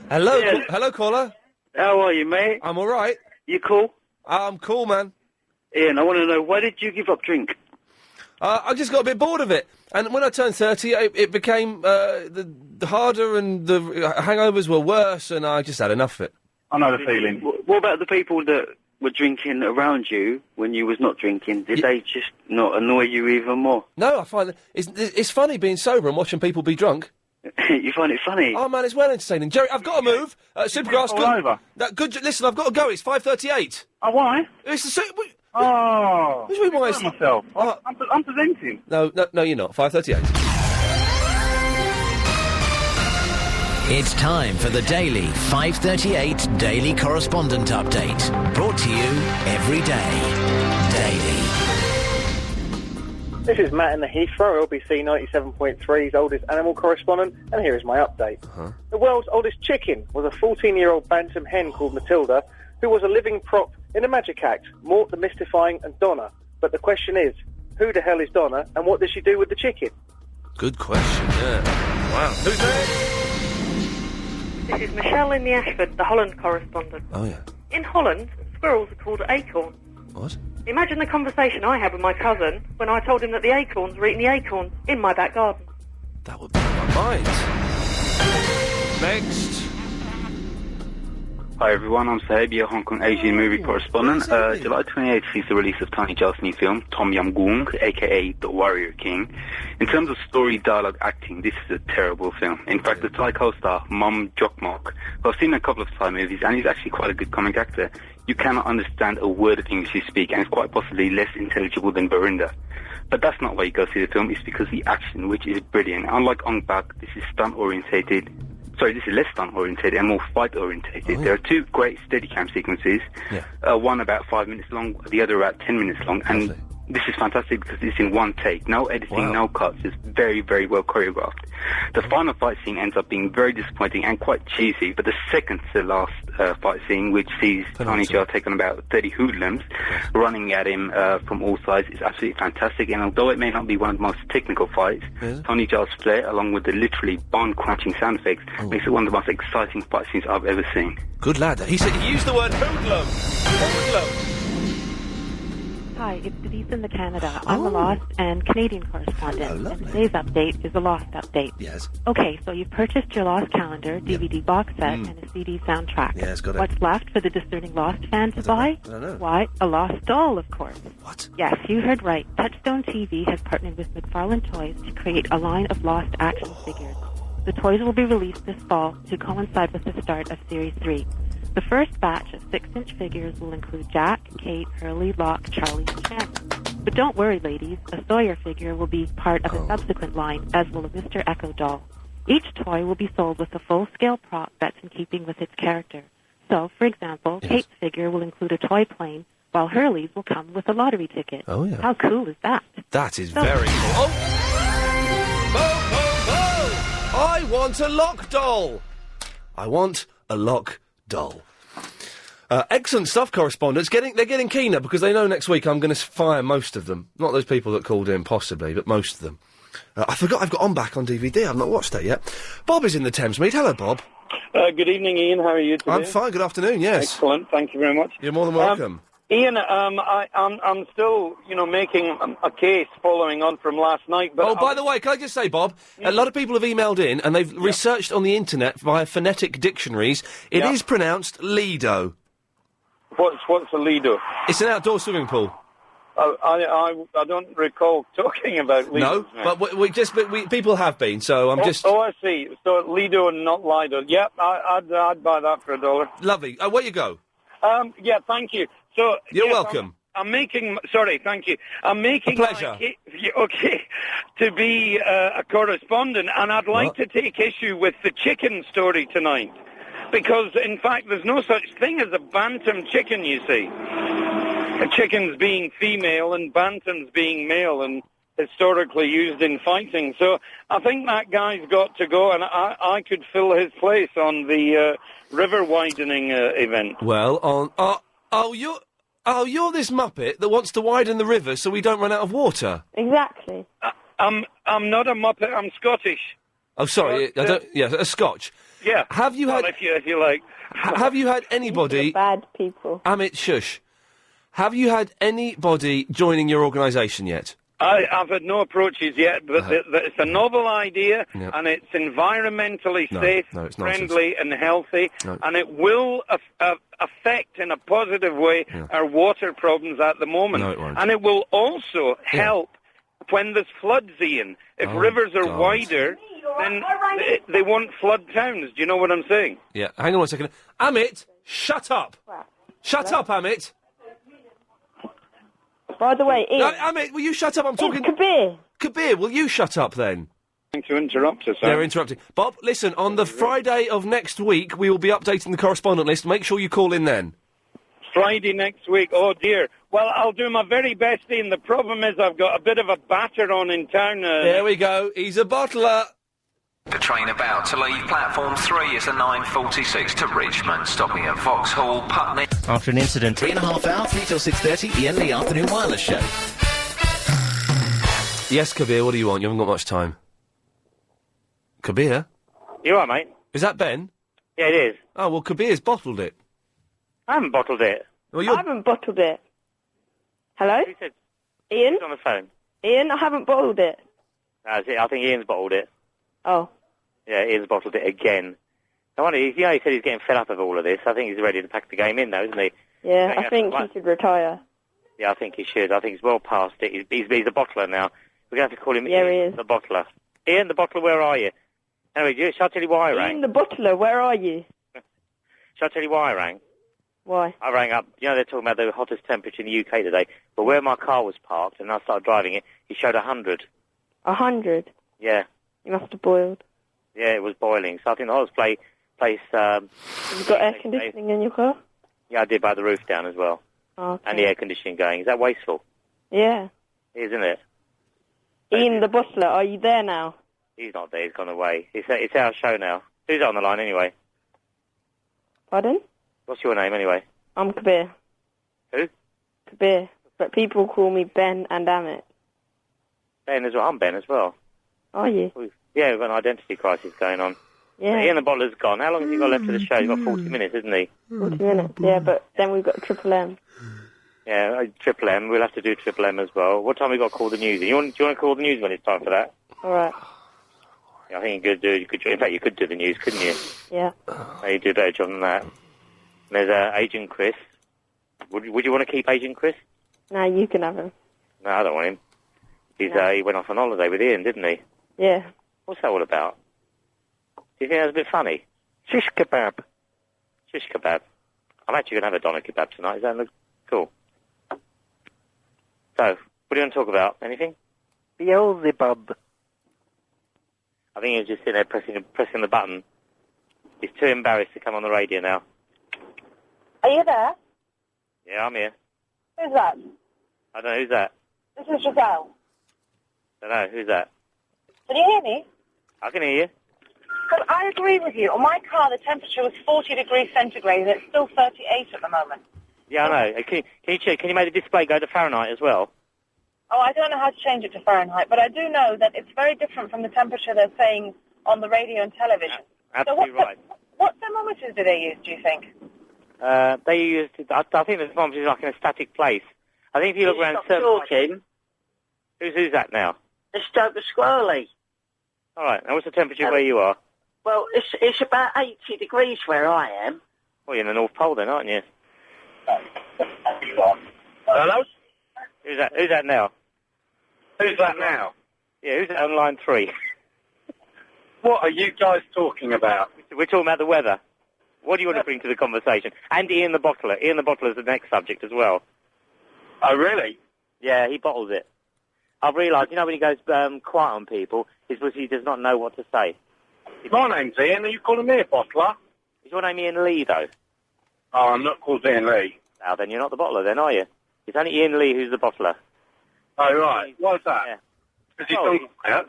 Hello, Yeah. hello, caller. How are you, mate? I'm all right. You cool? I'm cool, man. Ian, I want to know, why did you give up drink? I just got a bit bored of it. And when I turned 30, it became the harder and the hangovers were worse, and I just had enough of it. I know the feeling. What about the people that were drinking around you when you was not drinking? Did they just not annoy you even more? No, I find that it's funny being sober and watching people be drunk. You find it funny? Oh, man, it's well entertaining. Jerry, I've got to move. Supergrass, All over. Listen, I've got to go. It's 5:38. Oh, why? It's the same... Oh, What do you mean, why is... myself. I'm presenting. No, you're not. 5:38. It's time for the daily 5:38 Daily Correspondent Update. Brought to you every day. Daily. This is Matt in the Heathrow, LBC 97.3's oldest animal correspondent, and here is my update. The world's oldest chicken was a 14-year-old bantam hen called Matilda, who was a living prop in a magic act, Mort the Mystifying and Donna. But the question is, who the hell is Donna, and what does she do with the chicken? Good question, yeah. Wow. Who's there? This is Michelle in the Ashford, the Holland correspondent. Oh, yeah. In Holland, squirrels are called acorns. What? Imagine the conversation I had with my cousin when I told him that the acorns were eating the acorns in my back garden. That would blow my mind. Next. Hi everyone, I'm Sahib, your Hong Kong Asian movie correspondent. July 28th sees the release of Tony Jaa's new film, Tom Yam Goong, aka The Warrior King. In terms of story, dialogue, acting, this is a terrible film. In fact, the Thai co-star, Mom Jokmok, who I've seen a couple of Thai movies, and he's actually quite a good comic actor. You cannot understand a word of English you speak, and it's quite possibly less intelligible than Barinda. But that's not why you go see the film. It's because the action, which is brilliant. Unlike Ong Bak, this is stunt-orientated. Sorry, this is less stunt-orientated and more fight-orientated. There are two great Steadicam sequences. One about 5 minutes long, the other about 10 minutes long. And this is fantastic because it's in one take. No editing, no cuts. It's very, very well choreographed. The final fight scene ends up being very disappointing and quite cheesy, but the second to last fight scene, which sees Tony Jaa take on about 30 hoodlums running at him from all sides, is absolutely fantastic. And although it may not be one of the most technical fights, Tony Jaa's flair, along with the literally bone-crunching sound effects, makes it one of the most exciting fight scenes I've ever seen. Good lad. He said he used the word hoodlum. Hoodlum. Hi, it's Denise in Canada. I'm a Lost and Canadian correspondent. And today's update is a Lost update. Yes. Okay, so you've purchased your Lost calendar, DVD box set, and a CD soundtrack. Yes, got it. What's left for the discerning Lost fan to buy? I don't know. Why, a Lost doll, of course. What? Yes, you heard right. Touchstone TV has partnered with McFarlane Toys to create a line of Lost action figures. The toys will be released this fall to coincide with the start of Series 3. The first batch of 6-inch figures will include Jack, Kate, Hurley, Locke, Charlie, and Shannon. But don't worry, ladies. A Sawyer figure will be part of a subsequent line, as will a Mr. Echo doll. Each toy will be sold with a full-scale prop that's in keeping with its character. So, for example, Kate's figure will include a toy plane, while Hurley's will come with a lottery ticket. Oh, yeah. How cool is that? That is very cool. I want a lock doll. I want a lock doll. Excellent stuff, correspondents. They're getting keener because they know next week I'm going to fire most of them. Not those people that called in, possibly, but most of them. I forgot I've got On back on DVD. I've not watched that yet. Bob is in the Thamesmead. Hello, Bob. Good evening, Ian. How are you today? I'm fine. Good afternoon. Yes. Excellent. Thank you very much. You're more than welcome. Ian, I'm still, making a case following on from last night. But by the way, can I just say, Bob, a lot of people have emailed in and they've researched on the internet via phonetic dictionaries. It is pronounced Lido. What's a Lido? It's an outdoor swimming pool. I don't recall talking about Lido. No, but people have been, so I'm just... Oh, I see. So Lido and not Lido. Yep, I'd buy that for $1. Lovely. Where you go? Yeah, thank you. So You're welcome. I'm making... Sorry, thank you. I'm making... A pleasure. To be a correspondent, and I'd like to take issue with the chicken story tonight. Because, in fact, there's no such thing as a bantam chicken, you see. Chickens being female and bantams being male and historically used in fighting. So I think that guy's got to go, and I could fill his place on the river widening event. Well, you're this muppet that wants to widen the river so we don't run out of water. Exactly. I'm not a muppet. I'm Scottish. Oh, sorry. A Scotch. Yeah. Have you had? If you like. Have you had anybody? Bad people. Amit, shush. Have you had anybody joining your organisation yet? I've had no approaches yet, but it's a novel idea, and it's environmentally safe, friendly, and healthy, and it will affect in a positive way our water problems at the moment. No, it won't. And it will also help when there's floods, Ian. If rivers are wider, then they won't flood towns. Do you know what I'm saying? Yeah. Hang on one second. Amit, shut up. Shut up, Amit. By the way, Ian... Amit, will you shut up? I'm talking... Kabir. Kabir, will you shut up then? To interrupt us. They're interrupting. Bob, listen, on the Friday of next week, we will be updating the correspondent list. Make sure you call in then. Friday next week, oh dear. Well, I'll do my very best, Ian. The problem is I've got a bit of a batter on in town. There we go. He's a bottler. The train about to leave platform 3 is a 9:46 to Richmond, stopping at Vauxhall, Putney. After an incident, 3.5 hours, 3 till 6:30, Ian Lee Afternoon Wireless Show. Yes, Kabir, what do you want? You haven't got much time. Kabir? You all right, mate? Is that Ben? Yeah, it is. Oh, well, Kabir's bottled it. I haven't bottled it. Well, I haven't bottled it. Hello? Who said? Ian? Who's on the phone? Ian, I haven't bottled it. I think Ian's bottled it. Oh. Yeah, Ian's bottled it again. I wonder, he said he's getting fed up of all of this. I think he's ready to pack the game in, though, isn't he? Yeah, I think he should retire. Yeah, I think he should. I think he's well past it. He's a bottler now. We're going to have to call him Yeah, Ian, he is. the bottler. Ian, the bottler, where are you? Anyway, shall I tell you why I rang? Ian the butler, where are you? Shall I tell you why I rang? Why? I rang up. You know, they're talking about the hottest temperature in the UK today. But where my car was parked, and I started driving it, it showed 100. 100? Yeah. You must have boiled. Yeah, it was boiling. So I think the hottest place... You've got air conditioning in your car? Yeah, I did by the roof down as well. Okay. And the air conditioning going. Is that wasteful? Yeah. It is, isn't it? Ian the butler, are you there now? He's not there. He's gone away. It's our show now. Who's on the line anyway? Pardon? What's your name anyway? I'm Kabir. Who? Kabir. But people call me Ben and Amit. Ben as well. I'm Ben as well. Are you? Yeah, we've got an identity crisis going on. Yeah. Ian the butler's gone. How long has he got left of the show? He's got 40 minutes, isn't he? 40 minutes, yeah, but then we've got Triple M. Yeah, Triple M. We'll have to do Triple M as well. What time we got to call the news? Do you want to call the news when it's time for that? All right. Yeah, I think you could do. In fact, you could do the news, couldn't you? Yeah. You do a better job than that. And there's Agent Chris. Would you want to keep Agent Chris? No, you can have him. No, I don't want him. He went off on holiday with Ian, didn't he? Yeah. What's that all about? Do you think that was a bit funny? Shish kebab. Shish kebab. I'm actually going to have a doner kebab tonight. Does that look cool? So, what do you want to talk about? Anything? Beelzebub. I think he's just sitting there pressing the button. He's too embarrassed to come on the radio now. Are you there? Yeah, I'm here. Who's that? I don't know, who's that? This is Giselle. I don't know, who's that? Can you hear me? I can hear you. Because I agree with you. On my car, the temperature was 40 degrees centigrade, and it's still 38 at the moment. Yeah, I know. Can you make the display go to Fahrenheit as well? Oh, I don't know how to change it to Fahrenheit, but I do know that it's very different from the temperature they're saying on the radio and television. Absolutely right. What thermometers do they use, do you think? They used... I think the thermometer is like in a static place. I think if you look around... talking. Who's that now? It's Stoker Squirrely. All right, and what's the temperature where you are? Well, it's about 80 degrees where I am. Well, you're in the North Pole then, aren't you? Hello? Who's that now? Who's that now? Yeah, who's that on line 3? What are you guys talking about? We're talking about the weather. What do you want to bring to the conversation? And Ian the bottler. Ian the bottler is the next subject as well. Oh, really? Yeah, he bottles it. I've realised, when he goes quiet on people, it's because he does not know what to say. My name's Ian. Are you calling me a bottler? Is your name Ian Lee, though? Oh, I'm not called Ian Lee. Now, then you're not the bottler, then, are you? It's only Ian Lee who's the bottler. Oh, right. Why's that? Yeah. Because he's gone quiet.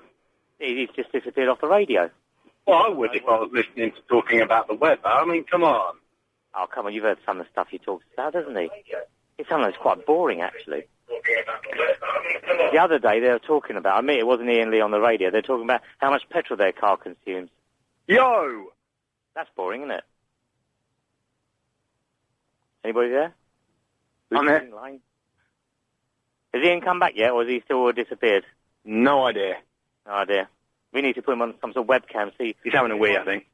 He's just disappeared off the radio. Well, I would if I was listening to talking about the weather. I mean, come on. Oh, come on, you've heard some of the stuff he talks about, hasn't he? It's sometimes quite boring, actually. The other day they were talking about, it wasn't Ian Lee on the radio, they were talking about how much petrol their car consumes. Yo! That's boring, isn't it? Anybody there? I'm there. Has Ian come back yet, or has he still disappeared? No idea. No idea. We need to put him on some sort of webcam, see... He's having a wee, I think.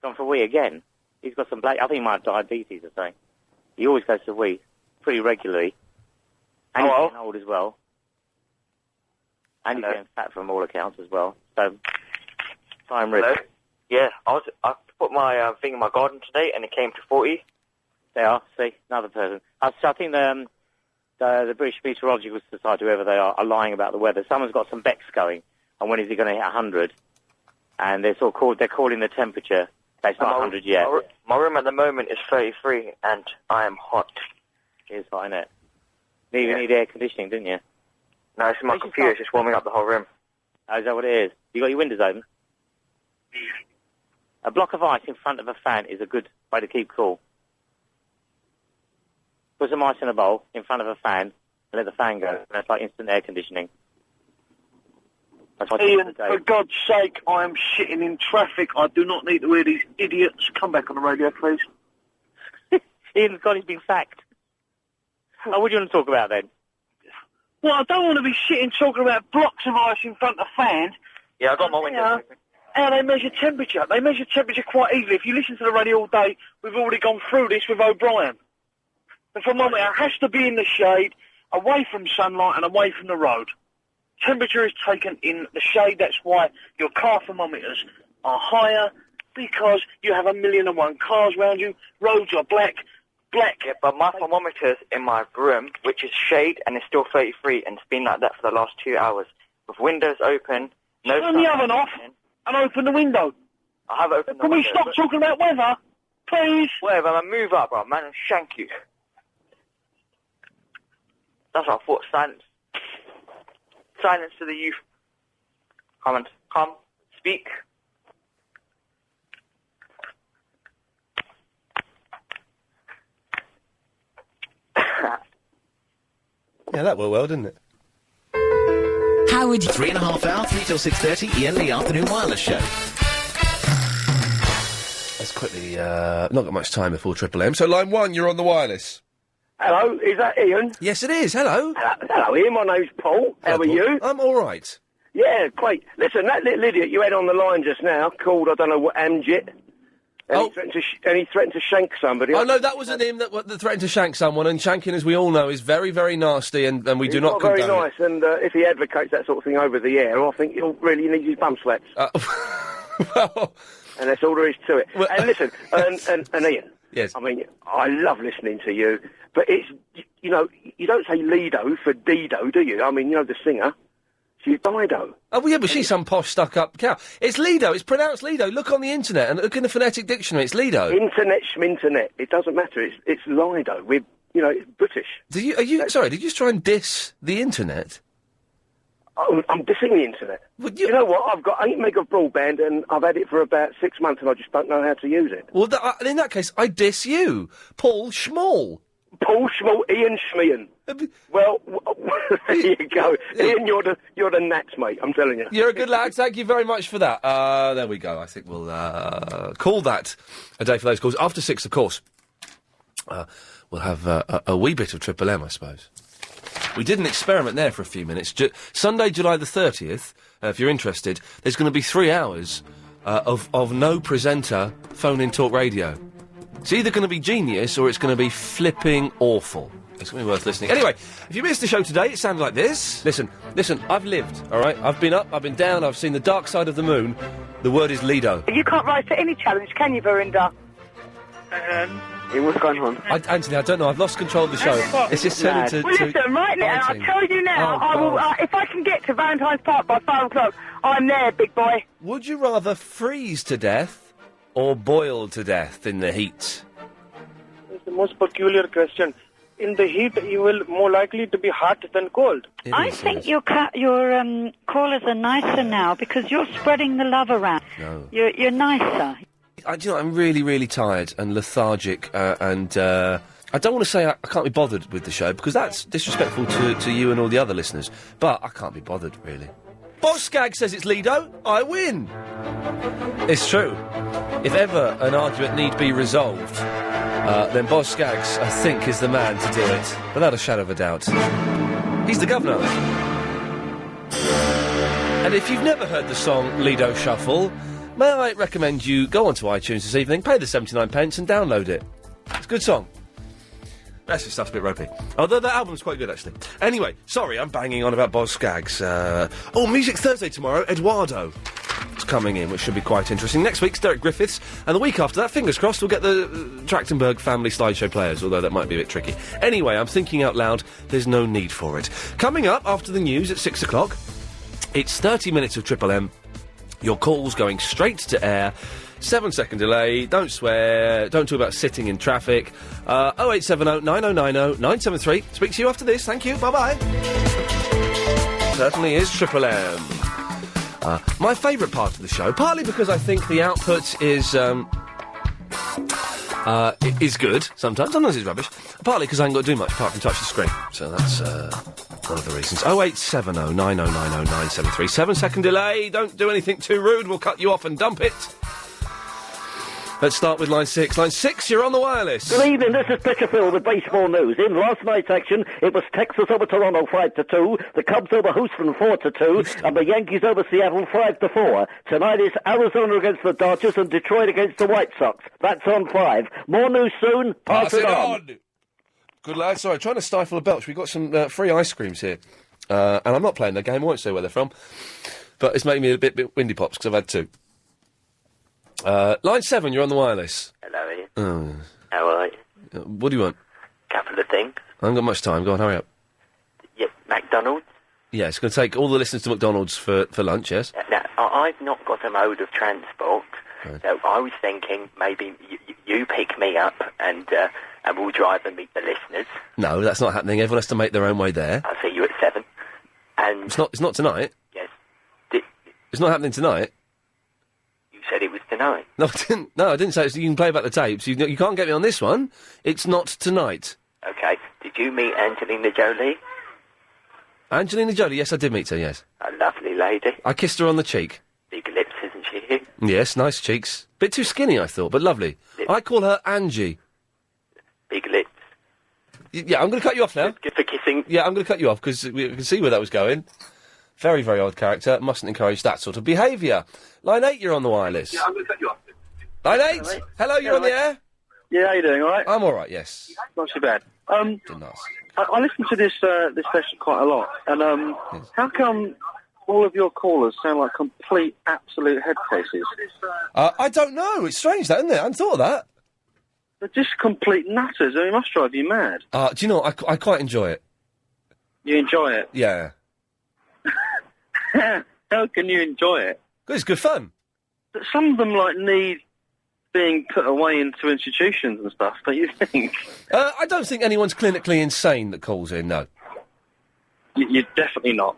Gone for a wee again? He's got some I think he might have diabetes or something. He always goes to wee, pretty regularly. And he's getting old as well. And he's getting fat from all accounts as well. So, time risk. Hello? Yeah, I put my thing in my garden today, and it came to 40. They are, see, another person. So I think the British Meteorological Society, whoever they are lying about the weather. Someone's got some bets going on when is he going to hit 100. And they're calling the temperature. It's not 100 yet. My room at the moment is 33, and I am hot. It's hot, isn't it? You need air conditioning, didn't you? No, it's in my computer. It's just warming up the whole room. Oh, is that what it is? You got your windows open? A block of ice in front of a fan is a good way to keep cool. Put some ice in a bowl in front of a fan and let the fan go. And that's like instant air conditioning. Ian, for God's sake, I am shitting in traffic. I do not need to hear these idiots. Come back on the radio, please. Ian's got he's been sacked. Oh, what do you want to talk about then? Well, I don't want to be shitting talking about blocks of ice in front of fans. Yeah, I got my windows open. How they measure temperature. They measure temperature quite easily. If you listen to the radio all day, we've already gone through this with O'Brien. The thermometer has to be in the shade, away from sunlight and away from the road. Temperature is taken in the shade. That's why your car thermometers are higher, because you have 1,000,001 cars around you. Roads are black. black. Yeah, but my thermometer's in my room, which is shade, and it's still 33, and it's been like that for the last 2 hours. With windows open, no Turn the oven off and open the window. I have opened the Can window. we stop talking about weather, please? Whatever, man, move up, bro. Man, I'll shank you. That's what I thought. Silence. Silence to the youth. Come, speak. Yeah, that worked well, didn't it? How would you... 3.5 hours, 3 till 6:30, Ian Lee Afternoon Wireless Show. Let's quickly, not got much time before Triple M. So, line 1, you're on the wireless. Hello, is that Ian? Yes, it is. Hello. Hello, Ian. My name's Paul. How are you? I'm all right. Yeah, great. Listen, that little idiot you had on the line just now called, I don't know what, Amjit. And he threatened to shank somebody. Oh, no, that wasn't him that threatened to shank someone, and shanking, as we all know, is very, very nasty, and we do not condone very nice, and if he advocates that sort of thing over the air, I think he'll really need his bum slaps. Well... And that's all there is to it. Well, and listen, and Ian. Yes. I mean, I love listening to you, but it's, you know, you don't say Lido for Dido, do you? I mean, you know the singer. She's Dido. Oh, well, yeah, but she's some posh, stuck-up cow. It's Lido. It's pronounced Lido. Look on the internet and look in the phonetic dictionary. It's Lido. Internet schminternet. It doesn't matter. It's Lido. We're, you know, it's British. Did you just try and diss the internet? Oh, I'm dissing the internet. You know what? I've got 8 meg of broadband and I've had it for about 6 months and I just don't know how to use it. Well, in that case, I diss you. Paul Schmall. Paul Schmall, Ian Schmean. Well, there you go. Ian, you're the nats, mate, I'm telling you. You're a good lad. Thank you very much for that. There we go. I think we'll call that a day for those calls. After 6, of course, we'll have a wee bit of Triple M, I suppose. We did an experiment there for a few minutes. Sunday, July the 30th, if you're interested, there's going to be 3 hours of no presenter phone-in talk radio. It's either going to be genius or it's going to be flipping awful. It's going to be worth listening. Anyway, if you missed the show today, it sounded like this. Listen, I've lived, all right? I've been up, I've been down, I've seen the dark side of the moon. The word is Lido. You can't rise to any challenge, can you, Verinda? What's going on? Anthony, I don't know. I've lost control of the show. It's just turned into... Well, listen, right now, I'll tell you now, I will, if I can get to Valentine's Park by 5 o'clock, I'm there, big boy. Would you rather freeze to death or boil to death in the heat? It's the most peculiar question. In the heat, you will more likely to be hot than cold. I think your callers are nicer now because you're spreading the love around. No. You're nicer. Do you know, I'm really, really tired and lethargic, and I don't want to say I can't be bothered with the show, because that's disrespectful to you and all the other listeners, but I can't be bothered, really. Boss Skag says it's Lido, I win! It's true. If ever an argument need be resolved, then Boss Skaggs, I think, is the man to do it, without a shadow of a doubt. He's the governor. And if you've never heard the song Lido Shuffle, may I recommend you go onto iTunes this evening, pay the 79 pence and download it. It's a good song. The rest of the stuff's a bit ropey. Although that album's quite good, actually. Anyway, sorry, I'm banging on about Boz Skaggs. Music Thursday tomorrow, Eduardo is coming in, which should be quite interesting. Next week's Derek Griffiths, and the week after that, fingers crossed, we'll get the Trachtenberg family slideshow players, although that might be a bit tricky. Anyway, I'm thinking out loud, there's no need for it. Coming up after the news at 6 o'clock, it's 30 minutes of Triple M. Your calls going straight to air. 7-second delay. Don't swear. Don't talk about sitting in traffic. 0870 9090 973. Speak to you after this. Thank you. Bye-bye. Certainly is Triple M. My favourite part of the show, partly because I think the output is good sometimes. Sometimes it's rubbish. Partly because I ain't got to do much apart from touch the screen. So that's one of the reasons. 0870 9090 973. 7-second delay. Don't do anything too rude. We'll cut you off and dump it. Let's start with line 6. Line 6, you're on the wireless. Good evening, this is Pitcher Phil with baseball news. In last night's action, it was Texas over Toronto 5-2, the Cubs over Houston 4-2, and the Yankees over Seattle 5-4. Tonight is Arizona against the Dodgers and Detroit against the White Sox. That's on 5. More news soon. Pass it on. Good lad. Sorry, trying to stifle a belch. We've got some free ice creams here. And I'm not playing the game. I won't say where they're from. But it's making me a bit windy pops because I've had 2. Line 7, you're on the wireless. Hello, Ian. Oh. How are you? What do you want? Couple of things. I haven't got much time. Go on, hurry up. Yeah, McDonald's. Yeah, it's going to take all the listeners to McDonald's for lunch, yes? Now, I've not got a mode of transport, so I was thinking maybe you pick me up and we'll drive and meet the listeners. No, that's not happening. Everyone has to make their own way there. I'll see you at 7. And It's not tonight. Yes. It's not happening tonight. You said it was tonight. No, I didn't. No, I didn't say it. You can play back the tapes. You can't get me on this one. It's not tonight. Okay. Did you meet Angelina Jolie? Angelina Jolie, yes, I did meet her, yes. A lovely lady. I kissed her on the cheek. Big lips, isn't she? Yes, nice cheeks. Bit too skinny, I thought, but lovely. I call her Angie. Big lips. Yeah, I'm going to cut you off now. Good for kissing. Yeah, I'm going to cut you off, because we can see where that was going. Very, very odd character. Mustn't encourage that sort of behaviour. Line 8, you're on the wireless. Yeah, I'm going to cut you off. Line 8! Hello, you're on the air? Yeah, how you doing, all right? I'm all right, yes. Not too bad. I listen to this station quite a lot, and how come all of your callers sound like complete, absolute head cases? I don't know. It's strange, that, isn't it? I hadn't thought of that. They're just complete nutters. I mean, it must drive you mad. Do you know what? I quite enjoy it. You enjoy it? Yeah. How can you enjoy it? It's good fun. But some of them, need being put away into institutions and stuff, don't you think? I don't think anyone's clinically insane that calls in, no. You're definitely not.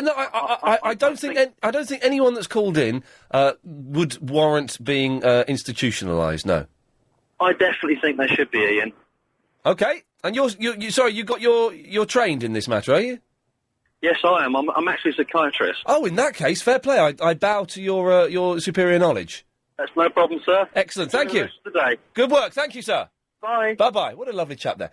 No, I don't think I don't think anyone that's called in would warrant being institutionalised. No. I definitely think they should be, Ian. Okay, and you're trained in this matter, are you? Yes, I am. I'm actually a psychiatrist. Oh, in that case, fair play. I bow to your superior knowledge. That's no problem, sir. Excellent, thank you. Enjoy the rest of the day. Good work, thank you, sir. Bye. Bye-bye. What a lovely chap there.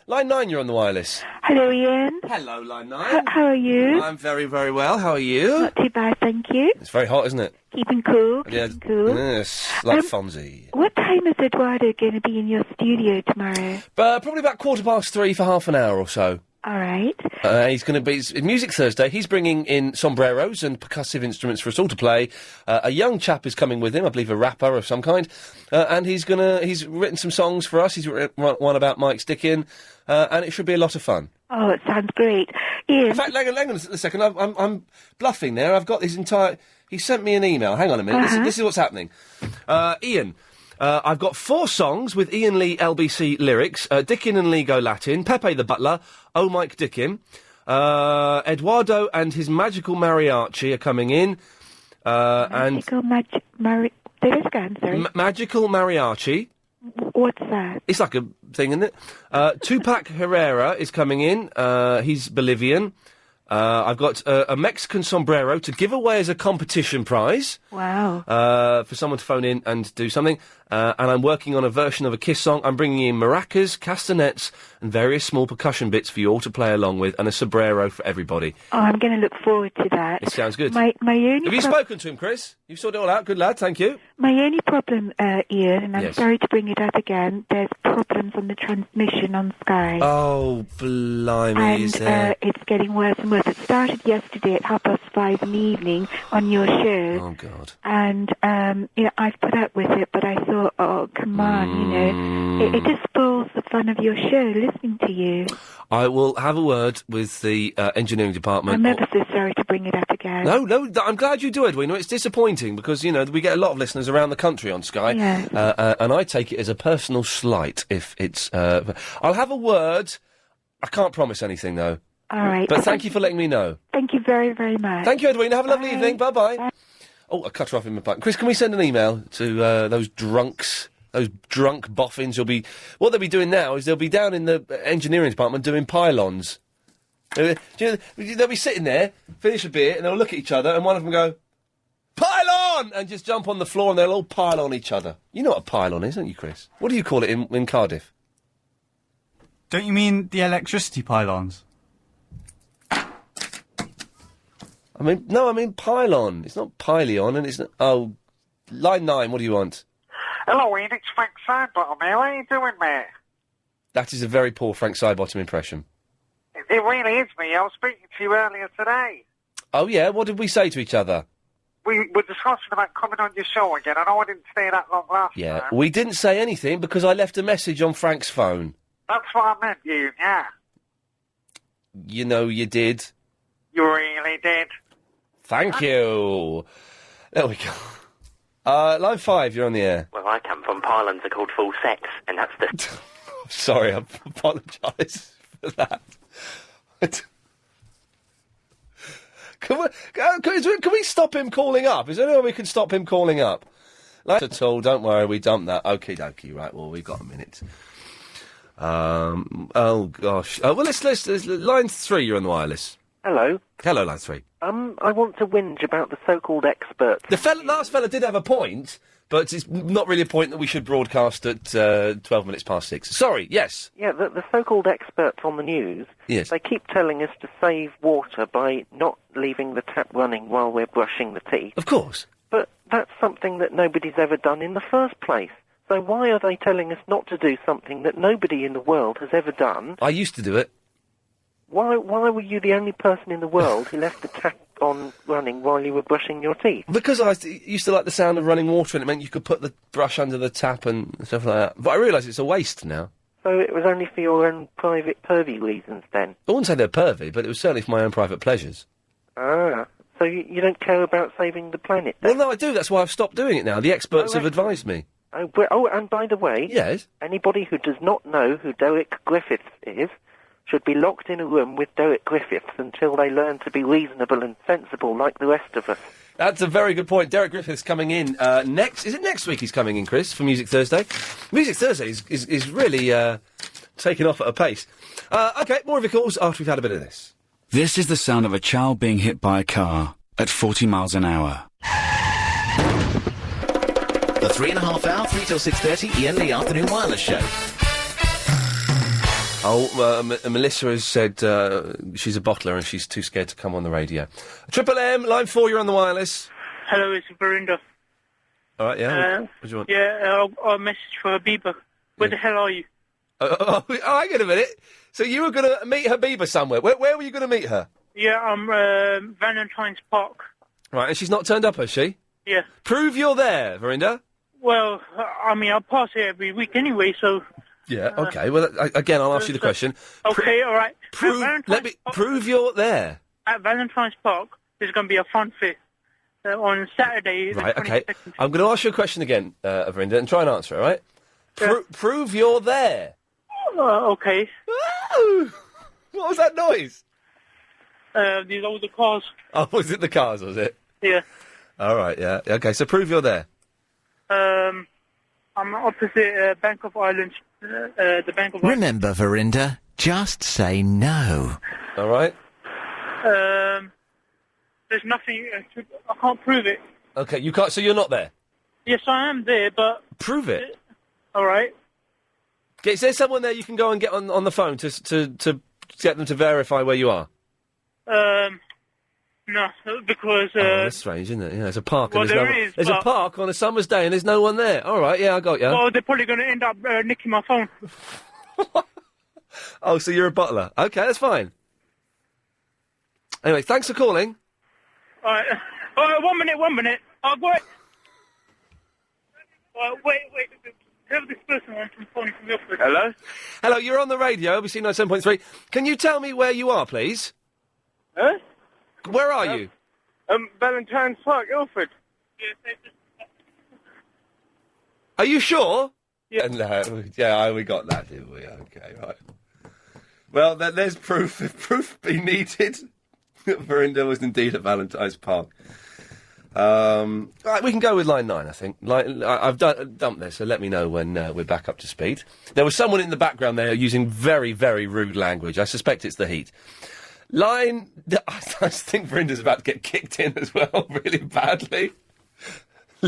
Line 9, you're on the wireless. Hello, Ian. Hello, Line 9. How are you? I'm very, very well. How are you? Not too bad, thank you. It's very hot, isn't it? Keeping cool. Yeah. Keeping cool. Yes, like Fonzie. What time is Eduardo going to be in your studio tomorrow? Probably about 3:15 for half an hour or so. All right. He's going to be... It's Music Thursday. He's bringing in sombreros and percussive instruments for us all to play. A young chap is coming with him, I believe a rapper of some kind. And he's written some songs for us. He's written one about Mike Stickin. And it should be a lot of fun. Oh, it sounds great. Ian... In fact, hang on a second. I'm bluffing there. I've got his entire... He sent me an email. Hang on a minute. This is what's happening. Ian... I've got 4 songs with Ian Lee LBC lyrics, Dickin and Lee go Latin, Pepe the Butler, Oh Mike Dickin, Eduardo and his Magical Mariachi are coming in, Magical Magical Mariachi. What's that? It's like a thing, isn't it? Tupac Herrera is coming in, he's Bolivian. I've got a Mexican sombrero to give away as a competition prize. Wow. For someone to phone in and do something. And I'm working on a version of a Kiss song. I'm bringing in maracas, castanets, and various small percussion bits for you all to play along with, and a sombrero for everybody. Oh, I'm going to look forward to that. It sounds good. My only Have you spoken to him, Chris? You've sorted it all out? Good lad, thank you. My only problem, Ian, and I'm Yes. sorry to bring it up again, there's problems on the transmission on Sky. Oh, blimey, is there? It's getting worse and worse. It started yesterday at 5:30 in the evening on your show. Oh, God. And, I've put up with it, but I thought, oh, come on, it just spoils the fun of your show, listening to you. I will have a word with the engineering department. I'm ever so sorry to bring it up again. No, I'm glad you do, Edwina. It's disappointing because, we get a lot of listeners around the country on Sky. Yeah. And I take it as a personal slight if it's... I'll have a word. I can't promise anything, though. All right. But thank you for letting me know. Thank you very, very much. Thank you, Edwina. Have a lovely Bye. evening. Bye-bye. Oh, I cut her off in my button. Chris, can we send an email to those drunks, those drunk boffins? What they'll be doing now is they'll be down in the engineering department doing pylons. They'll be sitting there, finish a beer, and they'll look at each other, and one of them will go, pylon! And just jump on the floor, and they'll all pile on each other. You know what a pylon is, don't you, Chris? What do you call it in Cardiff? Don't you mean the electricity pylons? I mean pylon. It's not pylon, and it's not... Oh, line 9, what do you want? Hello, Ian, it's Frank Sidebottom here. How are you doing, mate? That is a very poor Frank Sidebottom impression. It really is me. I was speaking to you earlier today. Oh, yeah? What did we say to each other? we were discussing about coming on your show again. I know I didn't stay that long last Yeah, time. we didn't say anything because I left a message on Frank's phone. That's what I meant, you, yeah. You know you did. You really did. Thank you. There we go. Line 5, you're on the air. Where I come from, pylons are called full sex, and that's the... Sorry, I apologise for that. Can we stop him calling up? Is there any way we can stop him calling up? Not at all, don't worry, we dumped that. Okie dokie, right, well, we've got a minute. Oh, gosh. Well, let's line 3, you're on the wireless. Hello. Hello, line 3. I want to whinge about the so-called experts. The last fella did have a point, but it's not really a point that we should broadcast at 12 minutes past 6. Sorry, yes. Yeah, the so-called experts on the news, yes, they keep telling us to save water by not leaving the tap running while we're brushing the teeth. Of course. But that's something that nobody's ever done in the first place. So why are they telling us not to do something that nobody in the world has ever done? I used to do it. Why were you the only person in the world who left the tap on running while you were brushing your teeth? Because I used to like the sound of running water, and it meant you could put the brush under the tap and stuff like that. But I realise it's a waste now. So it was only for your own private pervy reasons, then? I wouldn't say they're pervy, but it was certainly for my own private pleasures. Ah, so you don't care about saving the planet, then? Well, no, I do. That's why I've stopped doing it now. The experts have advised me. Oh, and by the way... Yes? Anybody who does not know who Derek Griffiths is should be locked in a room with Derek Griffiths until they learn to be reasonable and sensible like the rest of us. That's a very good point. Derek Griffiths coming in next... Is it next week he's coming in, Chris, for Music Thursday? Music Thursday is really taking off at a pace. OK, more of your calls after we've had a bit of this. This is the sound of a child being hit by a car at 40 miles an hour. The 3.5 hour, 3 till 6:30, Ian Lee Afternoon Wireless Show. Melissa has said she's a bottler and she's too scared to come on the radio. Triple M, line 4, you're on the wireless. Hello, it's Verinda. All right, yeah. What do you want? Yeah, I'll message for Habiba. Where the hell are you? Hang on a minute. So you were going to meet Habiba somewhere. Where were you going to meet her? Yeah, I'm Valentine's Park. Right, and she's not turned up, has she? Yeah. Prove you're there, Verinda. Well, I mean, I pass it every week anyway, so... Yeah, OK. Well, again, I'll ask you the question. OK, all right. Prove you're there. At Valentine's Park, there's going to be a fun fair on Saturday. Right, OK. I'm going to ask you a question again, Verinda, and try and answer, all right? Prove you're there. OK. What was that noise? These older cars. Oh, was it the cars, was it? Yeah. All right, yeah. OK, so prove you're there. I'm opposite Bank of Ireland, the Bank of Ireland. Remember, Verinda, just say no. All right. There's nothing... I can't prove it. OK, you can't... So you're not there? Yes, I am there, but... Prove it. All right. Okay, is there someone there you can go and get on the phone to get them to verify where you are? No, because... that's strange, isn't it? Yeah, there's a park Well, and there's there is, there's a park on a summer's day and there's no one there. All right, yeah, I got you. Well, they're probably going to end up nicking my phone. Oh, so you're a butler. OK, that's fine. Anyway, thanks for calling. All right. 1 minute. I'll go... wait. Have this person on from phone from the office. Hello? Hello, you're on the radio, BBC 97.3. Can you tell me where you are, please? Huh? Where are you? Valentine's Park, Ilford. Are you sure? Yeah. No, yeah, we got that, didn't we? OK, right. Well, there's proof. If proof be needed, Verinda was indeed at Valentine's Park. Right, we can go with line 9, I think. I've dumped this, so let me know when we're back up to speed. There was someone in the background there using very, very rude language. I suspect it's the heat. Line... I think Verinda's about to get kicked in as well, really badly.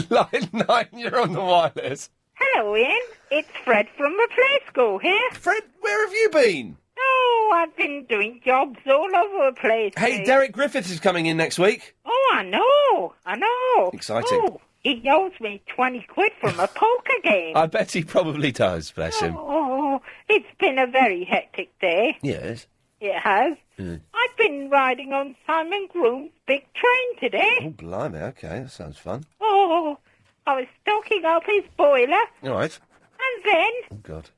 Line 9, you're on the wireless. Hello, Ian. It's Fred from the play school here. Fred, where have you been? Oh, I've been doing jobs all over the place. Hey, Derek Griffiths is coming in next week. Oh, I know. Exciting. Oh, he owes me 20 quid from a poker game. I bet he probably does, bless him. Oh, it's been a very hectic day. Yes. It has. I've been riding on Simon Groom's big train today. Oh, blimey, okay, that sounds fun. Oh, I was stocking up his boiler, All right. and then Oh, God.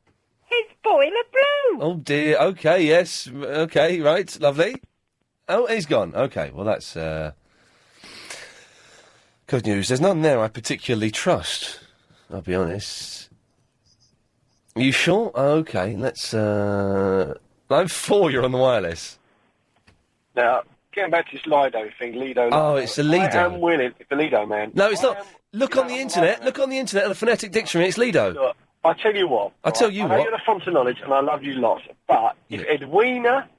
his boiler blew. Oh, dear, okay, yes, okay, right, lovely. Oh, he's gone. Okay, well, that's, good news. There's none there I particularly trust, I'll be honest. Are you sure? Okay, let's, line 4, you're on the wireless. Now, getting back to this Lido thing, Lido. Oh, it's the Lido. I am willing. It's the Lido, man. No, it's not. Look on the internet. Look on the internet at the phonetic dictionary. It's Lido. Look, I tell you what. I tell you I know what. you're the font of knowledge, and I love you lots. But if Edwina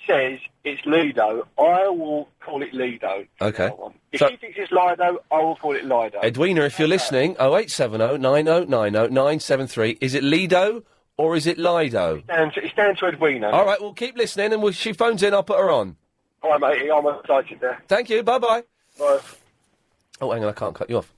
says it's Lido, I will call it Lido. Okay. If So, she thinks it's Lido, I will call it Lido. Edwina, if you're listening, 0870 9090 973. Is it Lido or is it Lido? It's down to Edwina. All right, well, keep listening, and when she phones in, I'll put her on. All right, mate. I'm excited there. Thank you. Bye-bye. Bye. Oh, hang on, I can't cut you off.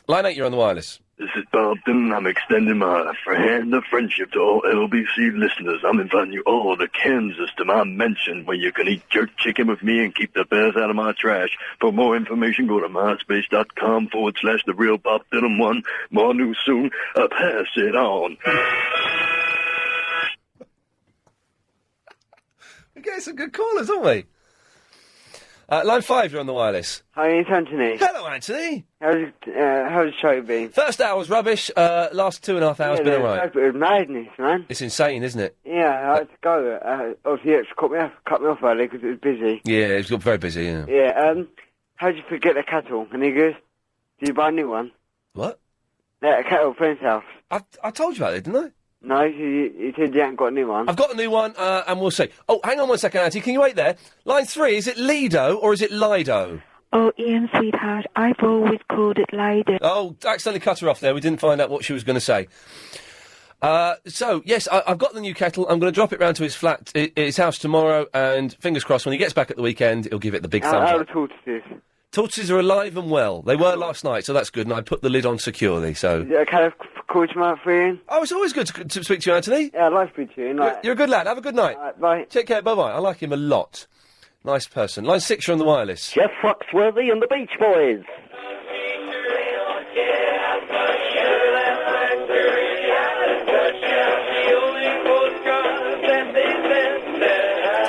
Line 8, you're on the wireless. This is Barton. I'm extending my hand of friendship to all LBC listeners. I'm inviting you all to Kansas to my mansion where you can eat jerk chicken with me and keep the bears out of my trash. For more information, go to myspace.com/The Real Bob Dylan 1. More news soon. Pass it on. We're getting some good callers, aren't we? Line 5, you're on the wireless. Hi, it's Anthony. Hello, Anthony. How's the show been? First hour was rubbish. Last 2.5 hours been all right. It was madness, man. It's insane, isn't it? Yeah, I had to go. Obviously, it's cut me off early because it was busy. Yeah, it's got very busy, yeah. Yeah, how'd you forget the kettle? Any good? Did you buy a new one? What? Yeah, a kettle at friend's house. I told you about it, didn't I? No, you said you hadn't got a new one. I've got a new one, and we'll see. Oh, hang on one second, Auntie. Can you wait there? Line 3, is it Lido or is it Lido? Oh, Ian, sweetheart, I've always called it Lido. Oh, accidentally cut her off there. We didn't find out what she was going to say. So, yes, I've got the new kettle. I'm going to drop it round to his flat, his house tomorrow, and fingers crossed, when he gets back at the weekend, he'll give it the big thumbs How up. the tortoises? Tortoises are alive and well. They were last night, so that's good, and I put the lid on securely, so... Yeah, can I call you out for Ian? Oh, it's always good to speak to you, Anthony. Yeah, I like speaking to you. You're a good lad. Have a good night. Bye. Take care. Bye-bye. I like him a lot. Nice person. Line 6, you're on the wireless. Jeff Foxworthy and the Beach Boys.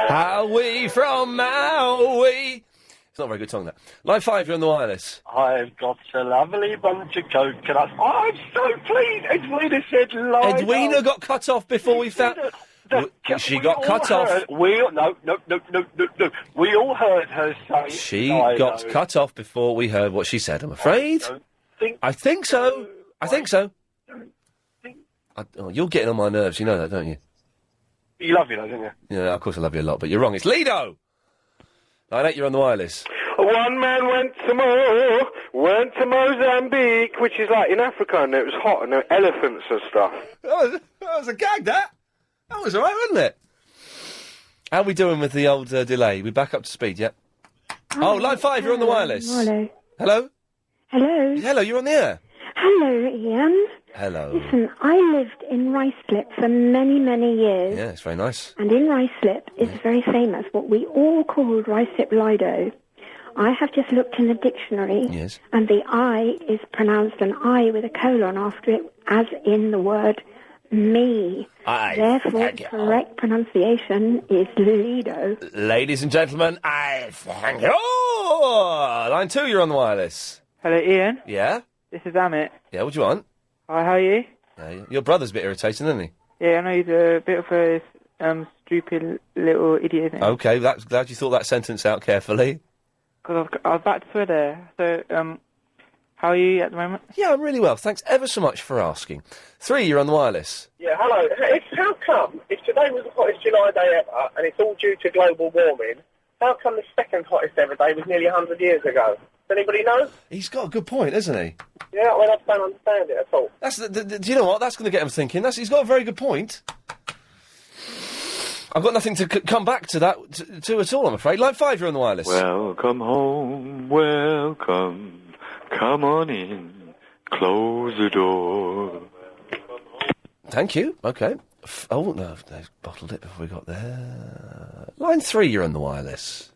Howie from Maui. It's not a very good song, that. Line 5, you're on the wireless. I've got a lovely bunch of coconuts. I'm so pleased. Edwina said Lido. Edwina got cut off before we found... She got cut off. No. We all heard her say She Lido. got cut off before we heard what she said, I'm afraid. I think so. I think so. You're getting on my nerves, you know that, don't you? You love me, though, don't you? Yeah, of course I love you a lot, but you're wrong. It's Lido! Line 8, you're on the wireless. One man went to Mozambique, which is like in Africa, and it was hot, and there were elephants and stuff. That was a gag, that. That was all right, wasn't it? How are we doing with the old delay? We back up to speed, yep? Oh, line 5, you're on the wireless. Hello. Hello? Hello. Hello, you're on the air. Hello, Ian. Hello. Listen, I lived in Ruislip for many, many years. Yeah, it's very nice. And in Ruislip is very famous what we all called Ruislip Lido. I have just looked in the dictionary. Yes. And the I is pronounced an I with a colon after it, as in the word me. Therefore, the correct pronunciation is Lido. Ladies and gentlemen, I thank you. Oh! Line 2, you're on the wireless. Hello, Ian. Yeah? This is Amit. Yeah, what do you want? Hi, how are you? Your brother's a bit irritating, isn't he? Yeah, I know he's a bit of a stupid little idiot, isn't he? Okay, glad you thought that sentence out carefully. Because I was about to swear there. So, how are you at the moment? Yeah, I'm really well. Thanks ever so much for asking. 3, you're on the wireless. Yeah, hello. How come, if today was the hottest July day ever, and it's all due to global warming, how come the second hottest ever day was nearly 100 years ago? Does anybody know? He's got a good point, hasn't he? Yeah, I just don't understand it at all. Do you know what? That's going to get him thinking. He's got a very good point. I've got nothing to come back to that to at all, I'm afraid. Line 5, you're on the wireless. Welcome home, welcome. Come on in, close the door. Thank you. Okay. Oh, no, they've bottled it before we got there. Line 3, you're on the wireless.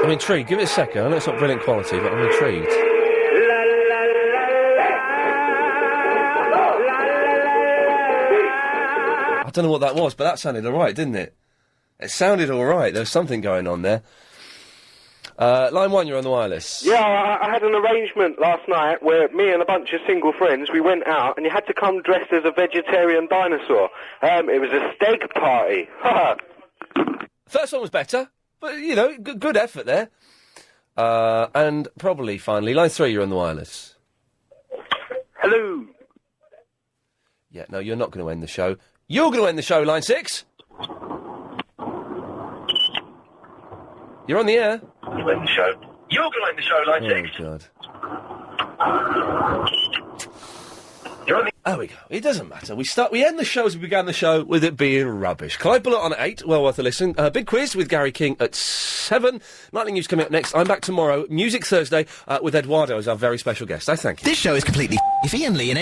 I'm intrigued. Give it a second. I know it's not brilliant quality, but I'm intrigued. I don't know what that was, but that sounded all right, didn't it? It sounded all right. There was something going on there. Line 1, you're on the wireless. Yeah, I had an arrangement last night where me and a bunch of single friends, we went out and you had to come dressed as a vegetarian dinosaur. It was a steak party. First one was better, but, you know, good effort there. And probably, finally, line 3, you're on the wireless. Hello. Yeah, no, you're not going to end the show. You're going to end the show, line 6. You're on the air. You end the show. You're going to end the show, line 6. Oh, God. You're on the... There we go. It doesn't matter. We end the show as we began the show with it being rubbish. Clyde Bullitt on at 8. Well worth a listen. Big quiz with Gary King at 7. Nightly news coming up next. I'm back tomorrow. Music Thursday with Eduardo as our very special guest. I thank you. This show is completely if Iain Lee in any